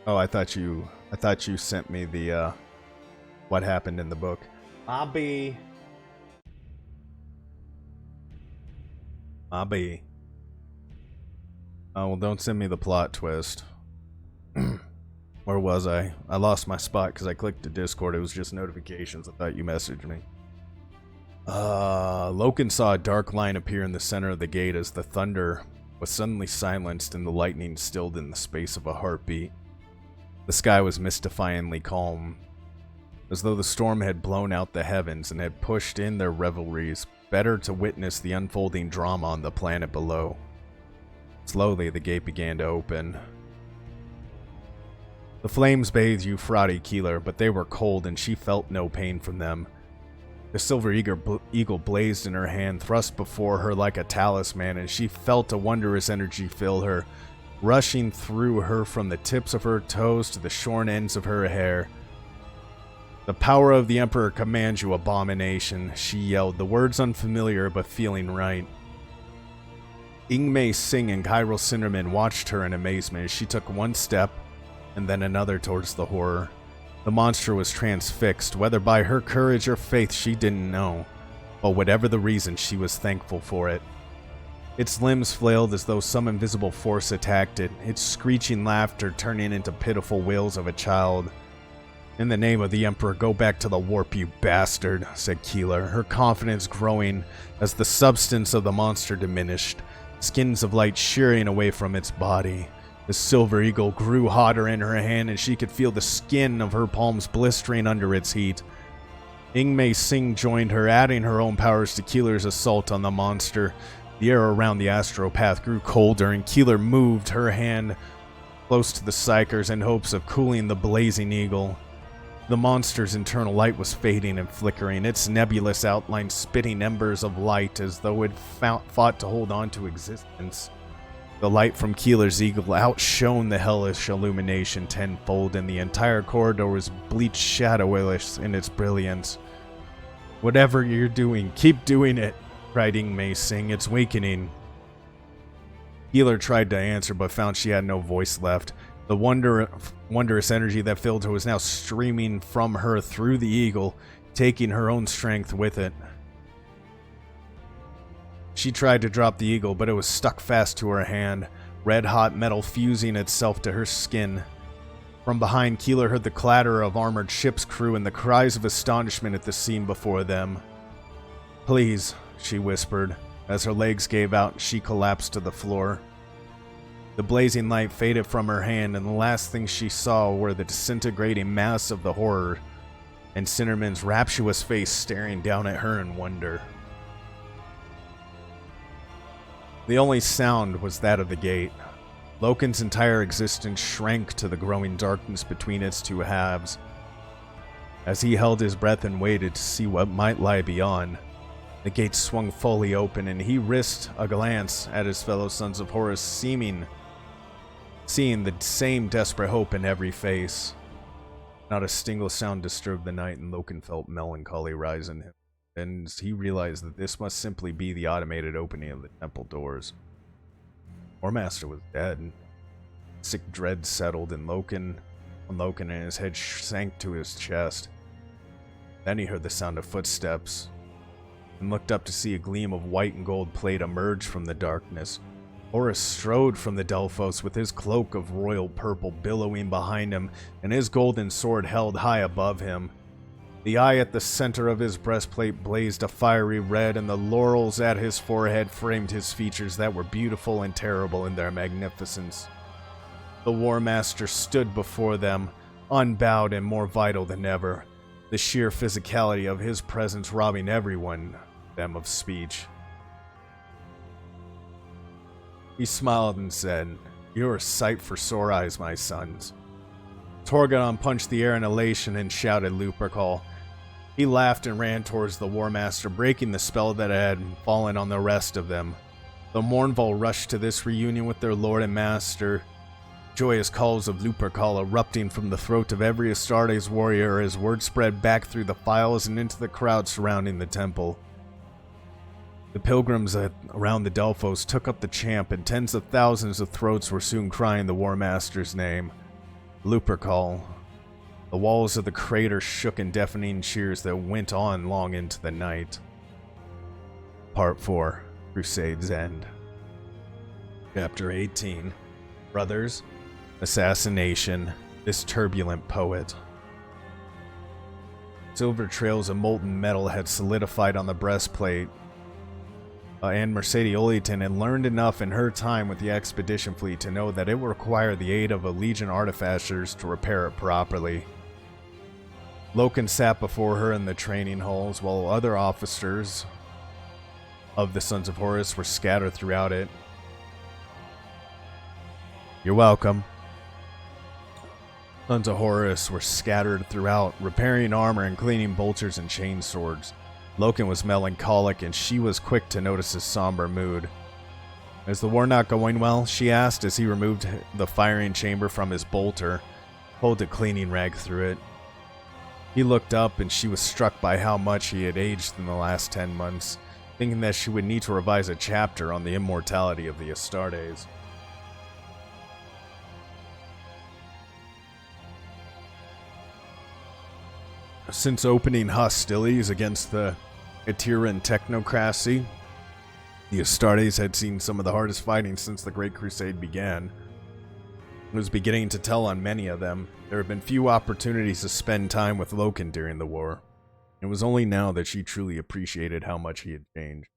Oh, I thought you sent me the what happened in the book. Bobby. Oh, well, don't send me the plot twist. Where was I? I lost my spot because I clicked to Discord. It was just notifications. I thought you messaged me. Loken saw a dark line appear in the center of the gate as the thunder was suddenly silenced and the lightning stilled in the space of a heartbeat. The sky was mystifyingly calm, as though the storm had blown out the heavens and had pushed in their revelries, better to witness the unfolding drama on the planet below. Slowly, the gate began to open. The flames bathed Euphrates Keeler, but they were cold and she felt no pain from them. The silver eagle blazed in her hand, thrust before her like a talisman, and she felt a wondrous energy fill her, rushing through her from the tips of her toes to the shorn ends of her hair. "The power of the Emperor commands you, abomination," she yelled, the words unfamiliar but feeling right. Ingmei Singh and Kyril Cinderman watched her in amazement as she took one step and then another towards the horror. The monster was transfixed, whether by her courage or faith she didn't know, but whatever the reason, she was thankful for it. Its limbs flailed as though some invisible force attacked it, its screeching laughter turning into pitiful wails of a child. "In the name of the Emperor, go back to the warp, you bastard," said Keeler, her confidence growing as the substance of the monster diminished, skins of light shearing away from its body. The silver eagle grew hotter in her hand, and she could feel the skin of her palms blistering under its heat. Ingmei Singh joined her, adding her own powers to Keeler's assault on the monster. The air around the astropath grew colder, and Keeler moved her hand close to the psychers in hopes of cooling the blazing eagle. The monster's internal light was fading and flickering, its nebulous outline spitting embers of light as though it fought to hold on to existence. The light from Keeler's eagle outshone the hellish illumination tenfold, and the entire corridor was bleached shadowless in its brilliance. "Whatever you're doing, keep doing it," cried Ingmei Singh. "It's weakening." Keeler tried to answer, but found she had no voice left. The wondrous energy that filled her was now streaming from her through the eagle, taking her own strength with it. She tried to drop the eagle, but it was stuck fast to her hand, red-hot metal fusing itself to her skin. From behind, Keeler heard the clatter of armored ship's crew and the cries of astonishment at the scene before them. "Please," she whispered. As her legs gave out, she collapsed to the floor. The blazing light faded from her hand, and the last thing she saw were the disintegrating mass of the horror, and Cinderman's rapturous face staring down at her in wonder. The only sound was that of the gate. Loken's entire existence shrank to the growing darkness between its two halves. As he held his breath and waited to see what might lie beyond, the gate swung fully open, and he risked a glance at his fellow sons of Horus, seeing the same desperate hope in every face. Not a single sound disturbed the night, and Loken felt melancholy rise in him. And he realized that this must simply be the automated opening of the temple doors. Warmaster was dead. Sick dread settled in Loken, and his head sank to his chest. Then he heard the sound of footsteps, and looked up to see a gleam of white and gold plate emerge from the darkness. Horus strode from the Delphos with his cloak of royal purple billowing behind him, and his golden sword held high above him. The eye at the center of his breastplate blazed a fiery red, and the laurels at his forehead framed his features that were beautiful and terrible in their magnificence. The Warmaster stood before them, unbowed and more vital than ever, the sheer physicality of his presence robbing everyone them of speech. He smiled and said, "You're a sight for sore eyes, my sons." Torgadon punched the air in elation and shouted Lupercal. He laughed and ran towards the Warmaster, breaking the spell that had fallen on the rest of them. The Mournful rushed to this reunion with their lord and master, joyous calls of Lupercal erupting from the throat of every Astartes warrior as word spread back through the files and into the crowd surrounding the temple. The pilgrims around the Delphos took up the chant, and tens of thousands of throats were soon crying the Warmaster's name, Lupercal. The walls of the crater shook in deafening cheers that went on long into the night. Part 4, Crusade's End. Chapter 18, Brothers, Assassination, this turbulent poet. Silver trails of molten metal had solidified on the breastplate, and Mercedes Oleton had learned enough in her time with the expedition fleet to know that it would require the aid of a legion artificers to repair it properly. Loken sat before her in the training halls, while other officers of the Sons of Horus were scattered throughout it. You're welcome. Sons of Horus were scattered throughout, repairing armor and cleaning bolters and chain swords. Loken was melancholic, and she was quick to notice his somber mood. Is the war not going well? She asked as he removed the firing chamber from his bolter, pulled a cleaning rag through it. He looked up, and she was struck by how much he had aged in the last 10 months, thinking that she would need to revise a chapter on the immortality of the Astartes. Since opening hostilities against the Itiran technocracy, the Astartes had seen some of the hardest fighting since the Great Crusade began. It was beginning to tell on many of them. There had been few opportunities to spend time with Loken during the war. It was only now that she truly appreciated how much he had changed.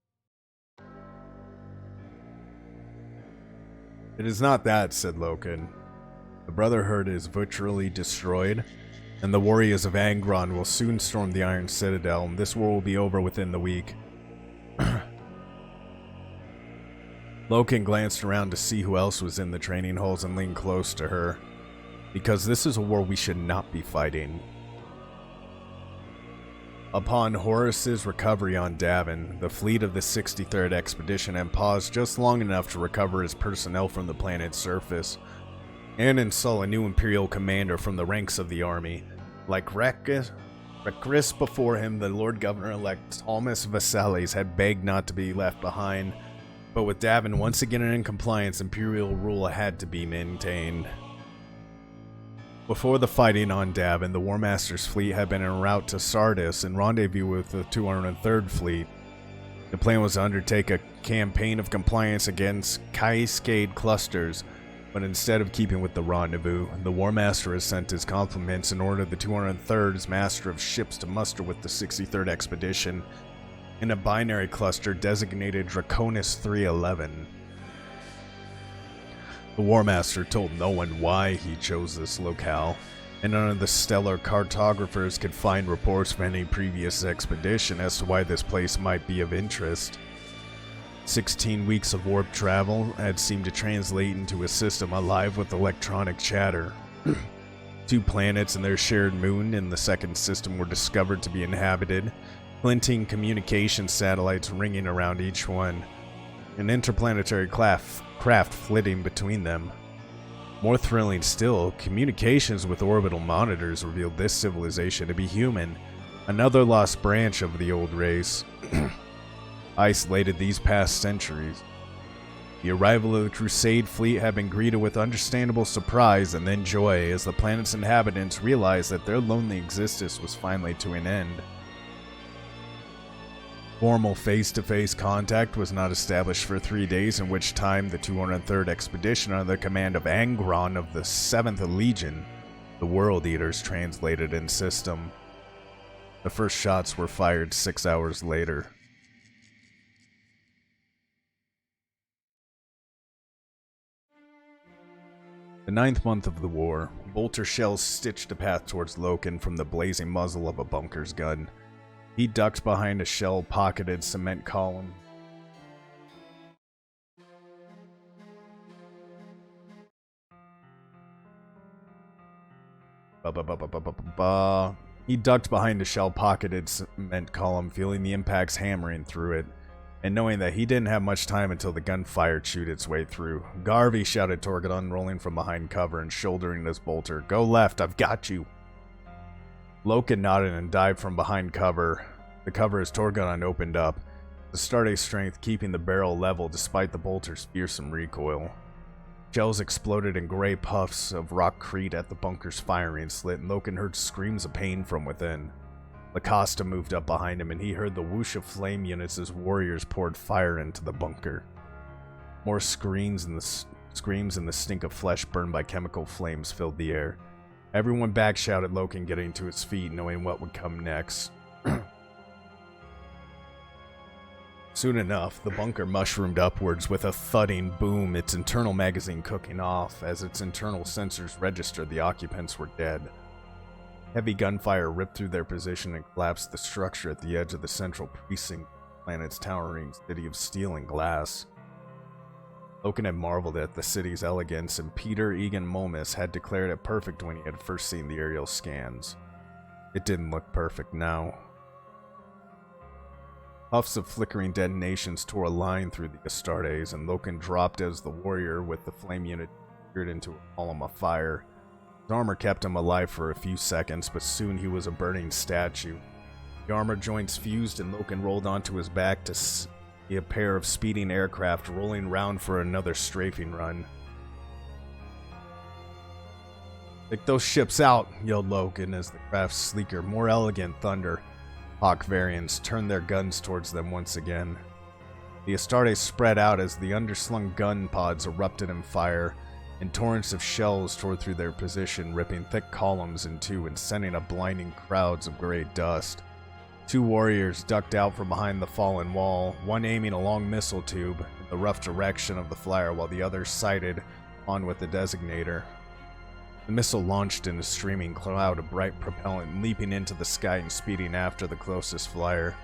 It is not that, said Loken. The Brotherhood is virtually destroyed, and the warriors of Angron will soon storm the Iron Citadel, and this war will be over within the week. Loken glanced around to see who else was in the training halls and leaned close to her. Because this is a war we should not be fighting. Upon Horus's recovery on Davin, the fleet of the 63rd Expedition had paused just long enough to recover his personnel from the planet's surface, and install a new Imperial commander from the ranks of the army. Like Rekris before him, the Lord Governor-elect Thomas Vassalis had begged not to be left behind, but with Davin once again in compliance, Imperial rule had to be maintained. Before the fighting on Davin, the War Master's fleet had been en route to Sardis and rendezvous with the 203rd Fleet. The plan was to undertake a campaign of compliance against Cascade clusters, but instead of keeping with the rendezvous, the War Master has sent his compliments and ordered the 203rd's Master of Ships to muster with the 63rd Expedition in a binary cluster designated Draconis 311. The War Master told no one why he chose this locale, and none of the stellar cartographers could find reports of any previous expedition as to why this place might be of interest. 16 weeks of warp travel had seemed to translate into a system alive with electronic chatter. 2 planets and their shared moon in the second system were discovered to be inhabited, glinting communication satellites ringing around each one, an interplanetary craft flitting between them. More thrilling still, communications with orbital monitors revealed this civilization to be human, another lost branch of the old race, isolated these past centuries. The arrival of the Crusade fleet had been greeted with understandable surprise and then joy as the planet's inhabitants realized that their lonely existence was finally to an end. Formal face-to-face contact was not established for 3 days, in which time the 203rd Expedition under the command of Angron of the 7th Legion, the World Eaters, translated in system. The first shots were fired 6 hours later. The 9th month of the war, bolter shells stitched a path towards Loken from the blazing muzzle of a bunker's gun. He ducked behind a shell-pocketed cement column. He ducked behind a shell-pocketed cement column, feeling the impacts hammering through it, and knowing that he didn't have much time until the gunfire chewed its way through. Garvey shouted Torgadon, rolling from behind cover and shouldering his bolter. Go left, I've got you. Loken nodded and dived from behind cover. The cover as Torgadon opened up, the Astartes strength keeping the barrel level despite the bolter's fearsome recoil. Shells exploded in gray puffs of rockcrete at the bunker's firing slit, and Loken heard screams of pain from within. Lacosta moved up behind him, and he heard the whoosh of flame units as warriors poured fire into the bunker. More screams and the stink of flesh burned by chemical flames filled the air. Everyone back shouted Loken, getting to his feet, knowing what would come next. Soon enough, the bunker mushroomed upwards with a thudding boom, its internal magazine cooking off as its internal sensors registered the occupants were dead. Heavy gunfire ripped through their position and collapsed the structure at the edge of the central precinct, the planet's towering city of steel and glass. Loken had marveled at the city's elegance, and Peter Egan Momus had declared it perfect when he had first seen the aerial scans. It didn't look perfect now. Puffs of flickering detonations tore a line through the Astartes, and Loken dropped as the warrior with the flame unit peered into a column of fire. His armor kept him alive for a few seconds, but soon he was a burning statue. The armor joints fused, and Loken rolled onto his back to see a pair of speeding aircraft rolling round for another strafing run. "Take those ships out," yelled Loken as the craft's sleeker, more elegant thunder Hawk variants turned their guns towards them once again. The Astartes spread out as the underslung gun pods erupted in fire, and torrents of shells tore through their position, ripping thick columns in two and sending up blinding crowds of gray dust. Two warriors ducked out from behind the fallen wall, one aiming a long missile tube in the rough direction of the flyer while the other sighted on with the designator. The missile launched in a streaming cloud of bright propellant, leaping into the sky and speeding after the closest flyer.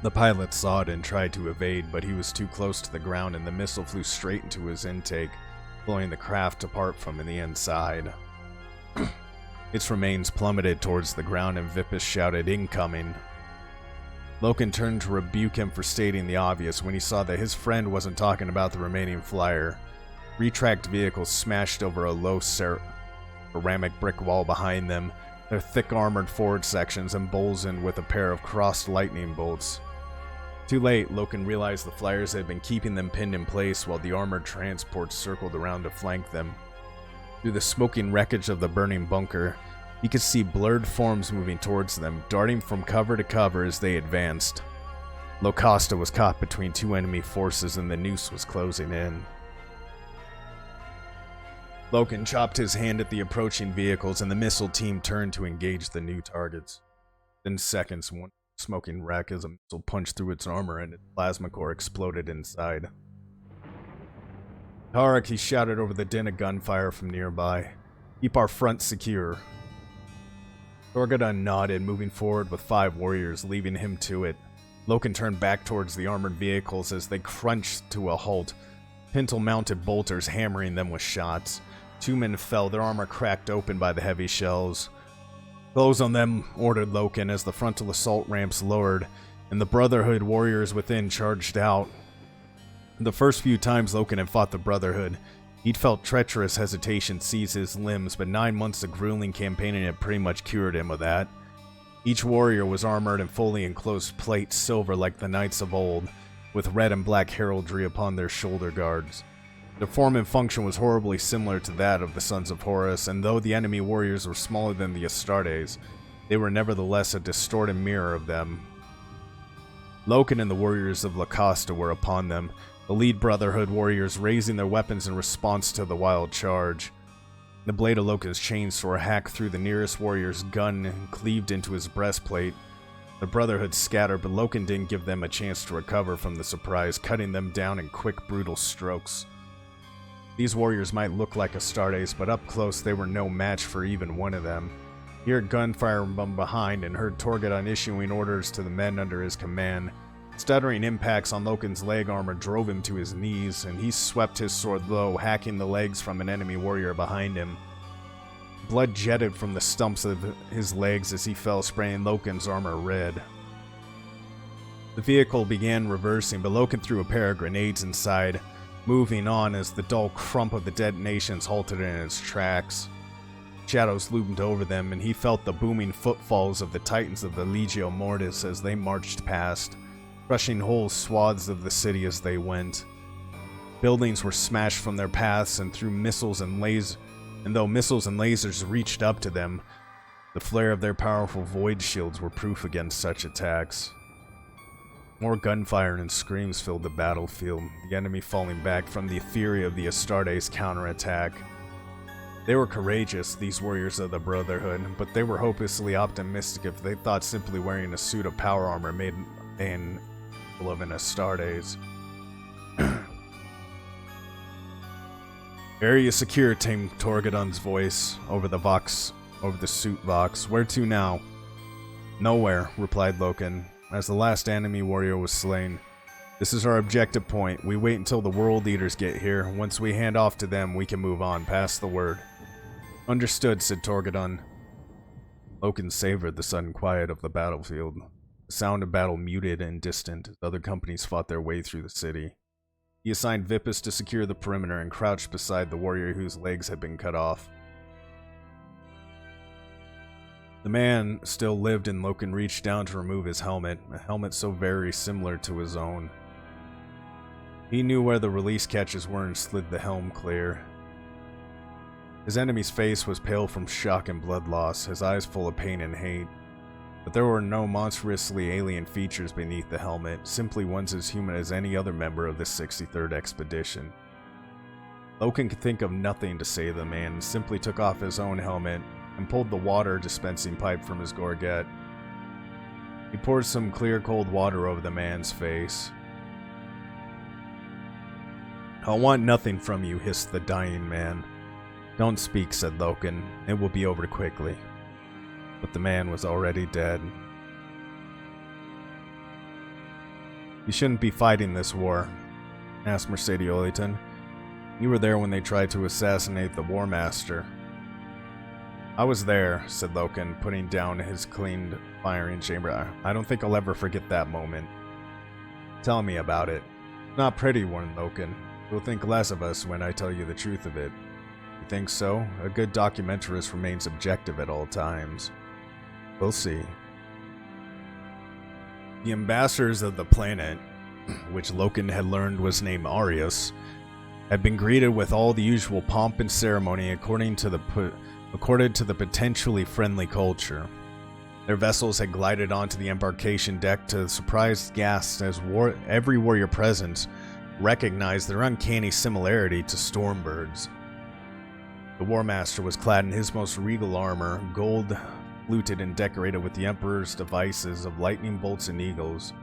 The pilot saw it and tried to evade, but he was too close to the ground and the missile flew straight into his intake, blowing the craft apart from the inside. Its remains plummeted towards the ground and Vippus shouted, "Incoming!" Loken turned to rebuke him for stating the obvious when he saw that his friend wasn't talking about the remaining flyer. Retracked vehicles smashed over a low ceramic brick wall behind them, their thick armored forward sections emboldened with a pair of crossed lightning bolts. Too late, Loken realized the flyers had been keeping them pinned in place while the armored transports circled around to flank them. Through the smoking wreckage of the burning bunker, he could see blurred forms moving towards them, darting from cover to cover as they advanced. Locosta was caught between two enemy forces and the noose was closing in. Loken chopped his hand at the approaching vehicles and the missile team turned to engage the new targets. In seconds, one smoking wreck as a missile punched through its armor and its plasma core exploded inside. "Tarek," he shouted over the din of gunfire from nearby. "Keep our front secure." Torgadon nodded, moving forward with 5 warriors, leaving him to it. Loken turned back towards the armored vehicles as they crunched to a halt, pintle-mounted bolters hammering them with shots. 2 men fell, their armor cracked open by the heavy shells. "Close on them," ordered Loken as the frontal assault ramps lowered, and the Brotherhood warriors within charged out. The first few times Loken had fought the Brotherhood, he'd felt treacherous hesitation seize his limbs, but 9 months of grueling campaigning had pretty much cured him of that. Each warrior was armored in fully enclosed plate silver like the knights of old, with red and black heraldry upon their shoulder guards. Their form and function was horribly similar to that of the Sons of Horus, and though the enemy warriors were smaller than the Astartes, they were nevertheless a distorted mirror of them. Loken and the warriors of Locosta were upon them, the lead Brotherhood warriors raising their weapons in response to the wild charge. The blade of Loken's chainsaw hacked through the nearest warrior's gun and cleaved into his breastplate. The Brotherhood scattered, but Loken didn't give them a chance to recover from the surprise, cutting them down in quick, brutal strokes. These warriors might look like Astartes, but up close they were no match for even one of them. He heard gunfire from behind and heard Torgadon issuing orders to the men under his command. Stuttering impacts on Loken's leg armor drove him to his knees, and he swept his sword low, hacking the legs from an enemy warrior behind him. Blood jetted from the stumps of his legs as he fell, spraying Loken's armor red. The vehicle began reversing, but Loken threw a pair of grenades inside, moving on as the dull crump of the detonations halted in its tracks. Shadows loomed over them, and he felt the booming footfalls of the Titans of the Legio Mortis as they marched past, crushing whole swaths of the city as they went. Buildings were smashed from their paths and through missiles and lasers, and though missiles and lasers reached up to them, the flare of their powerful void shields were proof against such attacks. More gunfire and screams filled the battlefield, the enemy falling back from the fury of the Astartes' counterattack. They were courageous, these warriors of the Brotherhood, but they were hopelessly optimistic if they thought simply wearing a suit of power armor made an of an Astartes. Area secure, tamed Torgadon's voice over the suit vox. Where to now? Nowhere, replied Loken, as the last enemy warrior was slain. This is our objective point. We wait until the world leaders get here. Once we hand off to them, we can move on. Pass the word. Understood, said Torgadon. Loken savored the sudden quiet of the battlefield. The sound of battle muted and distant as other companies fought their way through the city. He assigned Vippus to secure the perimeter and crouched beside the warrior whose legs had been cut off. The man still lived, and Loken reached down to remove his helmet, a helmet so very similar to his own. He knew where the release catches were and slid the helm clear. His enemy's face was pale from shock and blood loss, his eyes full of pain and hate. But there were no monstrously alien features beneath the helmet, simply ones as human as any other member of the 63rd Expedition. Loken could think of nothing to say to the man, and simply took off his own helmet and pulled the water dispensing pipe from his gorget. He poured some clear cold water over the man's face. "I want nothing from you," hissed the dying man. "Don't speak," said Loken. "It will be over quickly." But the man was already dead. "You shouldn't be fighting this war," asked Mercediolitan. "You were there when they tried to assassinate the War Master." "I was there," said Loken, putting down his cleaned firing chamber. "I don't think I'll ever forget that moment." "Tell me about it." "Not pretty," warned Loken. "You'll think less of us when I tell you the truth of it." "You think so? A good documentarist remains objective at all times." "We'll see." The ambassadors of the planet, which Loken had learned was named Arius, had been greeted with all the usual pomp and ceremony according to the potentially friendly culture. Their vessels had glided onto the embarkation deck to surprised guests as every warrior present recognized their uncanny similarity to stormbirds. The War Master was clad in his most regal armor, gold fluted and decorated with the Emperor's devices of lightning bolts and eagles.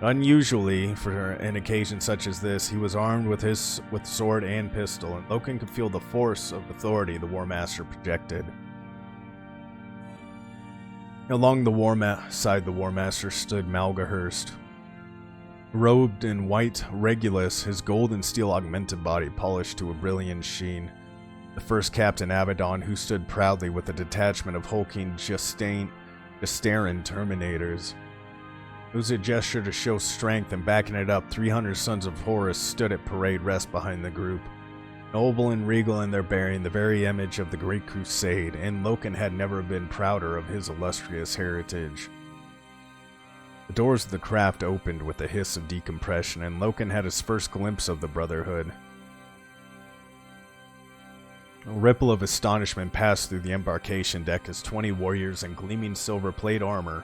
Unusually, for an occasion such as this, he was armed with sword and pistol, and Loken could feel the force of authority the War Master projected. Along the side the War Master stood Malgahurst. Robed in white Regulus, his gold and steel augmented body polished to a brilliant sheen. The first Captain Abaddon, who stood proudly with a detachment of hulking Justarin Terminators. It was a gesture to show strength, and backing it up, 300 Sons of Horus stood at parade rest behind the group. Noble and regal in their bearing, the very image of the Great Crusade, and Loken had never been prouder of his illustrious heritage. The doors of the craft opened with a hiss of decompression, and Loken had his first glimpse of the Brotherhood. A ripple of astonishment passed through the embarkation deck as 20 warriors in gleaming silver plate armor,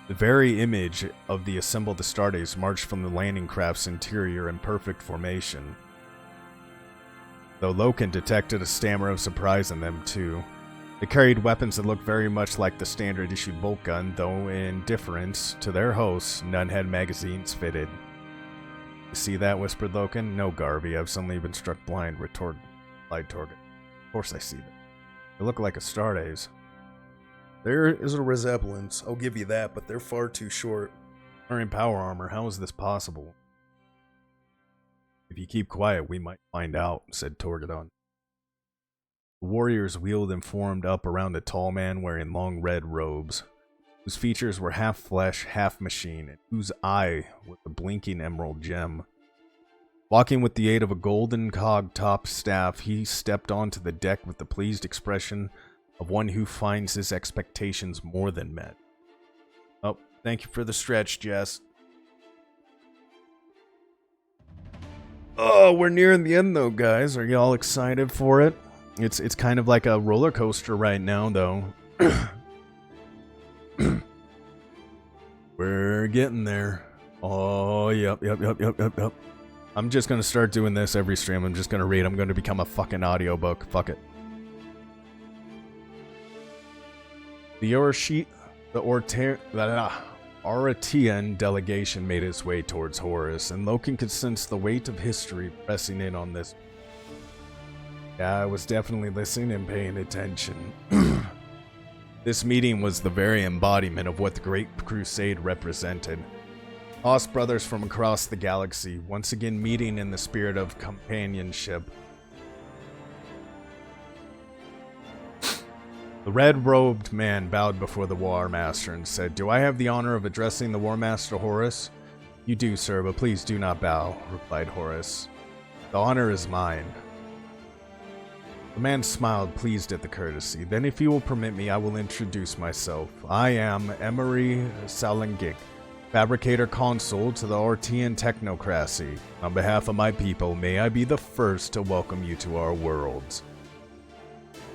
the very image of the assembled Astartes, marched from the landing craft's interior in perfect formation. Though Loken detected a stammer of surprise in them too. They carried weapons that looked very much like the standard issued bolt gun, though in difference to their hosts, none had magazines fitted. "You see that?" whispered Loken. "No, Garvey, I've suddenly been struck blind," replied Torgan. "Of course I see them. They look like Astartes." "There is a resemblance, I'll give you that, but they're far too short." "Wearing power armor, how is this possible?" "If you keep quiet, we might find out," said Torgadon. The warriors wheeled and formed up around a tall man wearing long red robes, whose features were half flesh, half machine, and whose eye was a blinking emerald gem. Walking with the aid of a golden cog-topped staff, he stepped onto the deck with the pleased expression of one who finds his expectations more than met. "Oh, thank you for the stretch, Jess." "Oh, we're nearing the end though, guys. Are y'all excited for it? It's kind of like a roller coaster right now, though." "We're getting there." "Oh, yep. I'm just gonna start doing this every stream. I'm just gonna read. I'm gonna become a fucking audiobook. Fuck it. The Oratian delegation made its way towards Horus, and Loken could sense the weight of history pressing in on this. Yeah, I was definitely listening and paying attention. This meeting was the very embodiment of what the Great Crusade represented. Lost brothers from across the galaxy, once again meeting in the spirit of companionship. The red-robed man bowed before the War Master and said, "Do I have the honor of addressing the War Master Horus?" "You do, sir, but please do not bow," replied Horus. "The honor is mine." The man smiled, pleased at the courtesy. "Then if you will permit me, I will introduce myself. I am Emery Salengik, Fabricator Consul to the Ortian Technocracy. On behalf of my people, may I be the first to welcome you to our worlds."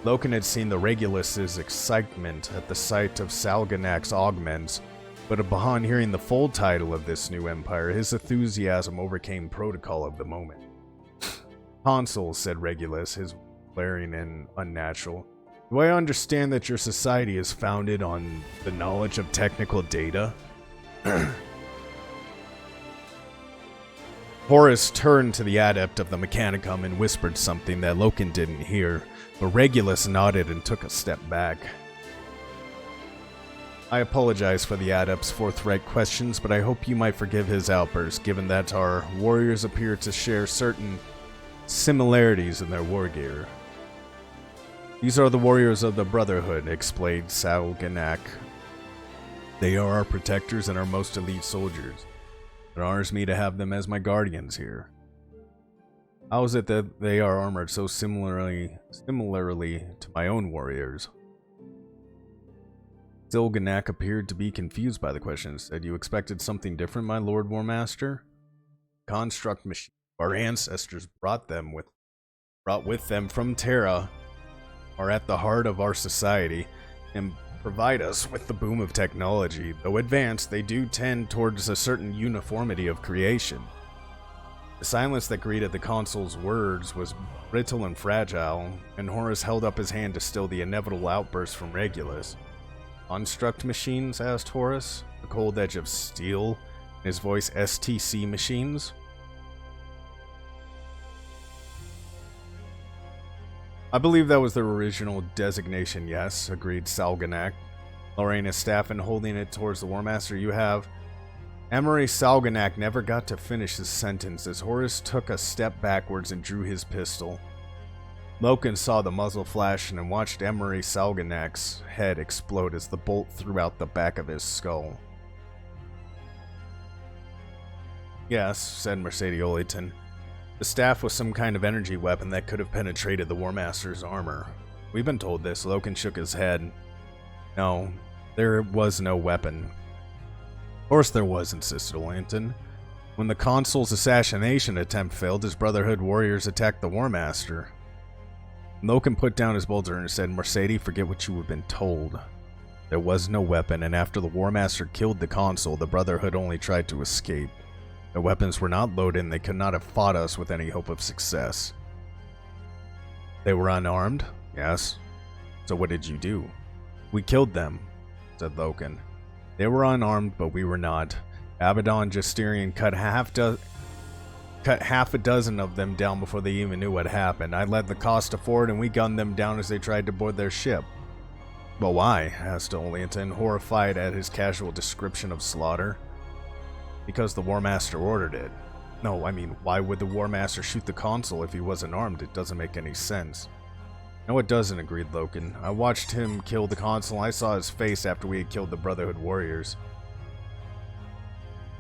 Loken had seen the Regulus's excitement at the sight of Salganak's augments, but upon hearing the full title of this new empire, his enthusiasm overcame protocol of the moment. "Consul," said Regulus, his glaring and unnatural, "do I understand that your society is founded on the knowledge of technical data?" Horus turned to the adept of the Mechanicum and whispered something that Loken didn't hear, but Regulus nodded and took a step back. "I apologize for the adept's forthright questions, but I hope you might forgive his outburst, given that our warriors appear to share certain similarities in their war gear." "These are the warriors of the Brotherhood," explained Salganak. "They are our protectors and our most elite soldiers. It honors me to have them as my guardians here." "How is it that they are armored so similarly to my own warriors?" Salganak appeared to be confused by the question and said, "You expected something different, my Lord War Master? Construct machine our ancestors brought with them from Terra are at the heart of our society and provide us with the boom of technology. Though advanced, they do tend towards a certain uniformity of creation." The silence that greeted the consul's words was brittle and fragile, and Horus held up his hand to still the inevitable outburst from Regulus. "Construct machines?" asked Horus, the cold edge of steel in his voice. "STC machines?" "I believe that was their original designation, yes," agreed Salganak, lowering his staff and holding it towards the War Master. "You have..." Emery Salganak never got to finish his sentence as Horus took a step backwards and drew his pistol. Loken saw the muzzle flash and watched Emery Salganak's head explode as the bolt threw out the back of his skull. "Yes," said Mercedes Oleton. "The staff was some kind of energy weapon that could have penetrated the War Master's armor. We've been told this." Loken shook his head. "No, there was no weapon." "Of course there was," insisted Oleton. "When the consul's assassination attempt failed, his Brotherhood warriors attacked the War Master." Loken put down his bolter and said, "Mercedes, forget what you have been told. There was no weapon, and after the War Master killed the consul, the Brotherhood only tried to escape. Their weapons were not loaded, and they could not have fought us with any hope of success." "They were unarmed?" "Yes." "So what did you do?" "We killed them," said Loken. "They were unarmed, but we were not. Abaddon Justinian cut half a dozen of them down before they even knew what happened. I led the Costa forward, and we gunned them down as they tried to board their ship." "But why?" asked Oleton, horrified at his casual description of slaughter. "Because the War Master ordered it." "No, I mean, why would the War Master shoot the consul if he wasn't armed? It doesn't make any sense." "No, it doesn't," agreed Loken. "I watched him kill the consul. I saw his face after we had killed the Brotherhood warriors."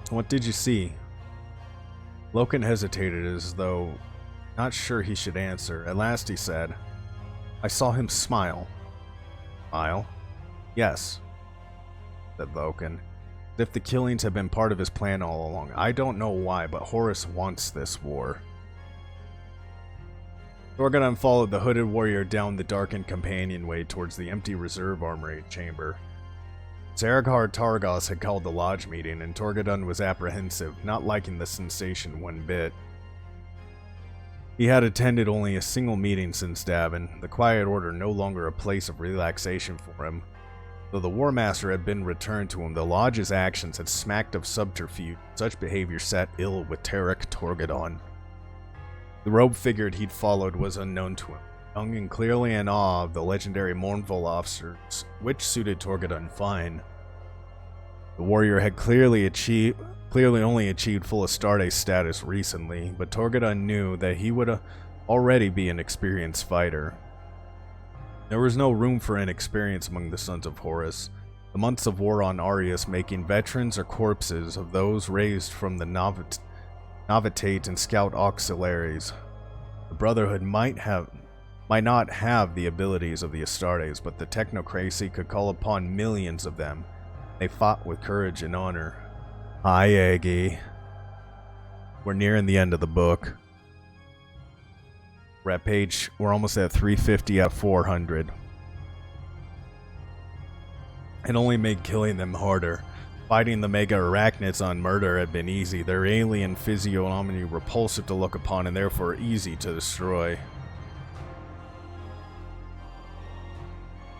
"What did you see?" Loken hesitated as though not sure he should answer. At last he said, "I saw him smile." "Smile?" "Yes," said Loken. "As if the killings had been part of his plan all along. I don't know why, but Horus wants this war." Torgadon followed the hooded warrior down the darkened companionway towards the empty reserve armory chamber. Zaraghar Targos had called the lodge meeting, and Torgadon was apprehensive, not liking the sensation one bit. He had attended only a single meeting since Davin, the Quiet Order no longer a place of relaxation for him. Though the War Master had been returned to him, the Lodge's actions had smacked of subterfuge. Such behavior sat ill with Tarek Torgadon. The robed figure he'd followed was unknown to him, young and clearly in awe of the legendary Mournful officers, which suited Torgadon fine. The warrior had clearly only achieved full Astartes status recently, but Torgadon knew that he would already be an experienced fighter. There was no room for inexperience among the Sons of Horus, the months of war on Arius making veterans or corpses of those raised from the Novitate and Scout Auxiliaries. The Brotherhood might not have the abilities of the Astartes, but the Technocracy could call upon millions of them. They fought with courage and honor. Hi, Aggie. We're nearing the end of the book. We're almost at 350 at 400. It only made killing them harder. Fighting the Mega Arachnids on murder had been easy. Their alien physiognomy repulsive to look upon and therefore easy to destroy.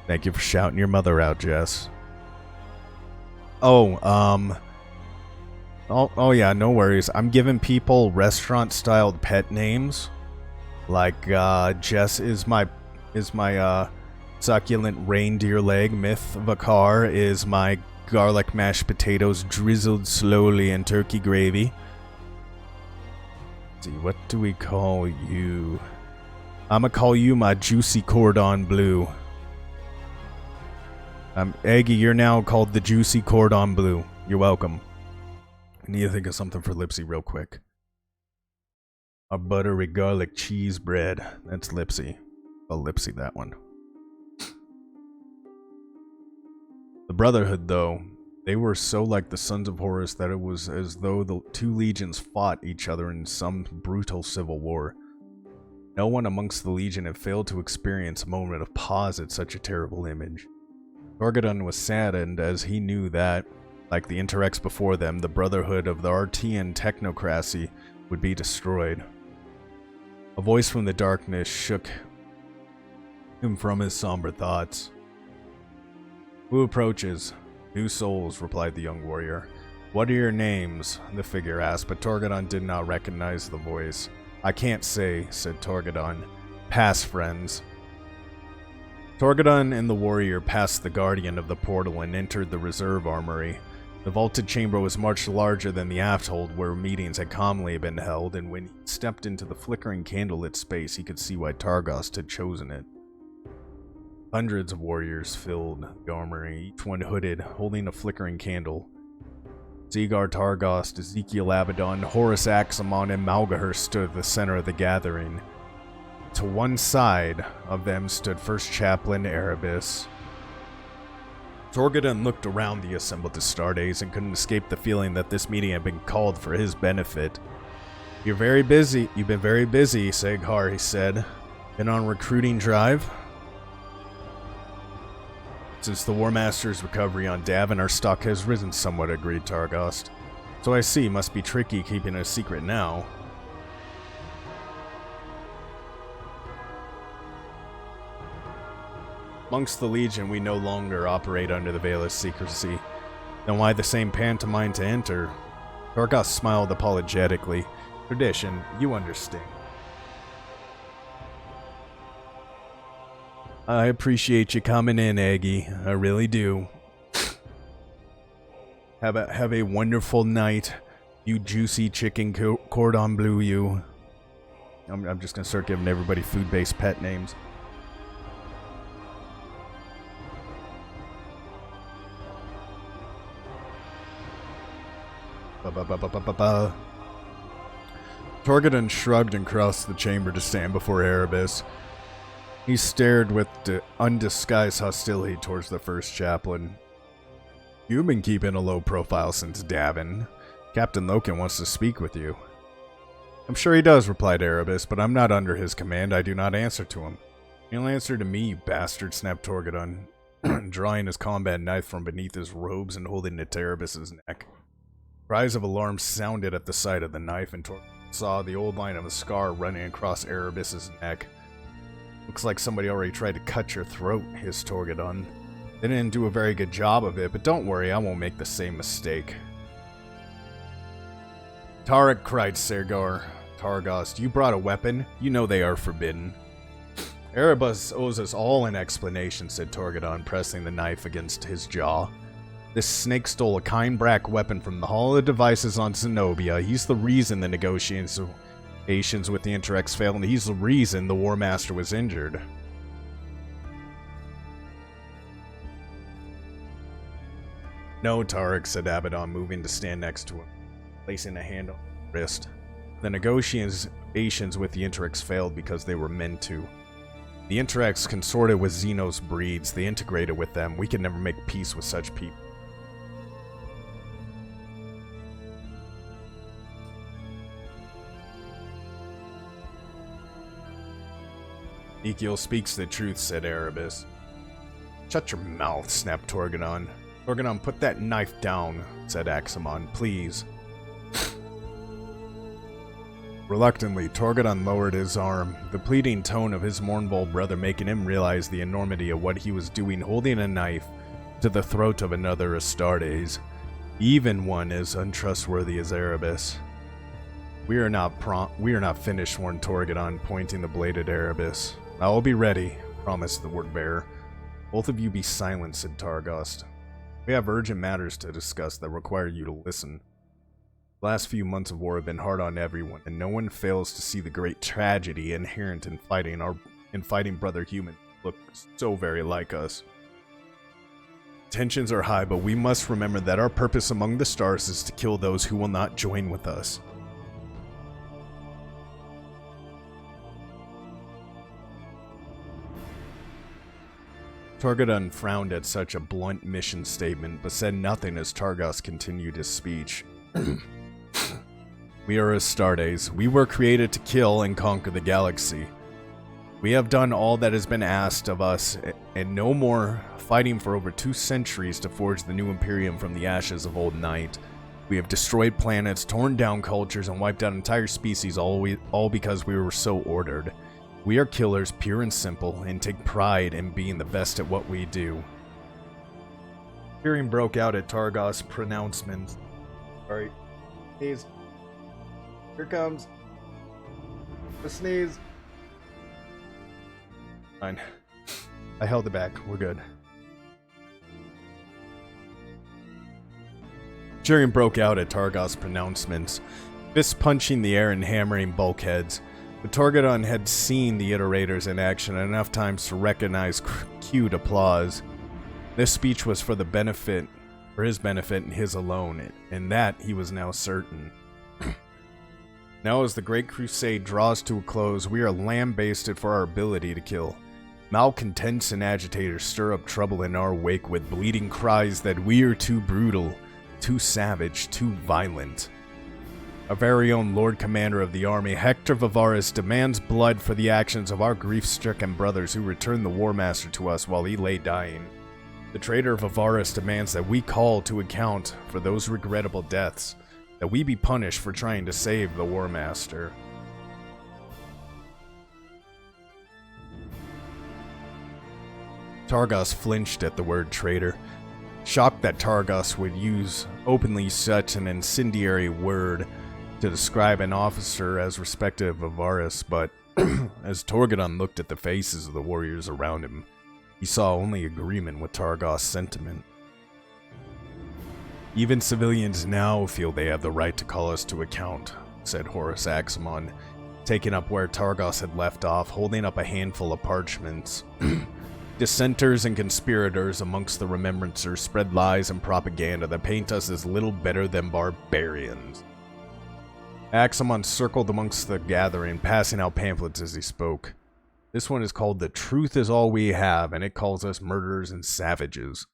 Thank you for shouting your mother out, Jess. Oh yeah, no worries. I'm giving people restaurant-styled pet names. Like, Jess is my succulent reindeer leg. Myth Vakar is my garlic mashed potatoes drizzled slowly in turkey gravy. Let's see, what do we call you? I'ma call you my juicy cordon bleu. Aggie, you're now called the Juicy Cordon Bleu. You're welcome. I need to think of something for Lipsy real quick. A buttery garlic cheese bread. That's Lipsy. Well, Lipsy, that one. The Brotherhood, though, they were so like the Sons of Horus that it was as though the two legions fought each other in some brutal civil war. No one amongst the legion had failed to experience a moment of pause at such a terrible image. Torgadon was saddened as he knew that, like the Interrex before them, the Brotherhood of the Artean Technocracy would be destroyed. A voice from the darkness shook him from his somber thoughts. Who approaches? 2 souls, replied the young warrior. What are your names? The figure asked, but Torgadon did not recognize the voice. I can't say, said Torgadon. Pass, friends. Torgadon and the warrior passed the guardian of the portal and entered the reserve armory. The vaulted chamber was much larger than the aft hold where meetings had commonly been held, and when he stepped into the flickering candlelit space, he could see why Targost had chosen it. Hundreds of warriors filled the armory, each one hooded, holding a flickering candle. Zegar Targost, Ezekiel Abaddon, Horus Axamon, and Malgahur stood at the center of the gathering. To one side of them stood First Chaplain Erebus. Torgadon looked around the assembled Astartes and couldn't escape the feeling that this meeting had been called for his benefit. You've been very busy, Seghar, he said. Been on recruiting drive? Since the War Master's recovery on Davin, our stock has risen somewhat, agreed Targost. So I see, must be tricky keeping it a secret now. Amongst the Legion, we no longer operate under the veil of secrecy. Then why the same pantomime to enter? Targost smiled apologetically. Tradition, you understand. I appreciate you coming in, Aggie. I really do. Have a wonderful night, you juicy chicken cordon bleu, you. I'm just gonna start giving everybody food-based pet names. Torgadon shrugged and crossed the chamber to stand before Erebus. He stared with undisguised hostility towards the First Chaplain. You've been keeping a low profile since Davin. Captain Loken wants to speak with you. I'm sure he does, replied Erebus, but I'm not under his command. I do not answer to him. He'll answer to me, you bastard, snapped Torgadon, drawing his combat knife from beneath his robes and holding it to Erebus's neck. Cries of alarm sounded at the sight of the knife, and Torgadon saw the old line of a scar running across Erebus's neck. Looks like somebody already tried to cut your throat, hissed Torgadon. They didn't do a very good job of it, but don't worry, I won't make the same mistake. Tarek, cried Sergar. Targost, you brought a weapon? You know they are forbidden. Erebus owes us all an explanation, said Torgadon, pressing the knife against his jaw. This snake stole a Kindbrak weapon from the Hall of Devices on Zenobia. He's the reason the negotiations with the Interrex failed, and he's the reason the War Master was injured. No, Tarek, said Abaddon, moving to stand next to him, placing a hand on his wrist. The negotiations with the Interrex failed because they were meant to. The Interrex consorted with Xenos breeds. They integrated with them. We can never make peace with such people. Ezekiel speaks the truth, said Erebus. Shut your mouth, snapped Torgadon. Torgadon, put that knife down, said Axamon, please. Reluctantly, Torgadon lowered his arm, the pleading tone of his Mournful brother making him realize the enormity of what he was doing, holding a knife to the throat of another Astartes, even one as untrustworthy as Erebus. We are not finished, warned Torgadon, pointing the blade at Erebus. I will be ready, promised the word bearer. Both of you be silent, said Targost. We have urgent matters to discuss that require you to listen. The last few months of war have been hard on everyone, and no one fails to see the great tragedy inherent in fighting brother humans who look so very like us. Tensions are high, but we must remember that our purpose among the stars is to kill those who will not join with us. Torgadon frowned at such a blunt mission statement, but said nothing as Targos continued his speech. We are Astartes. We were created to kill and conquer the galaxy. We have done all that has been asked of us, and no more, fighting for over 2 centuries to forge the new Imperium from the ashes of old night. We have destroyed planets, torn down cultures, and wiped out entire species, all because we were so ordered. We are killers, pure and simple, and take pride in being the best at what we do. Cheering broke out at Targos' pronouncements. Alright, sneeze. Here comes the sneeze. Fine. I held it back. We're good. Cheering broke out at Targos' pronouncements, fists punching the air and hammering bulkheads. But Torgadon had seen the iterators in action enough times to recognize cued applause. This speech was for his benefit and his alone, and that he was now certain. Now as the Great Crusade draws to a close, we are lambasted for our ability to kill. Malcontents and agitators stir up trouble in our wake with bleeding cries that we are too brutal, too savage, too violent. Our very own Lord Commander of the Army, Hector Vivaris, demands blood for the actions of our grief-stricken brothers who returned the War Master to us while he lay dying. The traitor Vivaris demands that we call to account for those regrettable deaths, that we be punished for trying to save the War Master. Targos flinched at the word traitor, shocked that Targos would use openly such an incendiary word to describe an officer as respected of Vivaris, but as Torgadon looked at the faces of the warriors around him, he saw only agreement with Targos' sentiment. Even civilians now feel they have the right to call us to account, said Horus Axamon, taking up where Targos had left off, holding up a handful of parchments. Dissenters and conspirators amongst the remembrancers spread lies and propaganda that paint us as little better than barbarians. Axamon circled amongst the gathering, passing out pamphlets as he spoke. This one is called The Truth Is All We Have, and it calls us murderers and savages.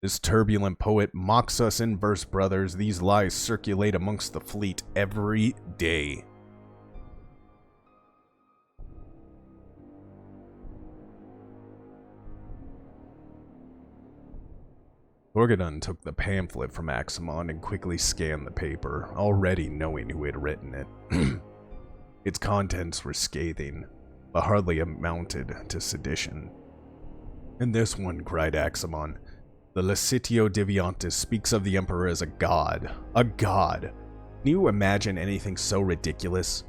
This turbulent poet mocks us in verse, brothers. These lies circulate amongst the fleet every day. Torgadon took the pamphlet from Axamon and quickly scanned the paper, already knowing who had written it. Its contents were scathing, but hardly amounted to sedition. "And this one," cried Axamon, The Licitio Deviantis speaks of the Emperor as a god. A god! Can you imagine anything so ridiculous?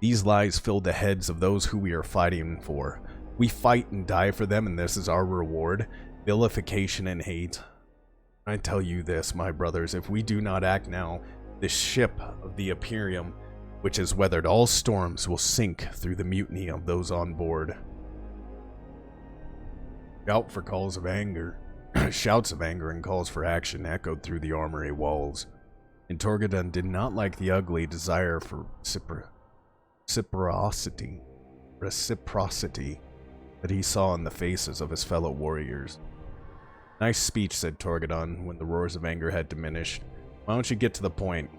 These lies filled the heads of those who we are fighting for. We fight and die for them, and this is our reward. Vilification and hate. I tell you this, my brothers, if we do not act now, this ship of the Imperium, which has weathered all storms, will sink through the mutiny of those on board. Shout for calls of anger. Shouts of anger and calls for action echoed through the armory walls, and Torgadon did not like the ugly desire for reciprocity that he saw in the faces of his fellow warriors. Nice speech, said Torgadon, when the roars of anger had diminished. Why don't you get to the point?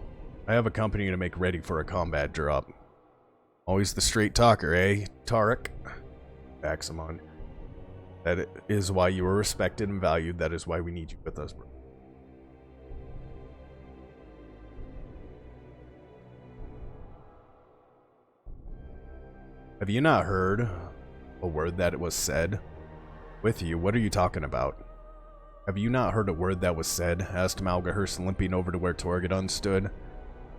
I have a company to make ready for a combat drop. Always the straight talker, eh, Tarek? Axamon. That is why you are respected and valued. That is why we need you with us, bro. Have you not heard a word that was said? With you, what are you talking about? Have you not heard a word that was said? Asked Malgahurst, limping over to where Torgadon stood.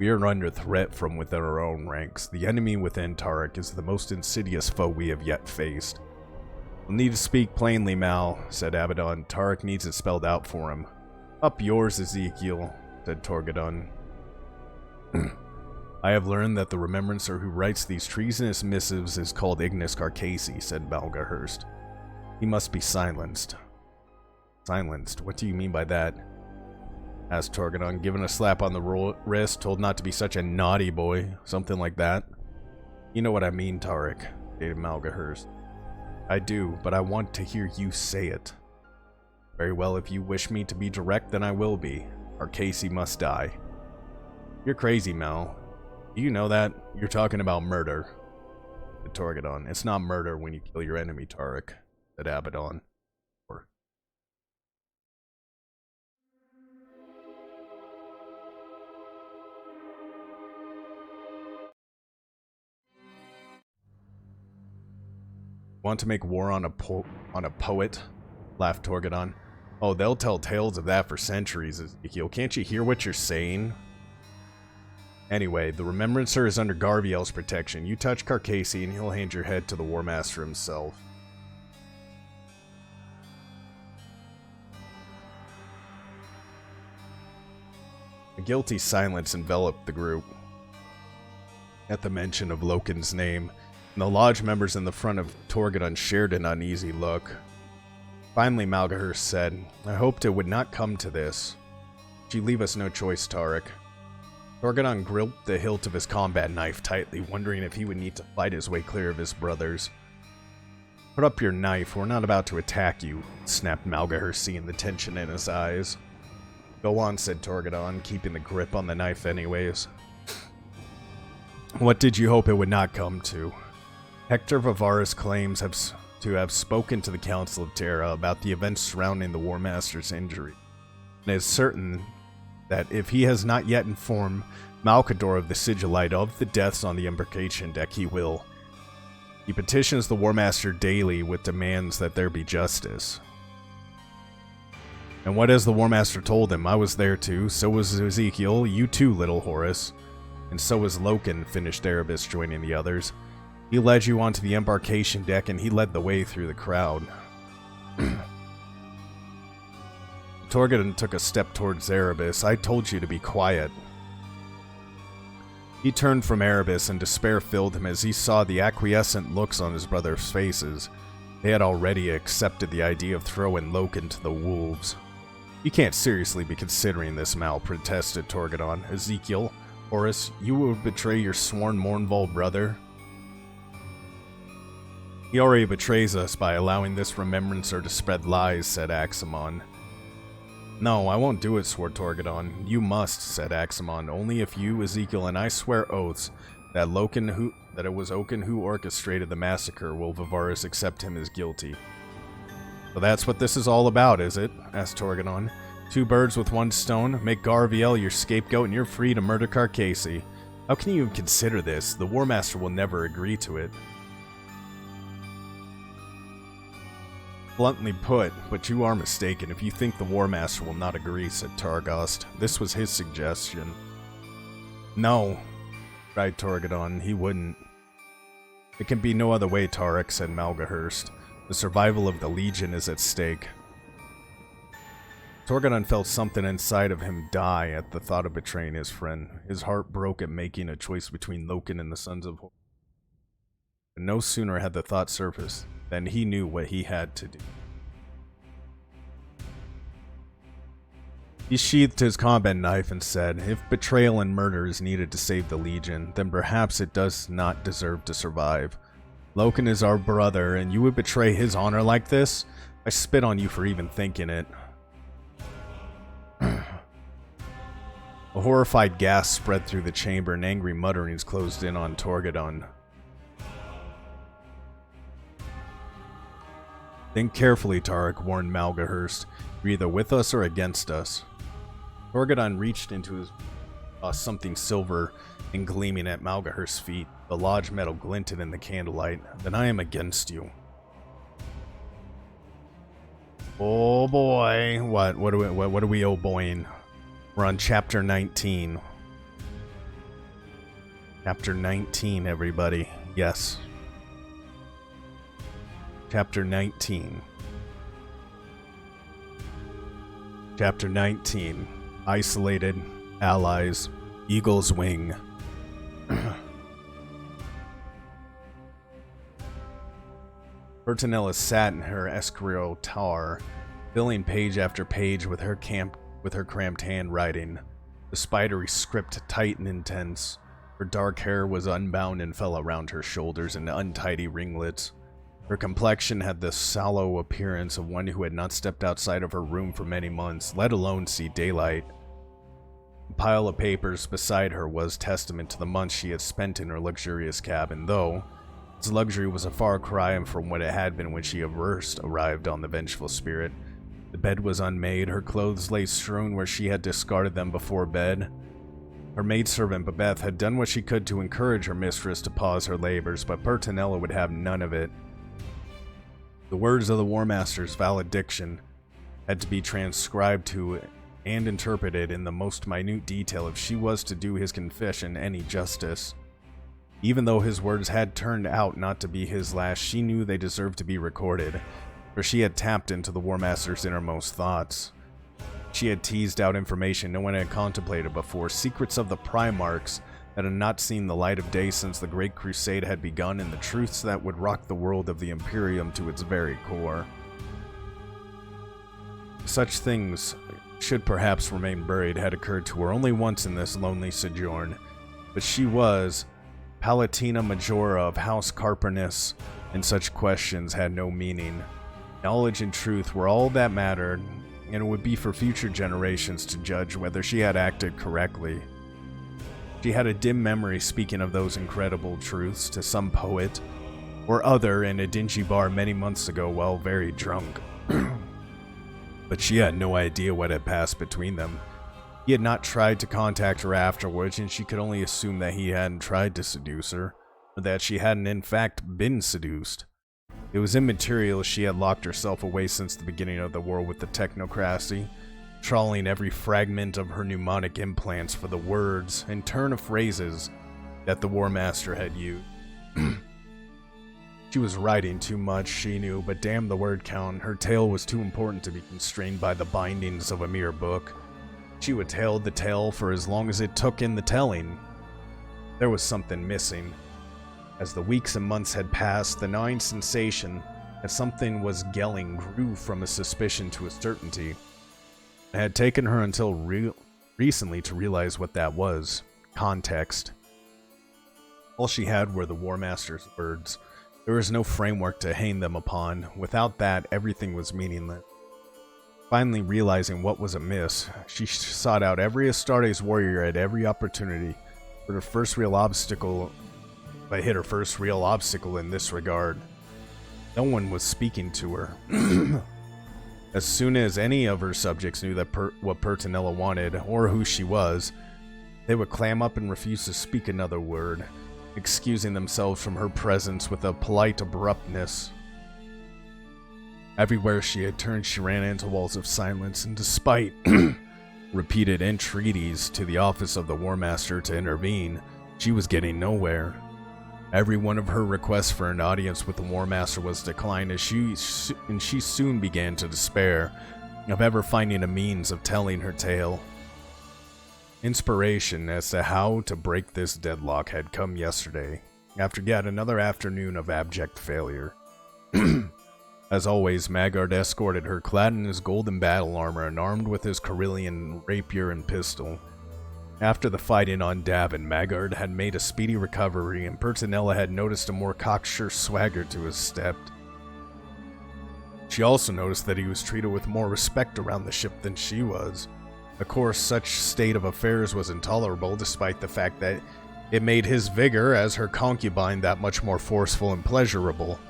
We are under threat from within our own ranks. The enemy within Tarek is the most insidious foe we have yet faced. We'll need to speak plainly, Mal, said Abaddon. Tarek needs it spelled out for him. Up yours, Ezekiel, said Torgadon. I have learned that the remembrancer who writes these treasonous missives is called Ignis Carcassi, said Malgahurst. He must be silenced. Silenced? What do you mean by that? Asked Torgadon, given a slap on the wrist, told not to be such a naughty boy. Something like that. You know what I mean, Tarek, stated Malgahurst. I do, but I want to hear you say it. Very well, if you wish me to be direct, then I will be. Carcassi must die. You're crazy, Mal. Do you know that? You're talking about murder. Said Torgadon. It's not murder when you kill your enemy, Tarek, said Abaddon. Want to make war on a poet? Laughed Torgadon. Oh, they'll tell tales of that for centuries, Ezekiel. Can't you hear what you're saying? Anyway, the Remembrancer is under Garviel's protection. You touch Carcassi and he'll hand your head to the War Master himself. A guilty silence enveloped the group at the mention of Loken's name, and the lodge members in the front of Torgadon shared an uneasy look. Finally, Malgahurst said, I hoped it would not come to this. But you leave us no choice, Tarek. Torgadon gripped the hilt of his combat knife tightly, wondering if he would need to fight his way clear of his brothers. Put up your knife, we're not about to attack you, snapped Malgahurst, seeing the tension in his eyes. Go on, said Torgadon, keeping the grip on the knife anyways. What did you hope it would not come to? Hector Vivaris claims to have spoken to the Council of Terra about the events surrounding the War Master's injury, and is certain that if he has not yet informed Malcador of the Sigillite of the deaths on the embarkation deck, he will. He petitions the War Master daily with demands that there be justice. And what has the War Master told him? I was there too, so was Ezekiel, you too, little Horus. And so was Loken, finished Erebus, joining the others. He led you onto the embarkation deck, and he led the way through the crowd. Torgadon took a step towards Erebus. I told you to be quiet. He turned from Erebus, and despair filled him as he saw the acquiescent looks on his brothers' faces. They had already accepted the idea of throwing Loken to the wolves. You can't seriously be considering this, Mal, protested Torgadon. Ezekiel, Horus, you will betray your sworn Mournval brother? He already betrays us by allowing this remembrancer to spread lies, said Axamon. No, I won't do it, swore Torgadon. You must, said Axamon. Only if you, Ezekiel, and I swear oaths that it was Oaken who orchestrated the massacre will Vivaris accept him as guilty. So that's what this is all about, is it? Asked Torgadon. 2 birds with 1 stone. Make Garviel your scapegoat and you're free to murder Carcassi. How can you even consider this? The War Master will never agree to it. Bluntly put, but you are mistaken if you think the War Master will not agree, said Targost. This was his suggestion. No, cried Torgadon, he wouldn't. It can be no other way, Tarek, said Malgahurst. The survival of the Legion is at stake. Torgadon felt something inside of him die at the thought of betraying his friend. His heart broke at making a choice between Loken and the Sons of Horus. And no sooner had the thought surfaced than he knew what he had to do. He sheathed his combat knife and said, if betrayal and murder is needed to save the Legion, then perhaps it does not deserve to survive. Loken is our brother, and you would betray his honor like this? I spit on you for even thinking it. A horrified gasp spread through the chamber, and angry mutterings closed in on Torgadon. Think carefully, Tarek, warned Malgahurst. You're either with us or against us. Torgadon reached into his something silver and gleaming at Malgahurst's feet. The lodge metal glinted in the candlelight. Then I am against you. Oh boy. What are we oh boying? We're on chapter 19. Chapter 19, everybody. Yes. Chapter 19. Chapter 19. Isolated. Allies. Eagle's Wing. Bertinella sat in her Escurial tower, filling page after page with her cramped handwriting. The spidery script tight and intense. Her dark hair was unbound and fell around her shoulders in untidy ringlets. Her complexion had the sallow appearance of one who had not stepped outside of her room for many months, let alone see daylight. The pile of papers beside her was testament to the months she had spent in her luxurious cabin, though its luxury was a far cry from what it had been when she first arrived on the Vengeful Spirit. The bed was unmade, her clothes lay strewn where she had discarded them before bed. Her maidservant Babeth had done what she could to encourage her mistress to pause her labors, but Bertinella would have none of it. The words of the War Master's valediction had to be transcribed to and interpreted in the most minute detail if she was to do his confession any justice. Even though his words had turned out not to be his last, she knew they deserved to be recorded, for she had tapped into the War Master's innermost thoughts. She had teased out information no one had contemplated before, secrets of the Primarchs that had not seen the light of day since the Great Crusade had begun, and the truths that would rock the world of the Imperium to its very core. Such things should perhaps remain buried had occurred to her only once in this lonely sojourn, but she was Palatina Majora of House Carpernus, and such questions had no meaning. Knowledge and truth were all that mattered, and it would be for future generations to judge whether she had acted correctly. She had a dim memory speaking of those incredible truths to some poet or other in a dingy bar many months ago while very drunk. But she had no idea what had passed between them. He had not tried to contact her afterwards, and she could only assume that he hadn't tried to seduce her, or that she hadn't in fact been seduced. It was immaterial she had locked herself away since the beginning of the war with the technocracy, trawling every fragment of her mnemonic implants for the words and turn of phrases that the War Master had used. She was writing too much, she knew, but damn the word count, her tale was too important to be constrained by the bindings of a mere book. She would tell the tale for as long as it took in the telling. There was something missing. As the weeks and months had passed, the gnawing sensation that something was gelling grew from a suspicion to a certainty. It had taken her until recently to realize what that was. Context. All she had were the War Master's words. There was no framework to hang them upon. Without that, everything was meaningless. Finally realizing what was amiss, she sought out every Astartes warrior at every opportunity, but her first real obstacle in this regard. No one was speaking to her. As soon as any of her subjects knew that what Bertinella wanted, or who she was, they would clam up and refuse to speak another word, excusing themselves from her presence with a polite abruptness. Everywhere she had turned, she ran into walls of silence, and despite repeated entreaties to the office of the War Master to intervene, she was getting nowhere. Every one of her requests for an audience with the War Master was declined, and she soon began to despair of ever finding a means of telling her tale. Inspiration as to how to break this deadlock had come yesterday, after yet another afternoon of abject failure. As always, Maggard escorted her, clad in his golden battle armor and armed with his Carillion rapier and pistol. After the fighting on Davin, Maggard had made a speedy recovery, and Pertinella had noticed a more cocksure swagger to his step. She also noticed that he was treated with more respect around the ship than she was. Of course, such state of affairs was intolerable, despite the fact that it made his vigor as her concubine that much more forceful and pleasurable.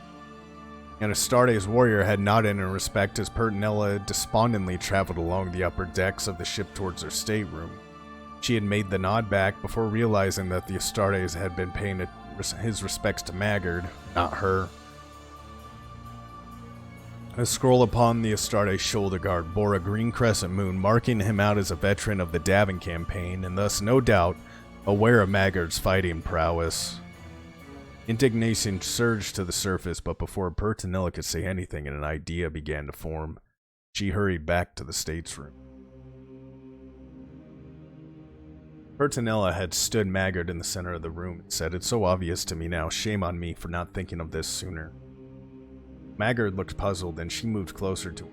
And Astarte's warrior had nodded in respect as Pertinella despondently traveled along the upper decks of the ship towards her stateroom. She had made the nod back before realizing that the Astartes had been paying his respects to Maggard, not her. A scroll upon the Astartes shoulder guard bore a green crescent moon, marking him out as a veteran of the Davin campaign, and thus, no doubt, aware of Maggard's fighting prowess. Indignation surged to the surface, but before Pertinella could say anything, an idea began to form. She hurried back to the stateroom. Pertinella had stood Maggard in the center of the room and said, "It's so obvious to me now. Shame on me for not thinking of this sooner." Maggard looked puzzled, and she moved closer to him.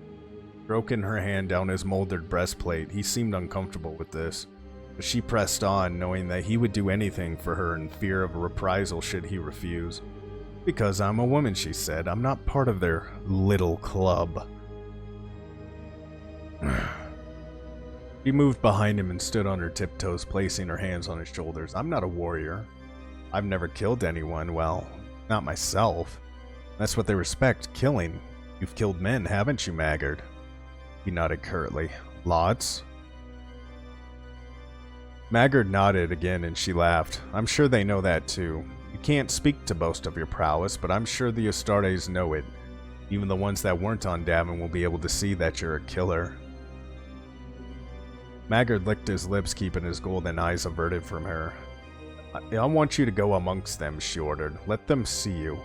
Stroking her hand down his molded breastplate, he seemed uncomfortable with this, but she pressed on, knowing that he would do anything for her in fear of a reprisal should he refuse. "Because I'm a woman," she said. "I'm not part of their little club." She moved behind him and stood on her tiptoes, placing her hands on his shoulders. "I'm not a warrior. I've never killed anyone. Well, not myself. That's what they respect, killing. You've killed men, haven't you, Maggard?" He nodded curtly. "Lots?" Maggard nodded again, and she laughed. "I'm sure they know that too. You can't speak to boast of your prowess, but I'm sure the Astartes know it. Even the ones that weren't on Davin will be able to see that you're a killer." Maggard licked his lips, keeping his golden eyes averted from her. "I want you to go amongst them," she ordered. "Let them see you.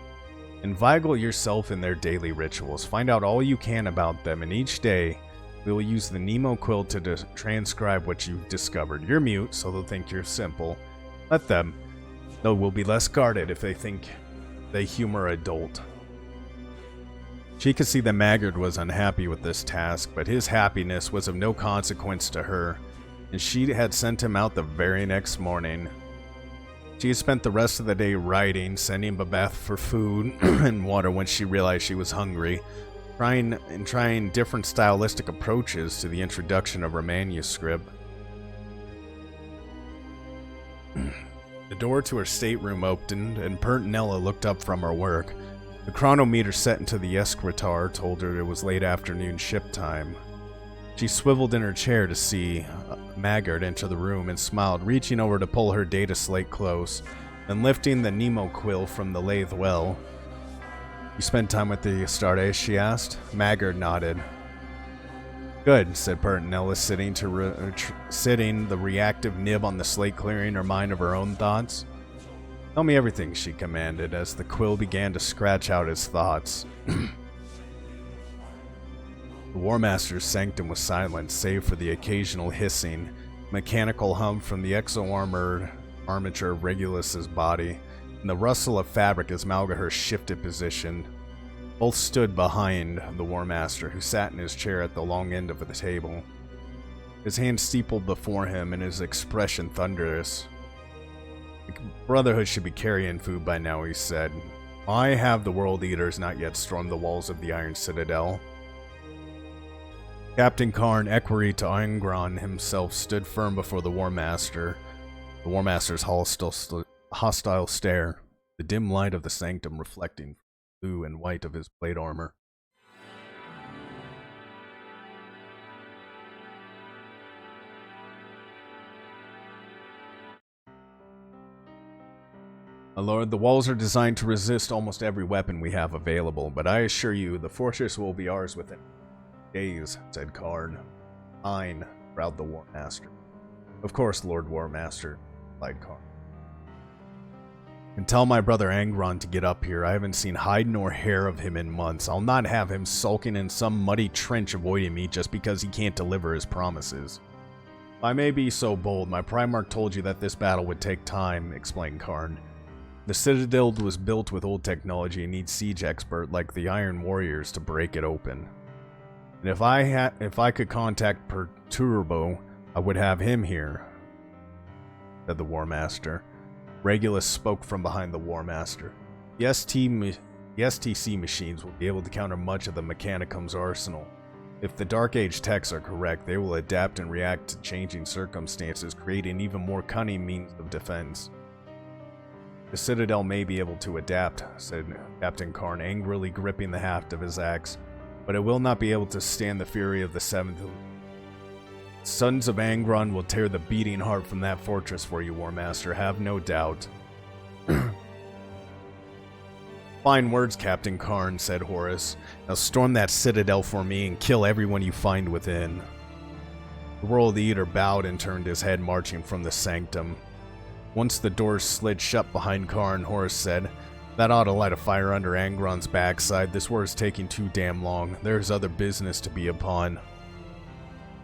Inveigle yourself in their daily rituals. Find out all you can about them, and each day we will use the Nemo quill to transcribe what you've discovered. You're mute, so they'll think you're simple. Let them. They will be less guarded if they think they humor adult." She could see that Maggard was unhappy with this task, but his happiness was of no consequence to her, and she had sent him out the very next morning. She had spent the rest of the day writing, sending Babeth for food and water when she realized she was hungry, trying different stylistic approaches to the introduction of her manuscript. The door to her stateroom opened, and Pertinella looked up from her work. The chronometer set into the escritoire told her it was late afternoon ship time. She swiveled in her chair to see Maggard enter the room and smiled, reaching over to pull her data slate close and lifting the Nemo quill from the lathe well. "You spend time with the Astartes?" she asked. Maggard nodded. "Good," said Pertinella, sitting the reactive nib on the slate, clearing her mind of her own thoughts. "Tell me everything," she commanded, as the quill began to scratch out his thoughts. The War Master's sanctum was silent, save for the occasional hissing, mechanical hum from the armature of Regulus's body, and the rustle of fabric as Malgahur shifted position. Both stood behind the War Master, who sat in his chair at the long end of the table. His hand steepled before him, and his expression thunderous. "The Brotherhood should be carrying food by now," he said. "Why have the World Eaters not yet stormed the walls of the Iron Citadel?" Captain Karn, equerry to Angron himself, stood firm before the War Master. The War Master's hostile stare, the dim light of the sanctum reflecting blue and white of his plate armor. My lord, the walls are designed to resist almost every weapon we have available, but I assure you, the fortress will be ours within days, said Karn. Fine, growled the War Master. Of course, Lord War Master, replied Karn. And tell my brother Angron to get up here. I haven't seen hide nor hair of him in months. I'll not have him sulking in some muddy trench avoiding me just because he can't deliver his promises. If I may be so bold, my Primarch told you that this battle would take time, explained Karn. The Citadel was built with old technology and needs siege expert like the Iron Warriors to break it open. And if I could contact Perturbo, I would have him here, said the War Master. Regulus spoke from behind the War Master. The STC machines will be able to counter much of the Mechanicum's arsenal. If the Dark Age techs are correct, they will adapt and react to changing circumstances, creating even more cunning means of defense. The Citadel may be able to adapt, said Captain Karn, angrily gripping the haft of his axe, but it will not be able to stand the fury of the Seventh. Sons of Angron will tear the beating heart from that fortress for you, War Master, have no doubt. Fine words, Captain Karn, said Horus. Now storm that citadel for me and kill everyone you find within. The World Eater bowed and turned his head, marching from the sanctum. Once the doors slid shut behind Karn, Horus said, That ought to light a fire under Angron's backside. This war is taking too damn long. There's other business to be upon.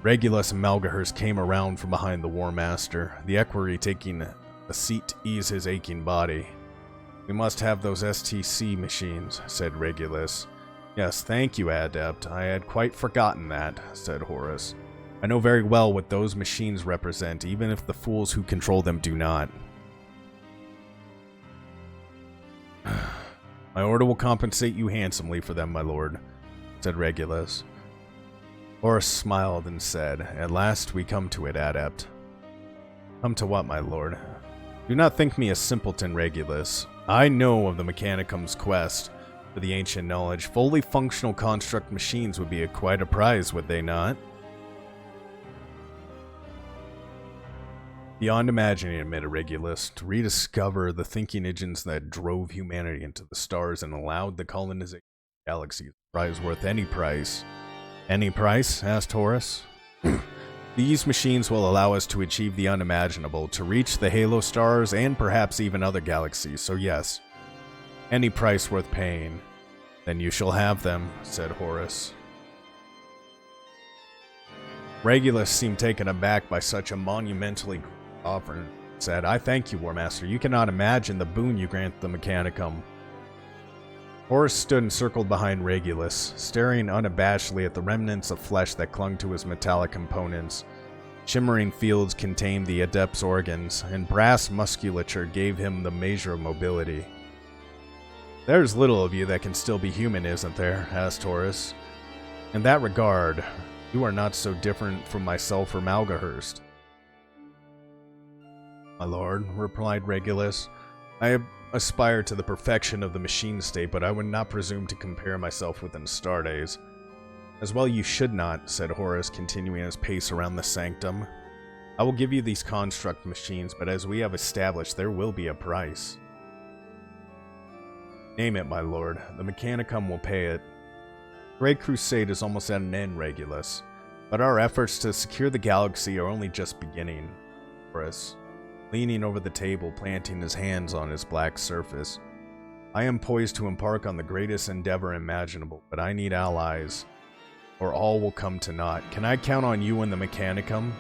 Regulus and Malgahurst came around from behind the War Master, the equerry taking a seat to ease his aching body. We must have those STC machines, said Regulus. Yes, thank you, Adept. I had quite forgotten that, said Horus. I know very well what those machines represent, even if the fools who control them do not. My order will compensate you handsomely for them, my lord, said Regulus. Horus smiled and said, At last we come to it, Adept. Come to what, my lord? Do not think me a simpleton, Regulus. I know of the Mechanicum's quest for the ancient knowledge. Fully functional construct machines would be quite a prize, would they not? Beyond imagining, admitted Regulus, to rediscover the thinking engines that drove humanity into the stars and allowed the colonization of the galaxy is a prize worth any price. Any price? Asked Horus. These machines will allow us to achieve the unimaginable, to reach the Halo stars and perhaps even other galaxies, so yes, any price worth paying. Then you shall have them, said Horus. Regulus seemed taken aback by such a monumentally offer, said, I thank you, War Master. You cannot imagine the boon you grant the Mechanicum. Horus stood and circled behind Regulus, staring unabashedly at the remnants of flesh that clung to his metallic components. Shimmering fields contained the Adept's organs, and brass musculature gave him the measure of mobility. There's little of you that can still be human, isn't there? Asked Horus. In that regard, you are not so different from myself or Malgahurst. My lord, replied Regulus, I aspire to the perfection of the machine state, but I would not presume to compare myself with an Astartes. As well you should not, said Horus, continuing his pace around the sanctum. I will give you these construct machines, but as we have established, there will be a price. Name it, my lord. The Mechanicum will pay it. The Great Crusade is almost at an end, Regulus, but our efforts to secure the galaxy are only just beginning. Horus, leaning over the table, planting his hands on his black surface. I am poised to embark on the greatest endeavor imaginable, but I need allies, or all will come to naught. Can I count on you and the Mechanicum?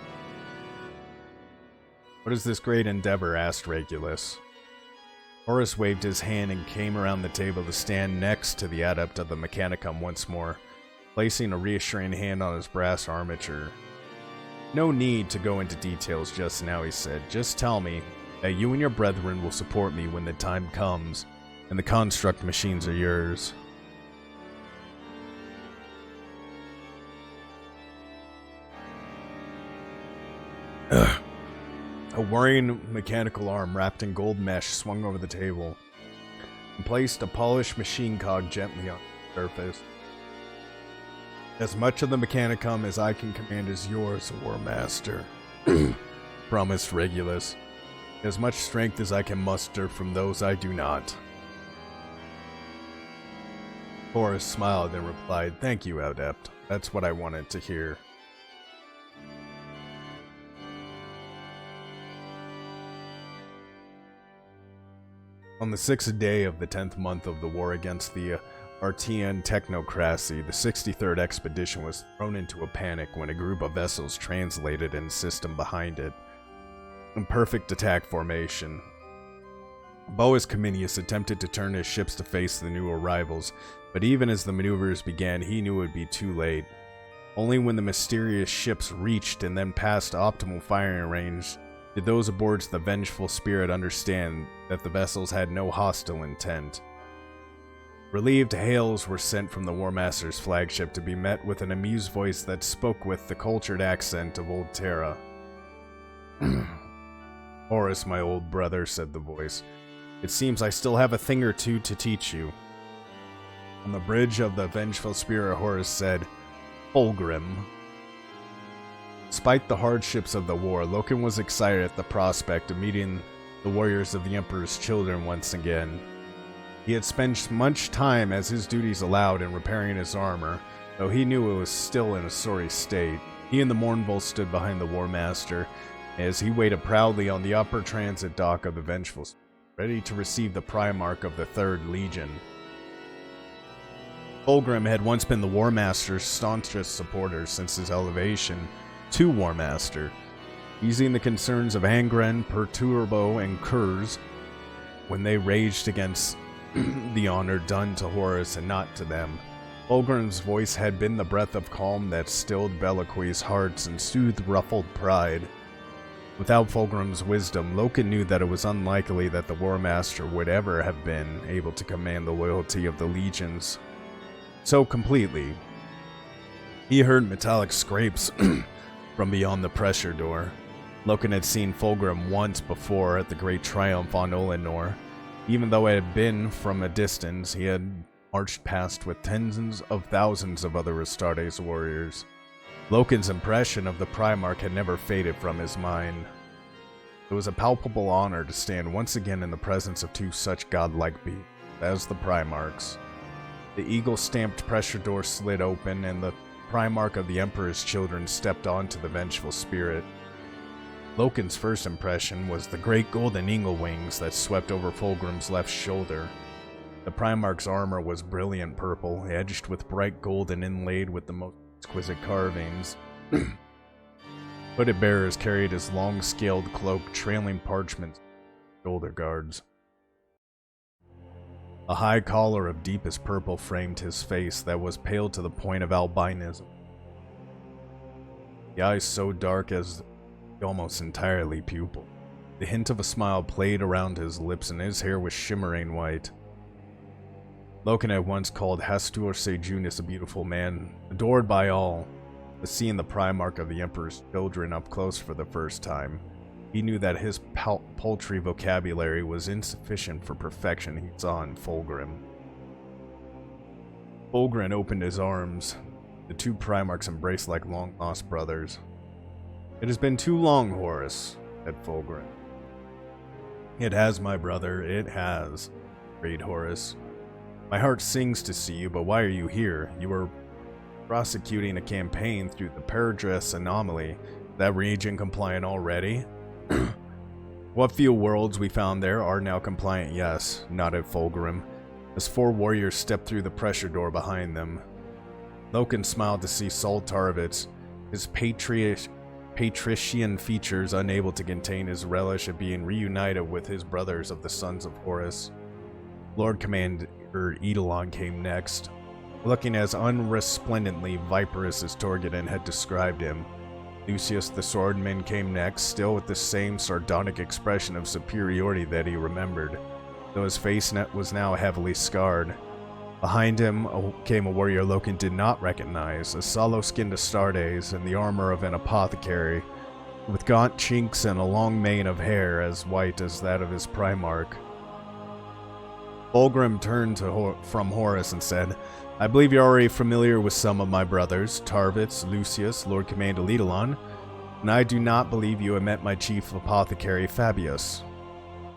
What is this great endeavor? Asked Regulus. Horus waved his hand and came around the table to stand next to the Adept of the Mechanicum once more, placing a reassuring hand on his brass armature. No need to go into details just now, he said. Just tell me that you and your brethren will support me when the time comes, and the construct machines are yours. A whirring mechanical arm wrapped in gold mesh swung over the table and placed a polished machine cog gently on the surface. As much of the Mechanicum as I can command is yours, War Master, promised Regulus. As much strength as I can muster from those I do not. Horus smiled and replied, "Thank you, Adept. That's what I wanted to hear." On the 6th day of the 10th month of the war against the Artean technocracy, the 63rd expedition was thrown into a panic when a group of vessels translated in system behind it. In perfect attack formation, Boas Cominius attempted to turn his ships to face the new arrivals, but even as the maneuvers began, he knew it would be too late. Only when the mysterious ships reached and then passed optimal firing range did those aboard the Vengeful Spirit understand that the vessels had no hostile intent. Relieved hails were sent from the War Master's flagship to be met with an amused voice that spoke with the cultured accent of old Terra. "Horus, my old brother," said the voice, "it seems I still have a thing or two to teach you." On the bridge of the Vengeful Spirit, Horus said, "Fulgrim." Despite the hardships of the war, Loken was excited at the prospect of meeting the warriors of the Emperor's children once again. He had spent much time, as his duties allowed, in repairing his armor, though he knew it was still in a sorry state. He and the Mournful stood behind the War Master, as he waited proudly on the upper transit dock of the Vengeful, ready to receive the Primarch of the 3rd Legion. Fulgrim had once been the War Master's staunchest supporter since his elevation to War Master, easing the concerns of Angren, Perturbo, and Kurz when they raged against the honor done to Horus and not to them. Fulgrim's voice had been the breath of calm that stilled Be'lakwi's hearts and soothed ruffled pride. Without Fulgrim's wisdom, Loken knew that it was unlikely that the War Master would ever have been able to command the loyalty of the legions so completely. He heard metallic scrapes from beyond the pressure door. Loken had seen Fulgrim once before at the Great Triumph on Olenor. Even though it had been from a distance, he had marched past with tens of thousands of other Astartes warriors. Loken's impression of the Primarch had never faded from his mind. It was a palpable honor to stand once again in the presence of two such godlike beings as the Primarchs. The eagle-stamped pressure door slid open, and the Primarch of the Emperor's children stepped onto the Vengeful Spirit. Loken's first impression was the great golden eagle wings that swept over Fulgrim's left shoulder. The Primarch's armor was brilliant purple, edged with bright gold and inlaid with the most exquisite carvings. Hooded bearers carried his long-scaled cloak, trailing parchment shoulder guards. A high collar of deepest purple framed his face that was pale to the point of albinism. The eyes so dark as almost entirely pupil. The hint of a smile played around his lips, and his hair was shimmering white. Loken had once called Hastur Sejunis a beautiful man, adored by all, but seeing the Primarch of the Emperor's children up close for the first time, he knew that his paltry vocabulary was insufficient for perfection he saw in Fulgrim. Fulgrim opened his arms. The two Primarchs embraced like long-lost brothers. "It has been too long, Horus," said Fulgrim. "It has, my brother, it has," agreed Horus. "My heart sings to see you, but why are you here? You were prosecuting a campaign through the Paradress anomaly. Is that region compliant already?" "What few worlds we found there are now compliant, yes," nodded Fulgrim, as 4 warriors stepped through the pressure door behind them. Loken smiled to see Sol Tarvitz, his patrician features unable to contain his relish of being reunited with his brothers of the Sons of Horus. Lord Commander Eidolon came next, looking as unresplendently viperous as Torgidon had described him. Lucius the Swordman came next, still with the same sardonic expression of superiority that he remembered, though his face was now heavily scarred. Behind him came a warrior Loken did not recognize, a sallow-skinned Astartes in the armor of an apothecary, with gaunt chinks and a long mane of hair as white as that of his Primarch. Fulgrim turned from Horus and said, "I believe you're already familiar with some of my brothers, Tarvitz, Lucius, Lord Commander Eidolon, and I do not believe you have met my chief apothecary, Fabius."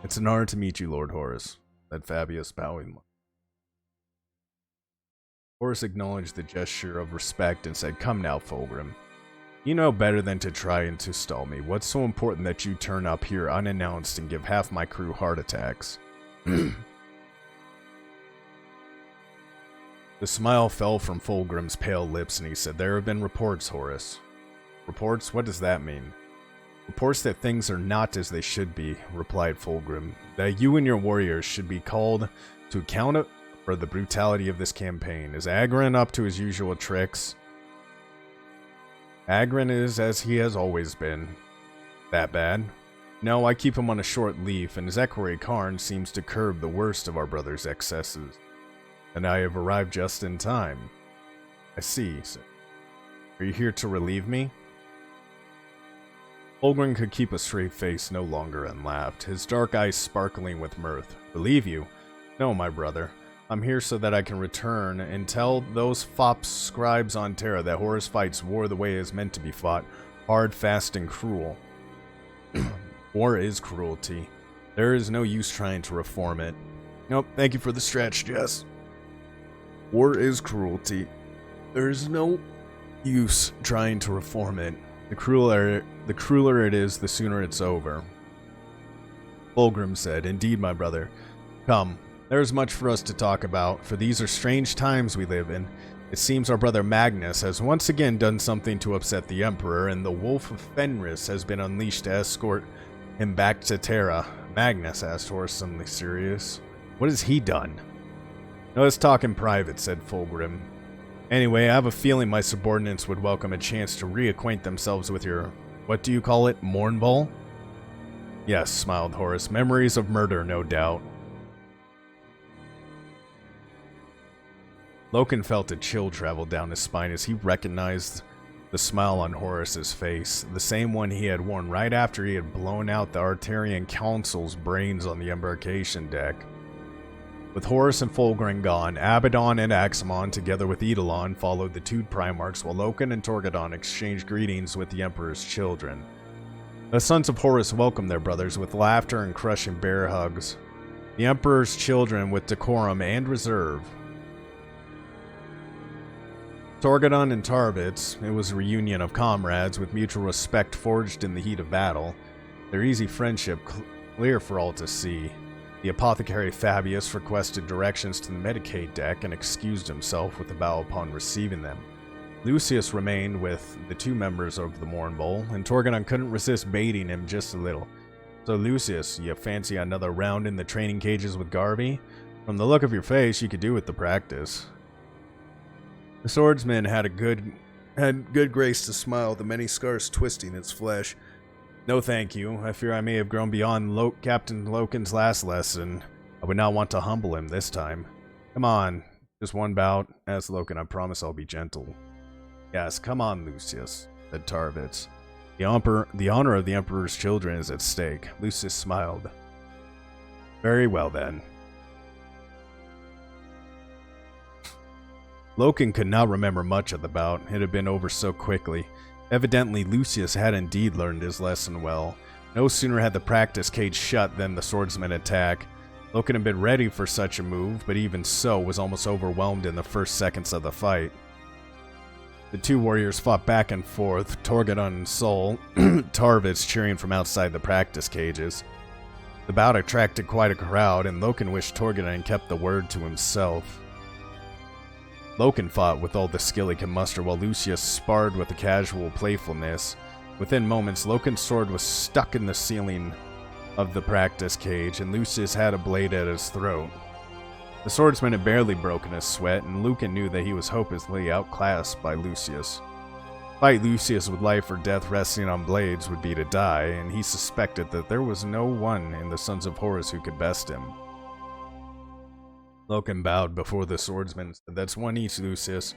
It's an honor to meet you, Lord Horus, said Fabius, bowing. Horus acknowledged the gesture of respect and said, Come now, Fulgrim. You know better than to try and to stall me. What's so important that you turn up here unannounced and give half my crew heart attacks? The smile fell from Fulgrim's pale lips and he said, There have been reports, Horus. Reports? What does that mean? Reports that things are not as they should be, replied Fulgrim. That you and your warriors should be called to account for the brutality of this campaign. Is Agrin up to his usual tricks? Agrin is as he has always been. That bad? No, I keep him on a short leaf, and Zekori Karn seems to curb the worst of our brother's excesses. And I have arrived just in time. I see. Are you here to relieve me? Fulgrim could keep a straight face no longer and laughed, his dark eyes sparkling with mirth. Relieve you? No, my brother. I'm here so that I can return and tell those fops scribes on Terra that Horus fights war the way it is meant to be fought, hard, fast, and cruel. War is cruelty. There is no use trying to reform it. Nope, thank you for the stretch, Jess. War is cruelty. There is no use trying to reform it. The crueler it is, the sooner it's over. Fulgrim said, Indeed, my brother. Come. There is much for us to talk about, for these are strange times we live in. It seems our brother Magnus has once again done something to upset the Emperor, and the Wolf of Fenris has been unleashed to escort him back to Terra. Magnus, asked Horus, suddenly serious. What has he done? No, let's talk in private, said Fulgrim. Anyway, I have a feeling my subordinates would welcome a chance to reacquaint themselves with your, what do you call it, Mournball? Yes, smiled Horus. Memories of murder, no doubt. Loken felt a chill travel down his spine as he recognized the smile on Horus's face, the same one he had worn right after he had blown out the Artarian Council's brains on the embarkation deck. With Horus and Fulgrim gone, Abaddon and Axamon, together with Eidolon, followed the two Primarchs, while Loken and Torgadon exchanged greetings with the Emperor's children. The sons of Horus welcomed their brothers with laughter and crushing bear hugs. The Emperor's children with decorum and reserve. Torgadon and Tarvitz, it was a reunion of comrades with mutual respect forged in the heat of battle, their easy friendship clear for all to see. The apothecary Fabius requested directions to the Medicaid deck and excused himself with a bow upon receiving them. Lucius remained with the two members of the Mournbowl, and Torgadon couldn't resist baiting him just a little. So Lucius, you fancy another round in the training cages with Garvey? From the look of your face, you could do with the practice. The swordsman had good grace to smile, the many scars twisting its flesh. No thank you. I fear I may have grown beyond Captain Loken's last lesson. I would not want to humble him this time. Come on, just one bout. Asked Loken, I promise I'll be gentle. Yes, come on, Lucius, said Tarvitz. The honor of the Emperor's children is at stake. Lucius smiled. Very well then. Loken could not remember much of the bout. It had been over so quickly. Evidently, Lucius had indeed learned his lesson well. No sooner had the practice cage shut than the swordsman attack. Loken had been ready for such a move, but even so was almost overwhelmed in the first seconds of the fight. The two warriors fought back and forth, Torgadon and Sol, Tarvitz cheering from outside the practice cages. The bout attracted quite a crowd, and Loken wished Torgadon kept the word to himself. Loken fought with all the skill he could muster, while Lucius sparred with a casual playfulness. Within moments, Loken's sword was stuck in the ceiling of the practice cage, and Lucius had a blade at his throat. The swordsman had barely broken a sweat, and Loken knew that he was hopelessly outclassed by Lucius. Fight Lucius with life or death resting on blades would be to die, and he suspected that there was no one in the Sons of Horus who could best him. Loken bowed before the swordsman and said, That's one each, Lucius.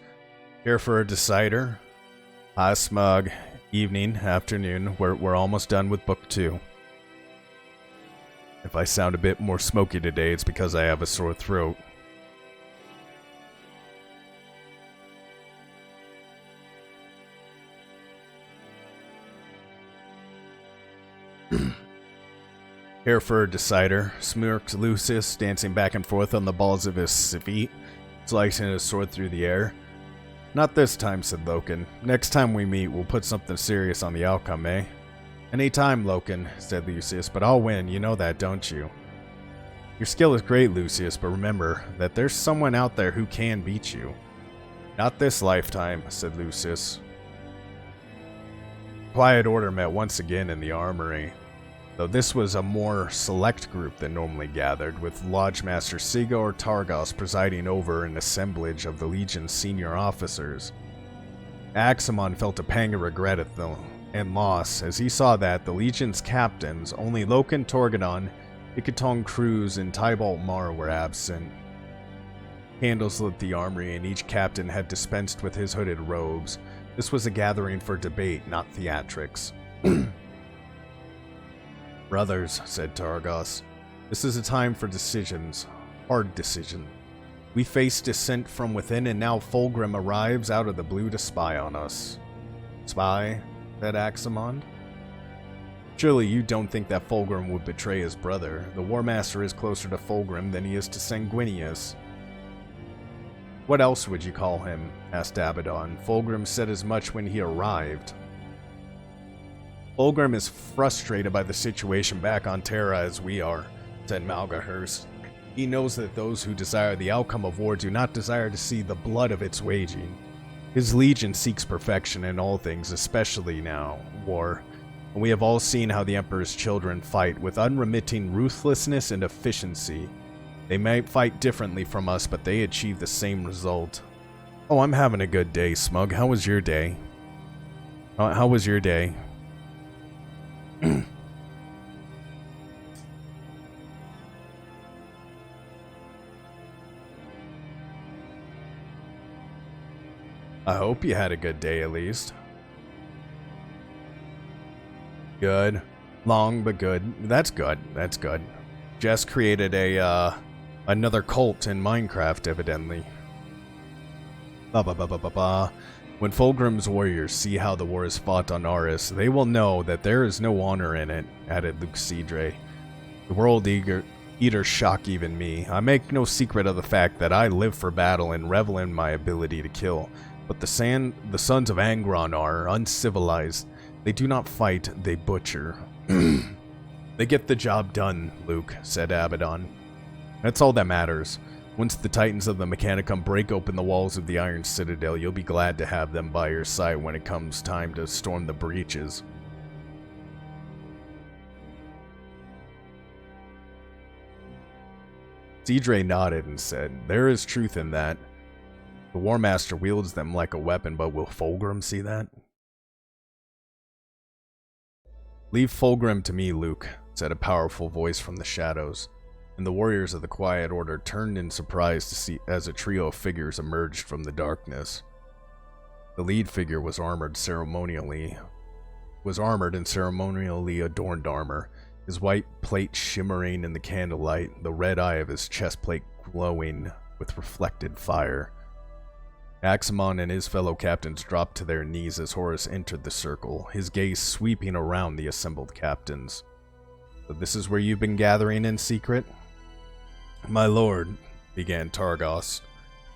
Here for a decider? Hi, Smug. Evening, afternoon. We're almost done with Book 2. If I sound a bit more smoky today, it's because I have a sore throat. Here for a decider, smirks Lucius, dancing back and forth on the balls of his feet, slicing his sword through the air. Not this time, said Loken. Next time we meet, we'll put something serious on the outcome, eh? Any time, Loken, said Lucius, but I'll win, you know that, don't you? Your skill is great, Lucius, but remember that there's someone out there who can beat you. Not this lifetime, said Lucius. Quiet Order met once again in the armory, though this was a more select group than normally gathered, with Lodge Master Sigor Targos presiding over an assemblage of the Legion's senior officers. Axamon felt a pang of regret at and loss as he saw that the Legion's captains, only Loken Torgadon, Ikatong Cruz, and Tybalt Mar were absent. Candles lit the armory, and each captain had dispensed with his hooded robes. This was a gathering for debate, not theatrics. Brothers, said Targos, this is a time for decisions. Hard decision. We face dissent from within, and now Fulgrim arrives out of the blue to spy on us. Spy? Said Axamond. Surely you don't think that Fulgrim would betray his brother. The War Master is closer to Fulgrim than he is to Sanguinius. What else would you call him? Asked Abaddon. Fulgrim said as much when he arrived. Fulgrim is frustrated by the situation back on Terra as we are, said Malgahurst. He knows that those who desire the outcome of war do not desire to see the blood of its waging. His legion seeks perfection in all things, especially now, war. And we have all seen how the Emperor's children fight with unremitting ruthlessness and efficiency. They might fight differently from us, but they achieve the same result. Oh, I'm having a good day, Smug. How was your day? How was your day? I hope you had a good day, at least. Good. Long, but good. That's good. That's good. Jess created another cult in Minecraft, evidently. When Fulgrim's warriors see how the war is fought on Aris, they will know that there is no honor in it, added Luke Cedre. The world eaters shock even me. I make no secret of the fact that I live for battle and revel in my ability to kill. But the sons of Angron are uncivilized. They do not fight, they butcher. They get the job done, Luke, said Abaddon. That's all that matters. Once the Titans of the Mechanicum break open the walls of the Iron Citadel, you'll be glad to have them by your side when it comes time to storm the breaches. Cedre nodded and said, there is truth in that. The War Master wields them like a weapon, but will Fulgrim see that? Leave Fulgrim to me, Luke, said a powerful voice from the shadows, and the warriors of the Quiet Order turned in surprise to see as a trio of figures emerged from the darkness. The lead figure was armored in ceremonially adorned armor, his white plate shimmering in the candlelight, the red eye of his chest plate glowing with reflected fire. Axamon and his fellow captains dropped to their knees as Horus entered the circle, his gaze sweeping around the assembled captains. So this is where you've been gathering in secret? My lord, began Targos,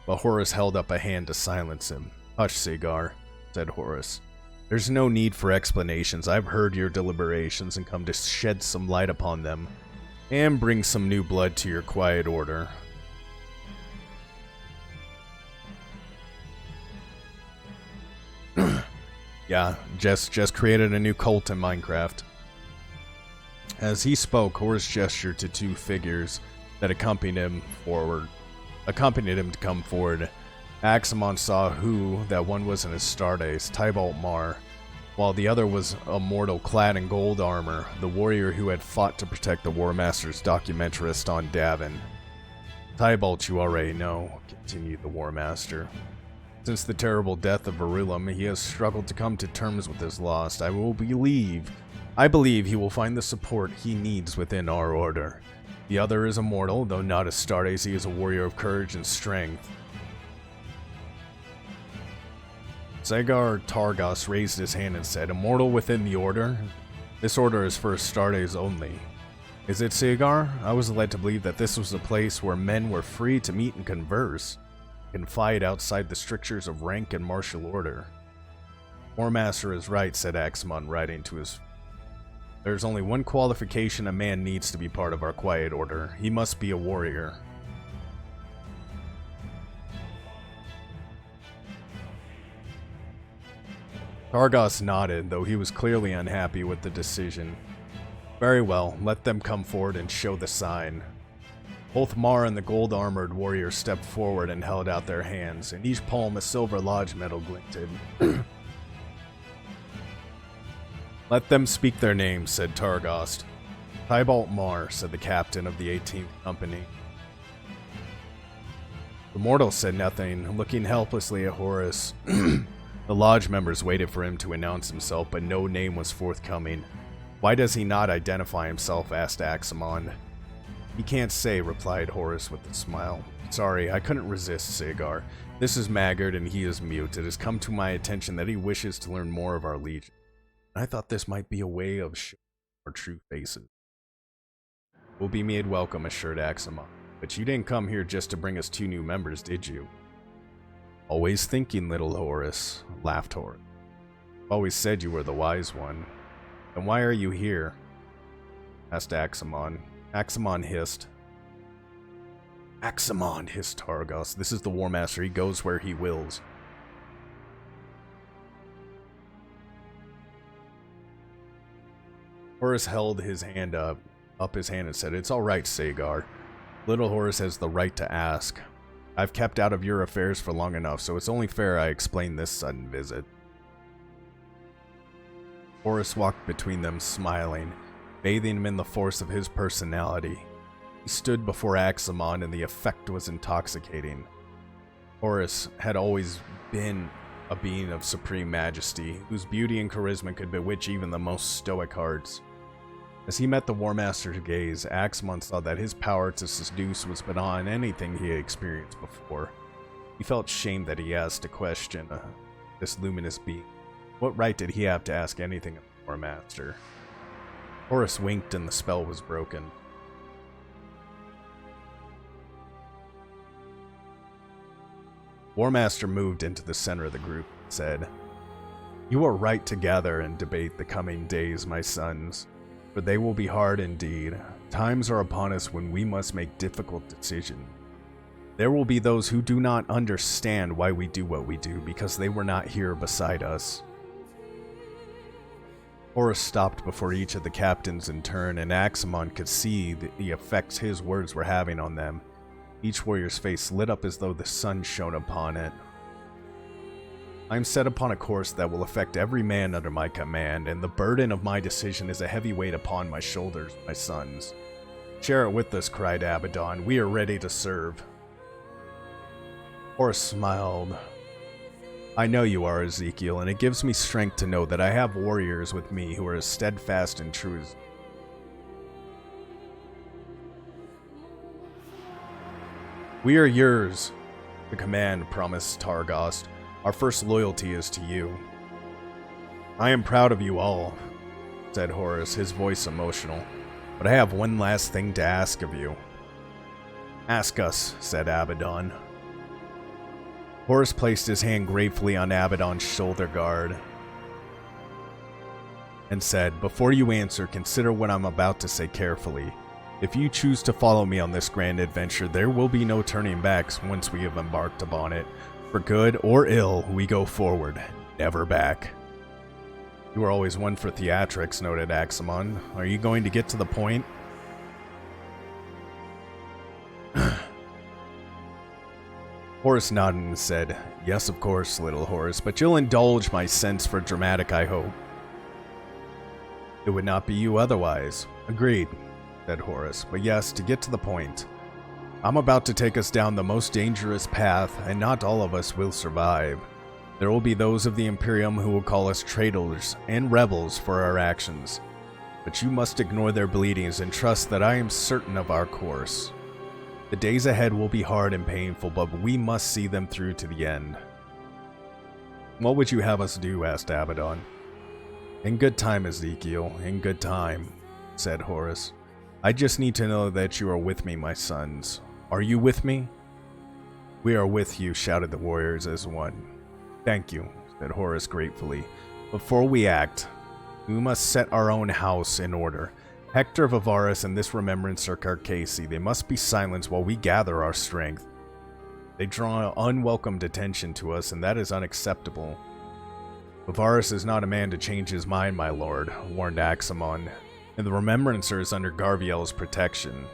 but Horus held up a hand to silence him. Hush, Sigar, said Horus. There's no need for explanations. I've heard your deliberations and come to shed some light upon them, and bring some new blood to your Quiet Order. Yeah, just created a new cult in Minecraft. As he spoke, Horus gestured to two figures that accompanied him to come forward. Axamon saw that one was an Astartes, Tybalt Mar, while the other was a mortal clad in gold armor, the warrior who had fought to protect the War Master's documentarist on Davin. Tybalt you already know, continued the War Master. Since the terrible death of Verulam, he has struggled to come to terms with his loss. I believe he will find the support he needs within our order. The other is immortal, though not Astartes, he is a warrior of courage and strength. Zagar Targos raised his hand and said, Immortal within the order? This order is for Astartes only. Is it, Sagar? I was led to believe that this was a place where men were free to meet and converse, and fight outside the strictures of rank and martial order. Warmaster is right, said Axamon, riding to his... There's only one qualification a man needs to be part of our quiet order. He must be a warrior. Targos nodded, though he was clearly unhappy with the decision. Very well, let them come forward and show the sign. Both Mar and the gold-armored warrior stepped forward and held out their hands. In each palm a silver lodge medal glinted. Let them speak their names, said Targost. Tybalt Mar, said the captain of the 18th Company. The mortal said nothing, looking helplessly at Horus. The lodge members waited for him to announce himself, but no name was forthcoming. Why does he not identify himself? Asked Axamon. He can't say, replied Horus with a smile. Sorry, I couldn't resist, Sagar. This is Maggard and he is mute. It has come to my attention that he wishes to learn more of our legion. I thought this might be a way of showing our true faces. We'll be made welcome, assured Axamon. But you didn't come here just to bring us 2 new members, did you? Always thinking, little Horus, laughed Horus. Always said you were the wise one. Then why are you here? Asked Axamon. Axamon hissed. Axamon, hissed Targos. This is the Warmaster. He goes where he wills. Horus held his hand up his hand and said, It's all right, Sagar. Little Horus has the right to ask. I've kept out of your affairs for long enough, so it's only fair I explain this sudden visit. Horus walked between them, smiling, bathing him in the force of his personality. He stood before Axamon, and the effect was intoxicating. Horus had always been a being of supreme majesty, whose beauty and charisma could bewitch even the most stoic hearts. As he met the Warmaster's gaze, Axamon saw that his power to seduce was beyond anything he had experienced before. He felt shame that he asked a question, this luminous being. What right did he have to ask anything of the Warmaster? Horus winked and the spell was broken. Warmaster moved into the center of the group and said, You are right to gather and debate the coming days, my sons. For they will be hard indeed. Times are upon us when we must make difficult decisions. There will be those who do not understand why we do what we do because they were not here beside us. Horus stopped before each of the captains in turn, and Axamon could see the effects his words were having on them. Each warrior's face lit up as though the sun shone upon it. I am set upon a course that will affect every man under my command, and the burden of my decision is a heavy weight upon my shoulders, my sons. Share it with us, cried Abaddon. We are ready to serve. Horus smiled. I know you are, Ezekiel, and it gives me strength to know that I have warriors with me who are as steadfast and true as... We are yours, the command promised Targost. Our first loyalty is to you. I am proud of you all, said Horus, his voice emotional. But I have one last thing to ask of you. Ask us, said Abaddon. Horus placed his hand gratefully on Abaddon's shoulder guard and said, Before you answer, consider what I'm about to say carefully. If you choose to follow me on this grand adventure, there will be no turning back once we have embarked upon it. For good or ill, we go forward, never back. You are always one for theatrics, noted Axamon. Are you going to get to the point? Horus nodded and said, Yes, of course, little Horus, but you'll indulge my sense for dramatic, I hope. It would not be you otherwise. Agreed, said Horus, but yes, to get to the point. I'm about to take us down the most dangerous path, and not all of us will survive. There will be those of the Imperium who will call us traitors and rebels for our actions. But you must ignore their bleatings and trust that I am certain of our course. The days ahead will be hard and painful, but we must see them through to the end. What would you have us do? Asked Abaddon. In good time, Ezekiel, in good time, said Horus. I just need to know that you are with me, my sons. Are you with me? We are with you, shouted the warriors as one. Thank you, said Horus gratefully. Before we act, we must set our own house in order. Hector of Avaris and this remembrancer Carcasi, they must be silenced while we gather our strength. They draw unwelcomed attention to us, and that is unacceptable. Avaris is not a man to change his mind, my lord, warned Axamon, and the remembrancer is under Garviel's protection.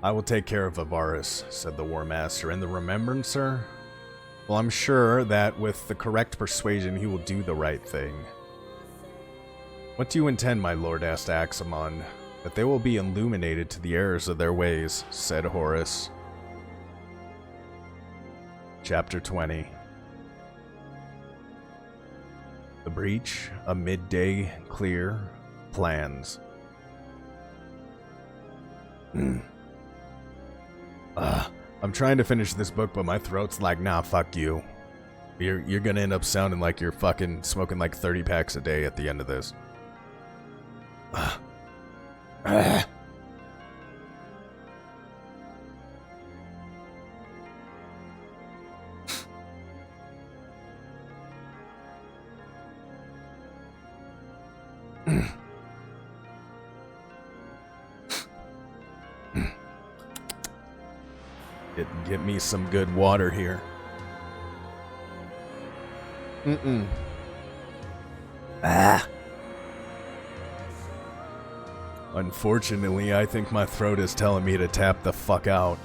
I will take care of Avaris, said the War Master, and the remembrancer? Well, I'm sure that with the correct persuasion he will do the right thing. What do you intend, my lord? Asked Axamon. That they will be illuminated to the errors of their ways, said Horus. Chapter 20. The Breach, a midday clear, plans. I'm trying to finish this book, but my throat's like, nah, fuck you. You're gonna end up sounding like you're fucking smoking like 30 packs a day at the end of this. Get me some good water here. Unfortunately, I think my throat is telling me to tap the fuck out.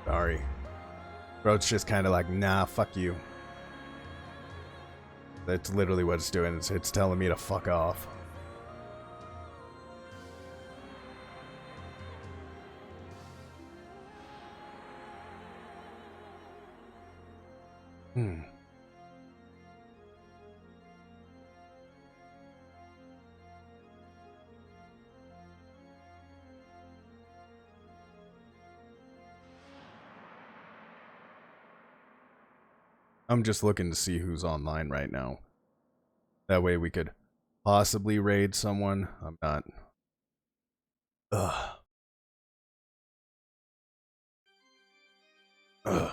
Sorry. Throat's just kind of like, nah, fuck you. That's literally what it's doing. It's telling me to fuck off. I'm just looking to see who's online right now. That way we could possibly raid someone. I'm not. Ugh. Ugh.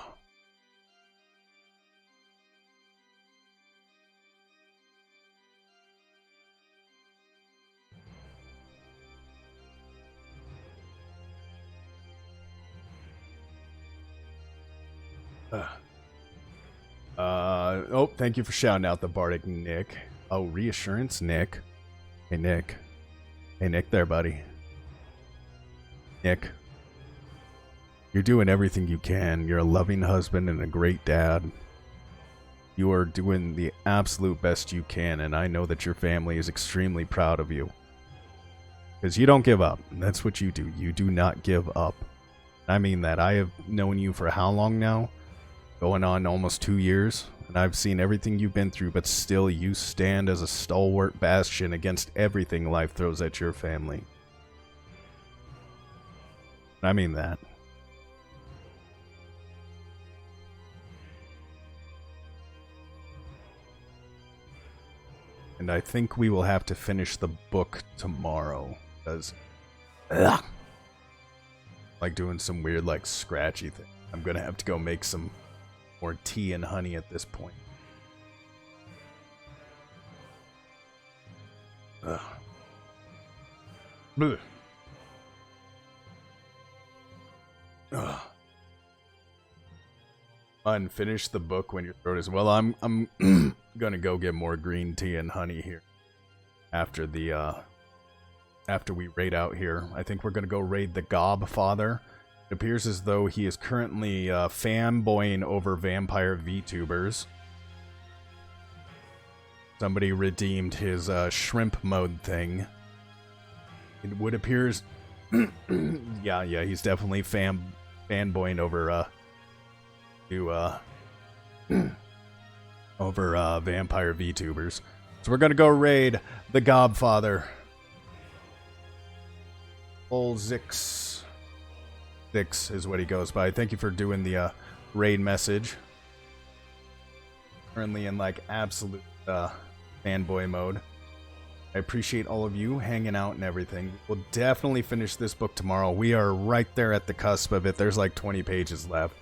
Oh, thank you for shouting out the Bardic Nick. Oh, reassurance, Nick. Hey, Nick. Hey, Nick there, buddy. Nick. You're doing everything you can. You're a loving husband and a great dad. You are doing the absolute best you can, and I know that your family is extremely proud of you. Because you don't give up. That's what you do. You do not give up. I mean that. I have known you for how long now? Going on almost 2 years, and I've seen everything you've been through, but still you stand as a stalwart bastion against everything life throws at your family. I mean that. And I think we will have to finish the book tomorrow, because like doing some weird like scratchy thing. I'm gonna have to go make some more tea and honey at this point. Unfinish the book when your throat is well. I'm gonna go get more green tea and honey here after the after we raid out here. I think we're gonna go raid the Gob Father. It appears as though he is currently fanboying over vampire VTubers. somebody redeemed his shrimp mode thing. It would appears, yeah, he's definitely fanboying over over vampire VTubers. So we're gonna go raid the Godfather. Old Zix is what he goes by. Thank you for doing the raid message. Currently in like absolute fanboy mode. I appreciate all of you hanging out and everything. We'll definitely finish this book tomorrow. We are right there at the cusp of it. There's like 20 pages left.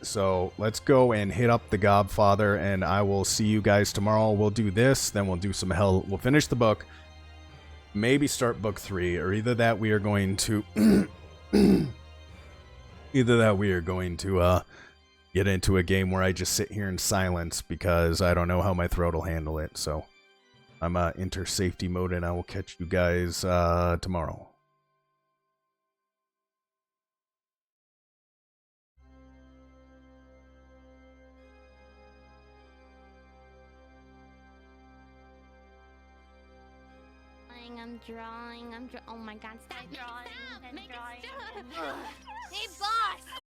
So let's go and hit up the Godfather, and I will see you guys tomorrow. We'll do this, then we'll do some hell. We'll finish the book. Maybe start book 3, or either that we are going to get into a game where I just sit here in silence because I don't know how my throat will handle it. So I'm enter safety mode, and I will catch you guys tomorrow. I'm drawing. Oh my god, stop drawing. Make it stop! Hey, boss!